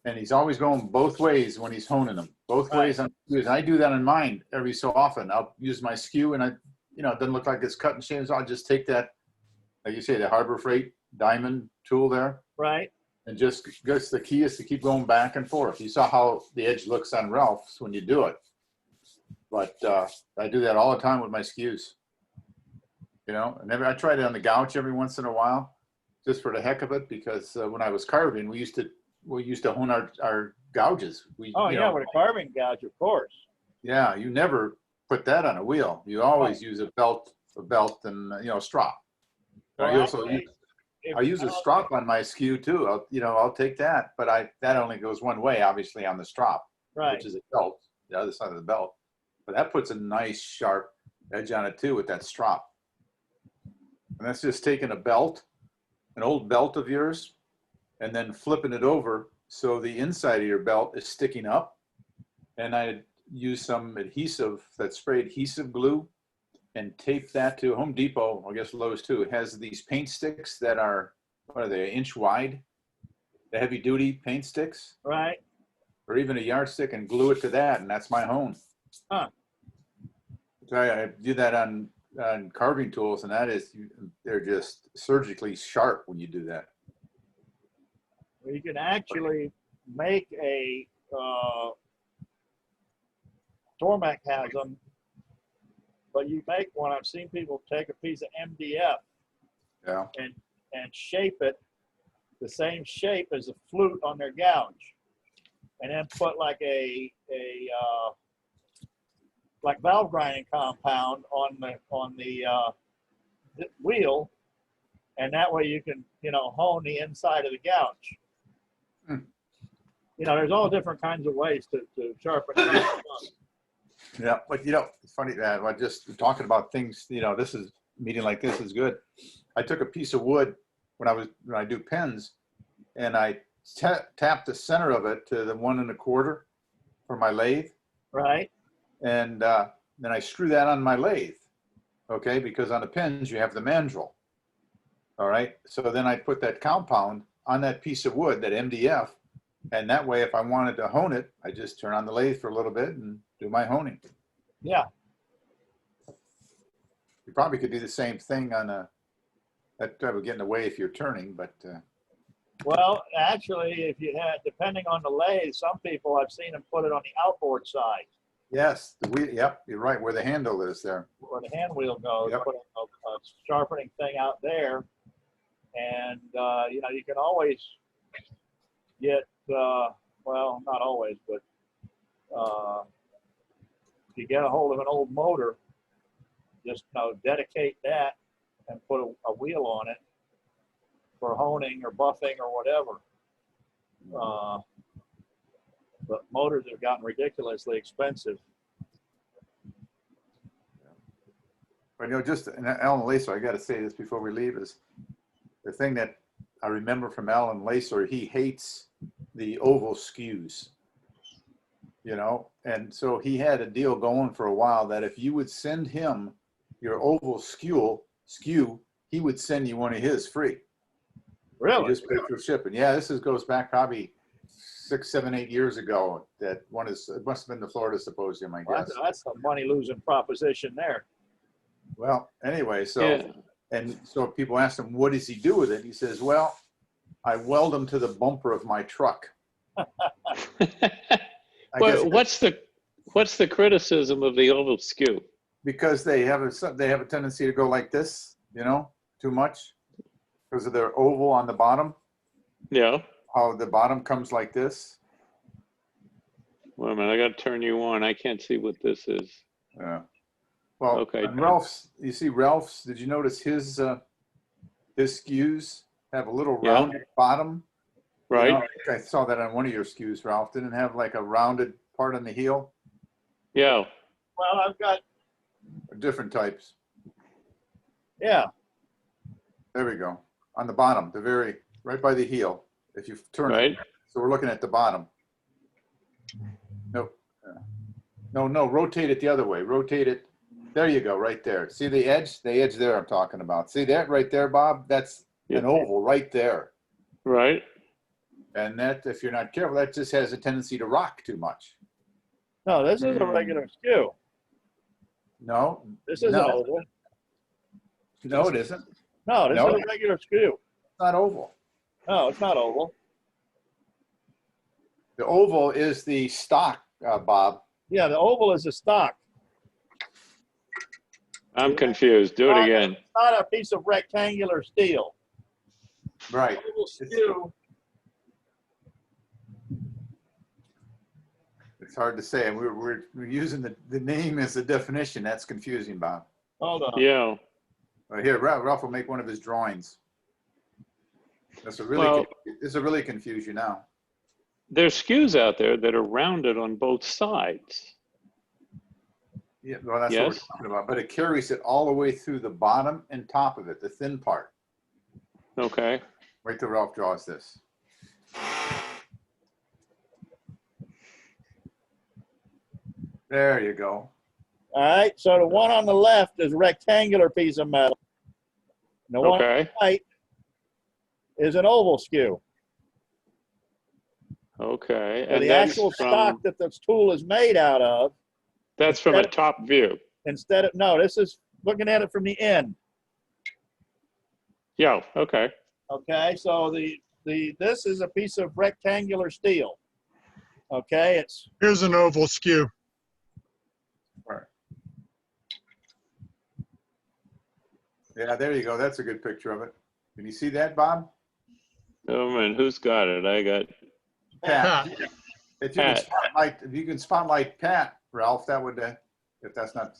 And he's always going both ways when he's honing them, both ways on skews. And I do that on mine every so often. I'll use my skew and it doesn't look like it's cut and shaped. So I'll just take that, like you say, the Harbor Freight diamond tool there. Right. And just the key is to keep going back and forth. You saw how the edge looks on Ralph's when you do it. But I do that all the time with my skews. I tried it on the gouge every once in a while, just for the heck of it, because when I was carving, we used to hone our gouges. With a carving gouge, of course. Yeah, you never put that on a wheel. You always use a belt and strop. I use a strop on my skew too. I'll take that, but that only goes one way, obviously, on the strop, which is a belt, the other side of the belt. But that puts a nice sharp edge on it too with that strop. And that's just taking an old belt of yours, and then flipping it over so the inside of your belt is sticking up. And I use some adhesive, that spray adhesive glue, and tape that to Home Depot, I guess Lowe's too. It has these paint sticks that are, what are they, an inch wide? The heavy duty paint sticks. Right. Or even a yardstick, and glue it to that, and that's my hone. Huh. So I do that on carving tools, and they're just surgically sharp when you do that. Well, you can actually make a, Tormac has them, but you make one. I've seen people take a piece of MDF and shape it the same shape as a flute on their gouge, and then put like a like valve grinding compound on the wheel, and that way you can hone the inside of the gouge. There's all different kinds of ways to sharpen it. Yeah, but it's funny that I just talking about things. This is meeting like this is good. I took a piece of wood when I do pens, and I tapped the center of it to the 1 1/4 for my lathe. Right. And then I screw that on my lathe. Okay, because on the pens you have the mandrel. All right. So then I put that compound on that piece of wood, that MDF, and that way, if I wanted to hone it, I just turn on the lathe for a little bit and do my honing. Yeah. You probably could do the same thing on that would get in the way if you're turning, but. Well, actually, if you had, depending on the lathe, some people I've seen them put it on the outboard side. Yes, yep, you're right, where the handle is there. Where the hand wheel goes, put a sharpening thing out there. And, you can always get, well, not always, but if you get a hold of an old motor, just dedicate that and put a wheel on it for honing or buffing or whatever. But motors have gotten ridiculously expensive. But you know, just and Alan Lacer, I got to say this before we leave, is the thing that I remember from Alan Lacer. He hates the oval skews, you know, and so he had a deal going for a while that if you would send him your oval skew, he would send you one of his free. Really? You just pay for shipping. Yeah, goes back probably 6, 7, 8 years ago. That one it must have been the Florida Symposium, I guess. That's a money losing proposition there. Well, anyway, so so people asked him, what does he do with it? He says, well, I weld them to the bumper of my truck. Well, what's the criticism of the oval skew? Because they have a tendency to go like this, you know, too much because of their oval on the bottom. Yeah. How the bottom comes like this. Wait a minute, I got to turn you on. I can't see what this is. Yeah. Well, okay. Ralph's, you see Ralph's, did you notice his skews have a little rounded bottom? Right. You know, I think I saw that on one of your skews, Ralph. Didn't it have like a rounded part on the heel? Yeah. Well, I've got different types. Yeah. There we go. On the bottom, right by the heel. If you turn it, so we're looking at the bottom. Nope. No, rotate it the other way. Rotate it. There you go, right there. See the edge? The edge there I'm talking about. See that right there, Bob? That's an oval right there. Right. And that, if you're not careful, that just has a tendency to rock too much. No, this is a regular skew. No. This isn't oval. No, it isn't. No, this is a regular skew. It's not oval. No, it's not oval. The oval is the stock, Bob. Yeah, the oval is the stock. I'm confused. Do it again. It's not a piece of rectangular steel. Right. Oval skew. It's hard to say. We're using the name as a definition. That's confusing, Bob. Hold on. Yeah. Right here, Ralph will make one of his drawings. This will really confuse you now. There's skews out there that are rounded on both sides. Yeah, well, that's what we're talking about. But it carries it all the way through the bottom and top of it, the thin part. Okay. Wait till Ralph draws this. There you go. All right, so the one on the left is a rectangular piece of metal. And the one on the right is an oval skew. Okay. So the actual stock that this tool is made out of. That's from a top view. No, this is looking at it from the end. Yeah, okay. Okay, so this is a piece of rectangular steel. Okay, here's an oval skew. Right. Yeah, there you go. That's a good picture of it. Can you see that, Bob? Oh man, who's got it? I got Pat. If you can spotlight Pat, Ralph, that would if that's not.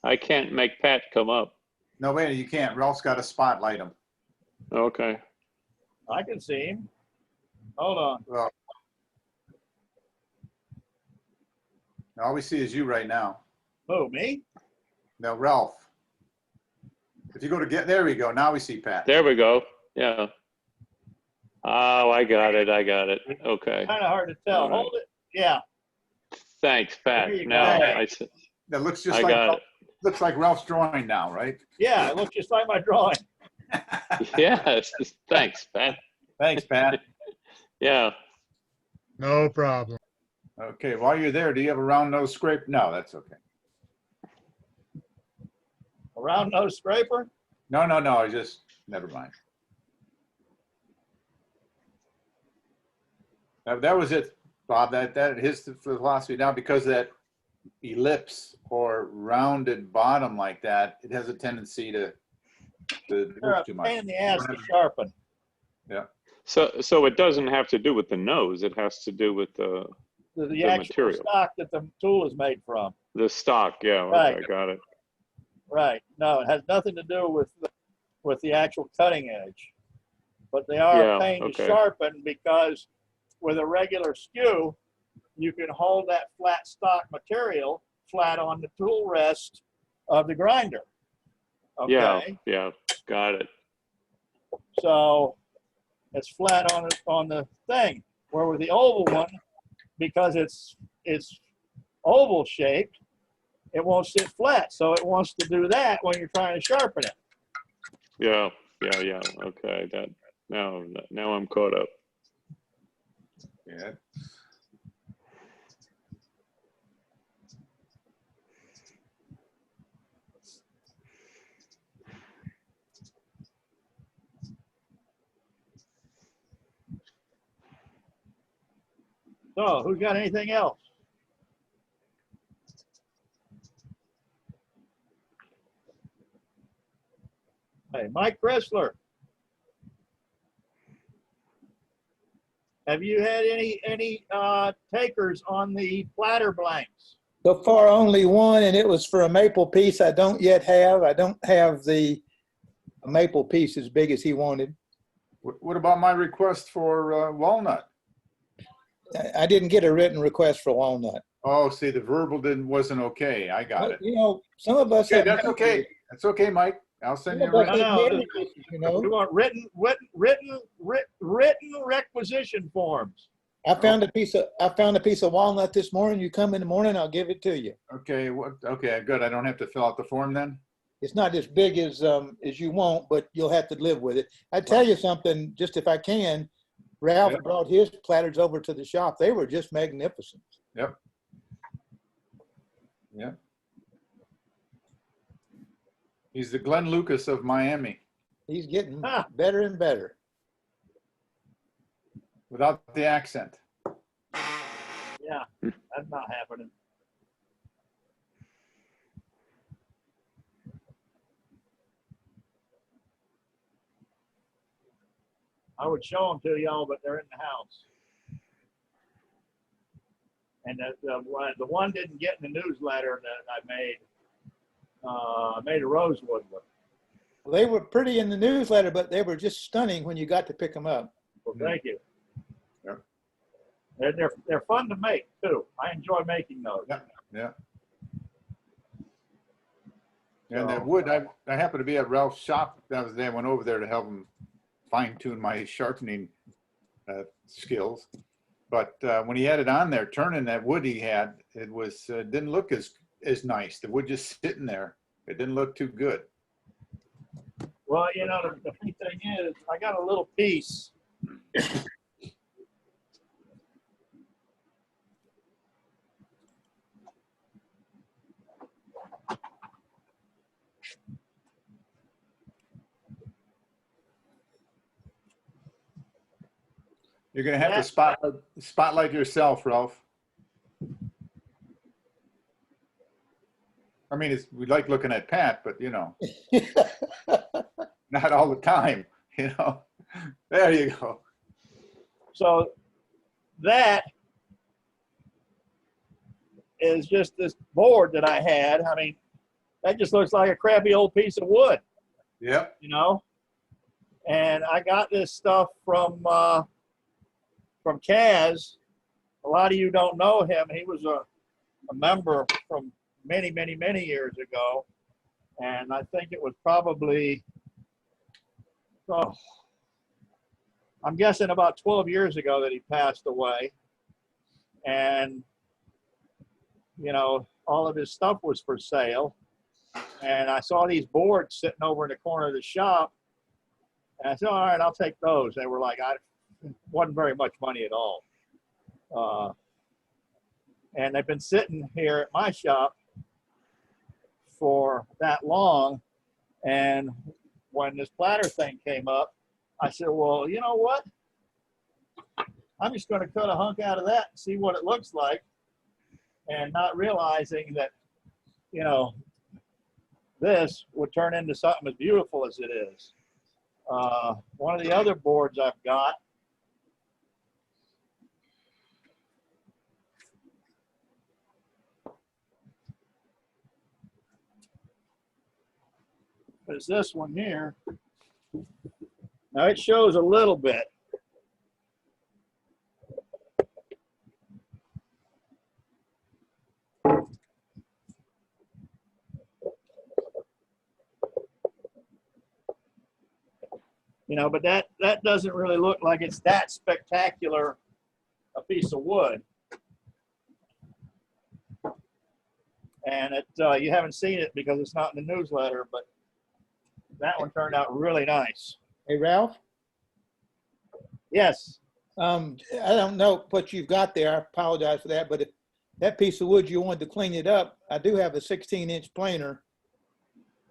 I can't make Pat come up. No, wait, you can't. Ralph's got to spotlight him. Okay. I can see him. Hold on. Well, all we see is you right now. Who, me? No, Ralph. If you go to there we go. Now we see Pat. There we go. Yeah. Oh, I got it. Okay. Kind of hard to tell. Hold it. Yeah. Thanks, Pat. Now that looks just like looks like Ralph's drawing now, right? Yeah, it looks just like my drawing. Yes. Thanks, Pat. Thanks, Pat. Yeah. No problem. Okay, while you're there, do you have a round nose scrape? No, that's okay. A round nose scraper? No, I just never mind. That was it, Bob. That his philosophy now, because that ellipse or rounded bottom like that, it has a tendency to move too much. Pain in the ass to sharpen. Yeah. So it doesn't have to do with the nose. It has to do with the actual material. Stock that the tool is made from. The stock, yeah. Right. Okay, got it. Right. No, it has nothing to do with the actual cutting edge, but they are a pain to sharpen because with a regular skew, you can hold that flat stock material flat on the tool rest of the grinder. Okay. Yeah, got it. So it's flat on the thing. Where with the oval one, because it's oval shaped, it won't sit flat. So it wants to do that when you're trying to sharpen it. Yeah. Okay, that now I'm caught up. Yeah. So who's got anything else? Hey, Mike Chrysler. Have you had any takers on the platter blanks? So far, only one, and it was for a maple piece I don't yet have. I don't have the maple piece as big as he wanted. What about my request for walnut? I didn't get a written request for walnut. Oh, see, the verbal wasn't okay. I got it. You know, some of us Okay, have. that's okay. That's okay, Mike. I'll send you a Some of us request. have many pieces, you know. We want written requisition forms. I found a piece of walnut this morning. You come in the morning, I'll give it to you. Okay, okay, good. I don't have to fill out the form then? It's not as big as you want, but you'll have to live with it. I tell you something, just if I can, Ralph brought his platters over to the shop. They were just magnificent. Yep. Yeah. He's the Glenn Lucas of Miami. He's getting better and better. Without the accent. Yeah, that's not happening. I would show them to y'all, but they're in the house. And the one didn't get in the newsletter that I made. I made a rosewood one. Well, they were pretty in the newsletter, but they were just stunning when you got to pick them up. Well, thank you. Yeah. They're fun to make too. I enjoy making those. Yeah. Yeah. And that wood, I happened to be at Ralph's shop the other day. I went over there to help him fine tune my sharpening skills. But when he had it on there, turning that wood he had, it was didn't look as nice. The wood just sitting there. It didn't look too good. Well, you know, the funny thing is, I got a little piece. You're going to have to spotlight yourself, Ralph. I mean, we like looking at Pat, but you know, not all the time, you know. There you go. So that is just this board that I had. I mean, that just looks like a crappy old piece of wood. Yep. You know, and I got this stuff from Kaz. A lot of you don't know him. He was a member from many, many, many years ago. And I think it was probably, I'm guessing about 12 years ago that he passed away. And, you know, all of his stuff was for sale. And I saw these boards sitting over in the corner of the shop. And I said, all right, I'll take those. They were like, it wasn't very much money at all. And they've been sitting here at my shop for that long. And when this platter thing came up, I said, well, you know what? I'm just going to cut a hunk out of that and see what it looks like. And not realizing that, you know, this would turn into something as beautiful as it is. One of the other boards I've got is this one here. Now it shows a little bit. You know, but that doesn't really look like it's that spectacular a piece of wood. And you haven't seen it because it's not in the newsletter, but that one turned out really nice. Hey, Ralph? Yes. I don't know what you've got there. I apologize for that, but if that piece of wood you wanted to clean it up, I do have a 16-inch planer.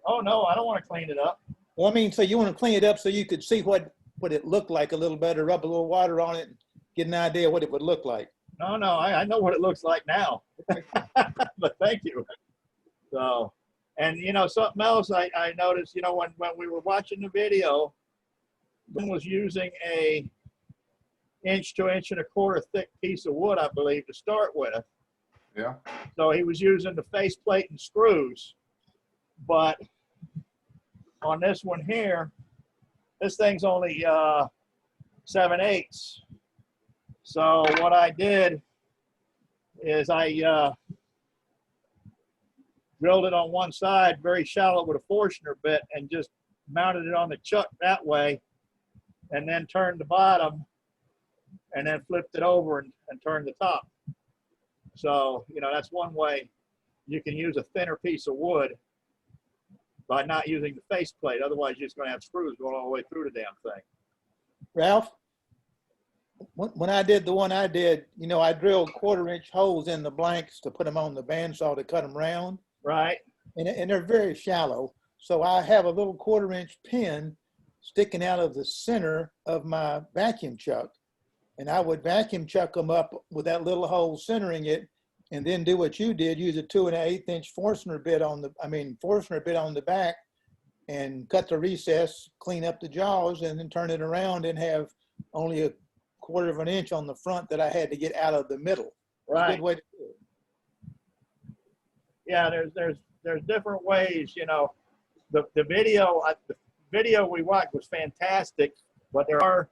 Oh, no, I don't want to clean it up. Well, I mean, so you want to clean it up so you could see what it looked like a little better, rub a little water on it, and get an idea what it would look like. No, I know what it looks like now, but thank you. So, and you know, something else I noticed, you know, when we were watching the video, Ben was using a 1 to 1.25 inch thick piece of wood, I believe, to start with. Yeah. So he was using the faceplate and screws, but on this one here, this thing's only 7/8. So what I did is I drilled it on one side very shallow with a Forstner bit and just mounted it on the chuck that way, and then turned the bottom and then flipped it over and turned the top. So, you know, that's one way you can use a thinner piece of wood by not using the faceplate. Otherwise, you're just going to have screws going all the way through the damn thing. Ralph, when I did the one I did, you know, I drilled 1/4 inch holes in the blanks to put them on the bandsaw to cut them round. Right. And they're very shallow. So I have a little 1/4 inch pin sticking out of the center of my vacuum chuck. And I would vacuum chuck them up with that little hole centering it, and then do what you did, use a 2 1/8 inch Forstner bit on the back, and cut the recess, clean up the jaws, and then turn it around and have only a 1/4 inch on the front that I had to get out of the middle. Right. Good way to do it. Yeah, there's different ways, you know. The video we watched was fantastic, but there are,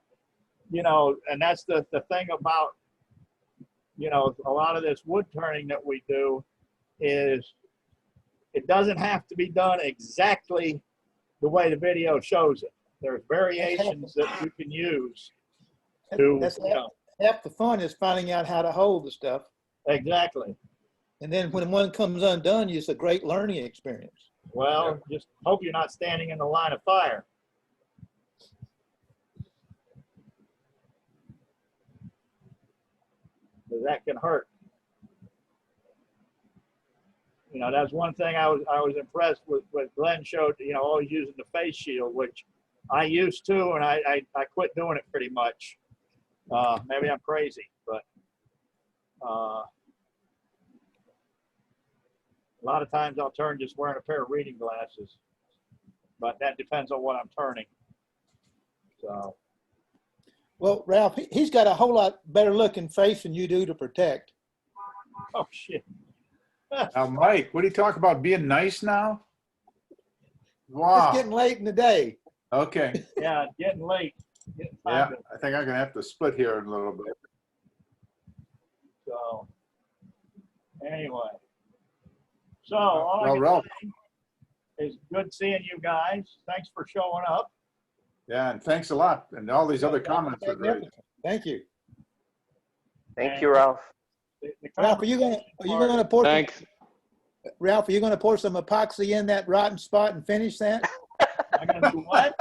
you know, and that's the thing about, you know, a lot of this wood turning that we do is it doesn't have to be done exactly the way the video shows it. There's variations that you can use to, half the fun is finding out how to hold the stuff. Exactly. And then when one comes undone, it's a great learning experience. Well, just hope you're not standing in the line of fire. Because that can hurt. You know, that's one thing I was impressed with Glenn showed, you know, always using the face shield, which I used to, and I quit doing it pretty much. Maybe I'm crazy, but a lot of times I'll turn just wearing a pair of reading glasses, but that depends on what I'm turning. So. Well, Ralph, he's got a whole lot better looking face than you do to protect. Oh, shit. Now, Mike, what do you talk about being nice now? Wow. It's getting late in the day. Okay. Yeah, getting late. Yeah, I think I'm going to have to split here in a little bit. So, anyway. So, all I Ralph. can say is good seeing you guys. Thanks for showing up. Yeah, and thanks a lot. And all these other comments are great. Thank you. Thank you, Ralph. Ralph, are you gonna pour? Thanks. Ralph, are you gonna pour some epoxy in that rotten spot and finish that? I'm gonna do what?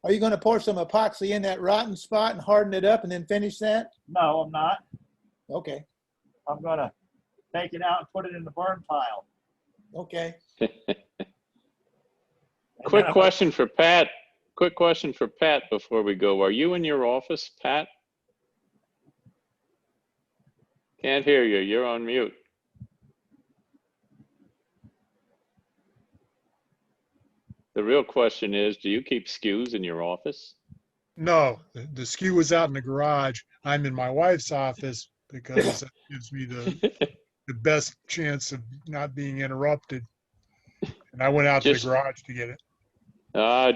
Are you gonna pour some epoxy in that rotten spot and harden it up and then finish that? No, I'm not. Okay. I'm gonna take it out and put it in the burn pile. Okay. Quick question for Pat. Quick question for Pat before we go. Are you in your office, Pat? Can't hear you. You're on mute. The real question is, do you keep SKUs in your office? No, the SKU was out in the garage. I'm in my wife's office because that gives me the best chance of not being interrupted. And I went out to the garage to get it.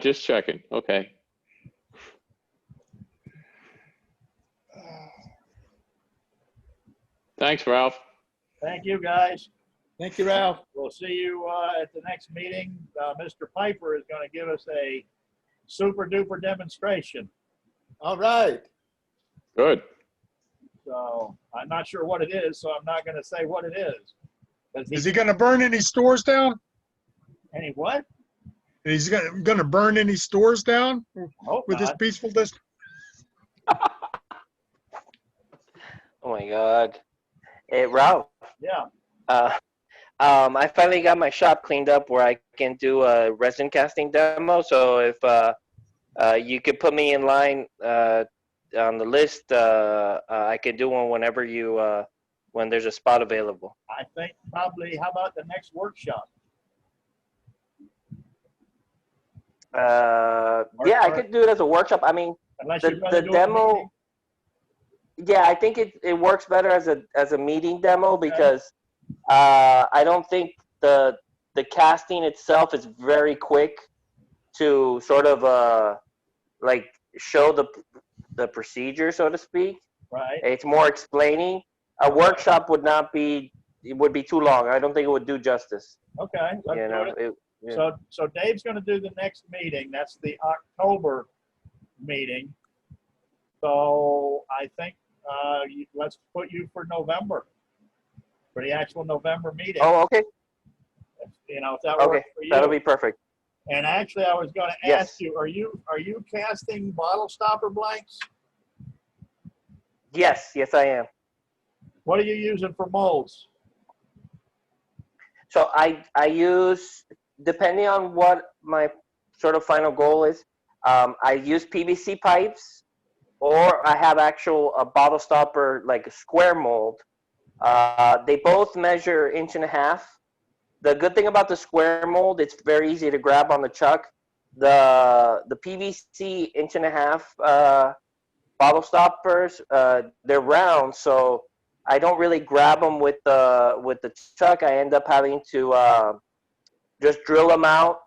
Just checking. Okay. Thanks, Ralph. Thank you, guys. Thank you, Ralph. We'll see you at the next meeting. Mr. Piper is going to give us a super duper demonstration. All right. Good. So I'm not sure what it is, so I'm not going to say what it is. Is he going to burn any stores down? Any what? He's going to burn any stores down Hope with this not. peaceful district? Oh my God. Hey, Ralph. Yeah. I finally got my shop cleaned up where I can do a resin casting demo. So if you could put me in line on the list, I could do one whenever when there's a spot available. I think probably, how about the next workshop? Yeah, I could do it as a workshop. I mean, Unless you're gonna the do a demo. meeting. Yeah, I think it works better as a meeting demo because I don't think the casting itself is very quick to sort of like show the procedure, so to speak. Right. It's more explaining. A workshop would be too long. I don't think it would do justice. Okay, let's You do know, it. yeah. So Dave's going to do the next meeting. That's the October meeting. So I think let's put you for November, for the actual November meeting. Oh, okay. You know, if that Okay, works for you. that'll be perfect. And actually, I was going to ask you, are you casting bottle stopper blanks? Yes, I am. What are you using for molds? So I use, depending on what my sort of final goal is, I use PVC pipes, or I have a bottle stopper, like a square mold. They both measure 1.5 inches. The good thing about the square mold, it's very easy to grab on the chuck. The PVC 1.5 inch bottle stoppers, they're round, so I don't really grab them with the chuck. I end up having to just drill them out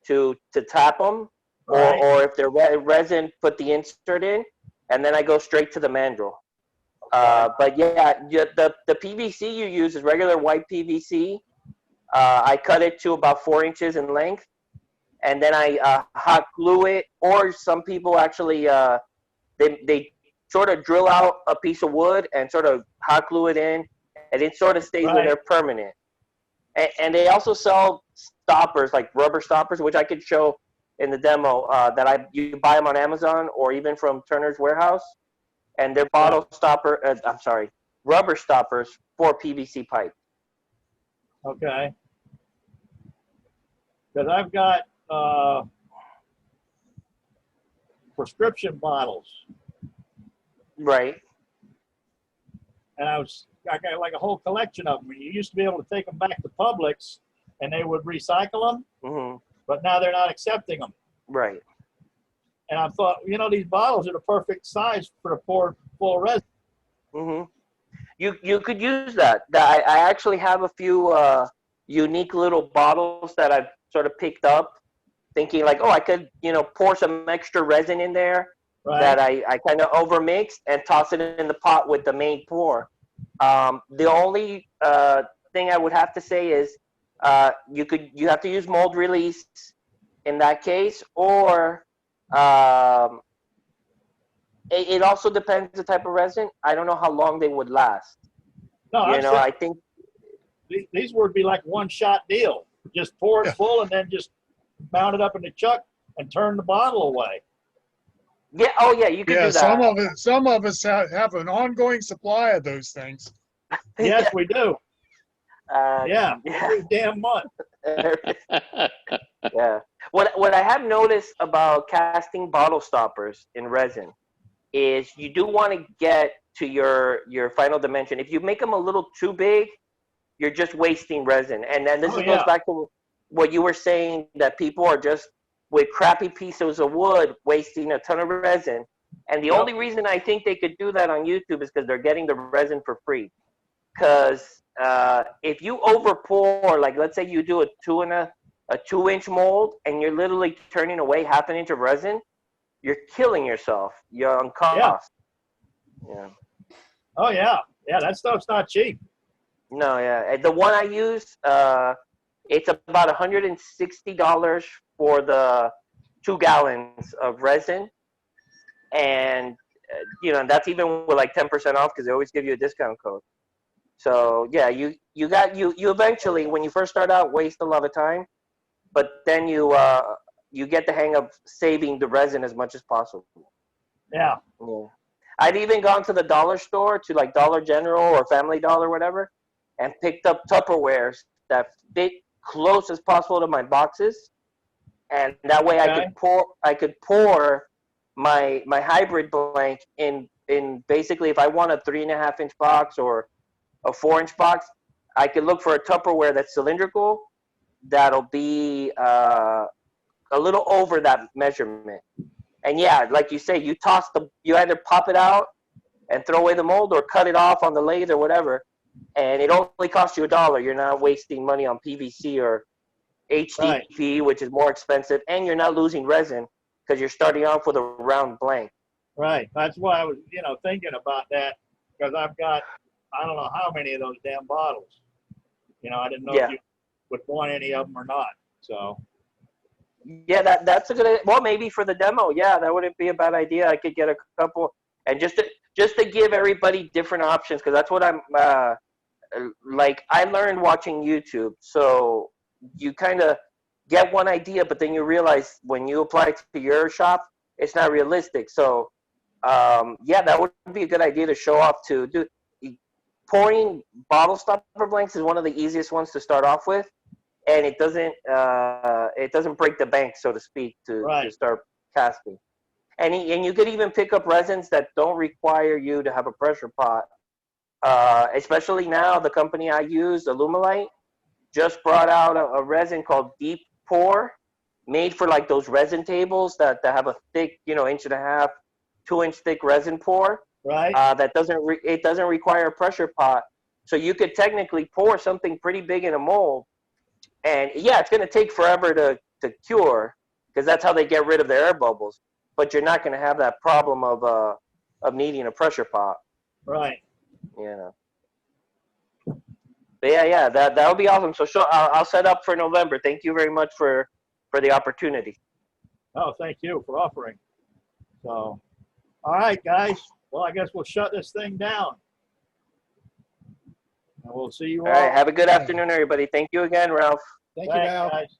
to tap them, Right. or if they're resin, put the insert in, and then I go straight to the mandrel. But yeah, the PVC you use is regular white PVC. I cut it to about 4 inches in length, and then I hot glue it. Or some people actually they sort of drill out a piece of wood and sort of hot glue it in, and it sort of stays in there permanent. And they also sell stoppers, like rubber stoppers, which I could show in the demo. You buy them on Amazon or even from Turner's Warehouse, and they're rubber stoppers for PVC pipe. Okay. Because I've got prescription bottles. Right. And I got like a whole collection of them. You used to be able to take them back to Publix and they would recycle them, but now they're not accepting them. Right. And I thought, these bottles are the perfect size for the full resin. You could use that. I actually have a few unique little bottles that I've sort of picked up, thinking like, I could, pour some extra resin in there that I kind of overmixed and toss it in the pot with the main pour. The only thing I would have to say is you have to use mold release in that case, or it also depends the type of resin. I don't know how long they would last. No, I think these would be like one-shot deal. Just pour it full and then just mount it up in the chuck and turn the bottle away. Yeah. Oh, yeah. You could do that. Some of us have an ongoing supply of those things. Yes, we do. Every damn month. Yeah. What I have noticed about casting bottle stoppers in resin is you do want to get to your final dimension. If you make them a little too big, you're just wasting resin. And then this goes back to what you were saying, that people are just with crappy pieces of wood wasting a ton of resin. And the only reason I think they could do that on YouTube is because they're getting the resin for free. Because if you over pour, like let's say you do a 2-inch mold and you're literally turning away 1/2 inch of resin, you're killing yourself. You're on cost. Yeah. Oh yeah. Yeah, that stuff's not cheap. No, yeah. The one I use, it's about $160 for the 2 gallons of resin, and that's even with like 10% off because they always give you a discount code. So yeah, you eventually, when you first start out, waste a lot of time, but then you get the hang of saving the resin as much as possible. Yeah. Yeah. I've even gone to the dollar store, to like Dollar General or Family Dollar, whatever, and picked up Tupperwares that fit close as possible to my boxes, and that way Okay. I could pour my hybrid blank in basically, if I want a 3.5-inch box or a 4-inch box, I could look for a Tupperware that's cylindrical that'll be a little over that measurement. And yeah, like you say, you either pop it out and throw away the mold or cut it off on the lathe or whatever, and it only costs you $1. You're not wasting money on PVC or HDPE, which is more expensive, and you're not losing resin because you're starting off with a round blank. Right. That's why I was, thinking about that, because I've got, I don't know how many of those damn bottles. I didn't know if you would want any of them or not. So. Yeah, that's a good. Well, maybe for the demo, yeah, that wouldn't be a bad idea. I could get a couple, and just to give everybody different options, because that's what I'm like. I learned watching YouTube, so you kind of get one idea, but then you realize when you apply it to your shop, it's not realistic. So, yeah, that would be a good idea to show off to do. Pouring bottle stopper blanks is one of the easiest ones to start off with, and it doesn't break the bank, so to speak, to start casting. And you could even pick up resins that don't require you to have a pressure pot. Especially now, the company I use, Alumilite, just brought out a resin called Deep Pour, made for like those resin tables that have a thick, 1.5-inch, 2-inch thick resin pour. Right. That doesn't require a pressure pot, so you could technically pour something pretty big in a mold, and yeah, it's going to take forever to cure, because that's how they get rid of the air bubbles. But you're not going to have that problem of needing a pressure pot. Right. But yeah, that would be awesome. So I'll set up for November. Thank you very much for the opportunity. Oh, thank you for offering. So, all right, guys. Well, I guess we'll shut this thing down. And we'll see you all. All right. Have a good afternoon, everybody. Thank you again, Ralph. Thank you, Val. Guys.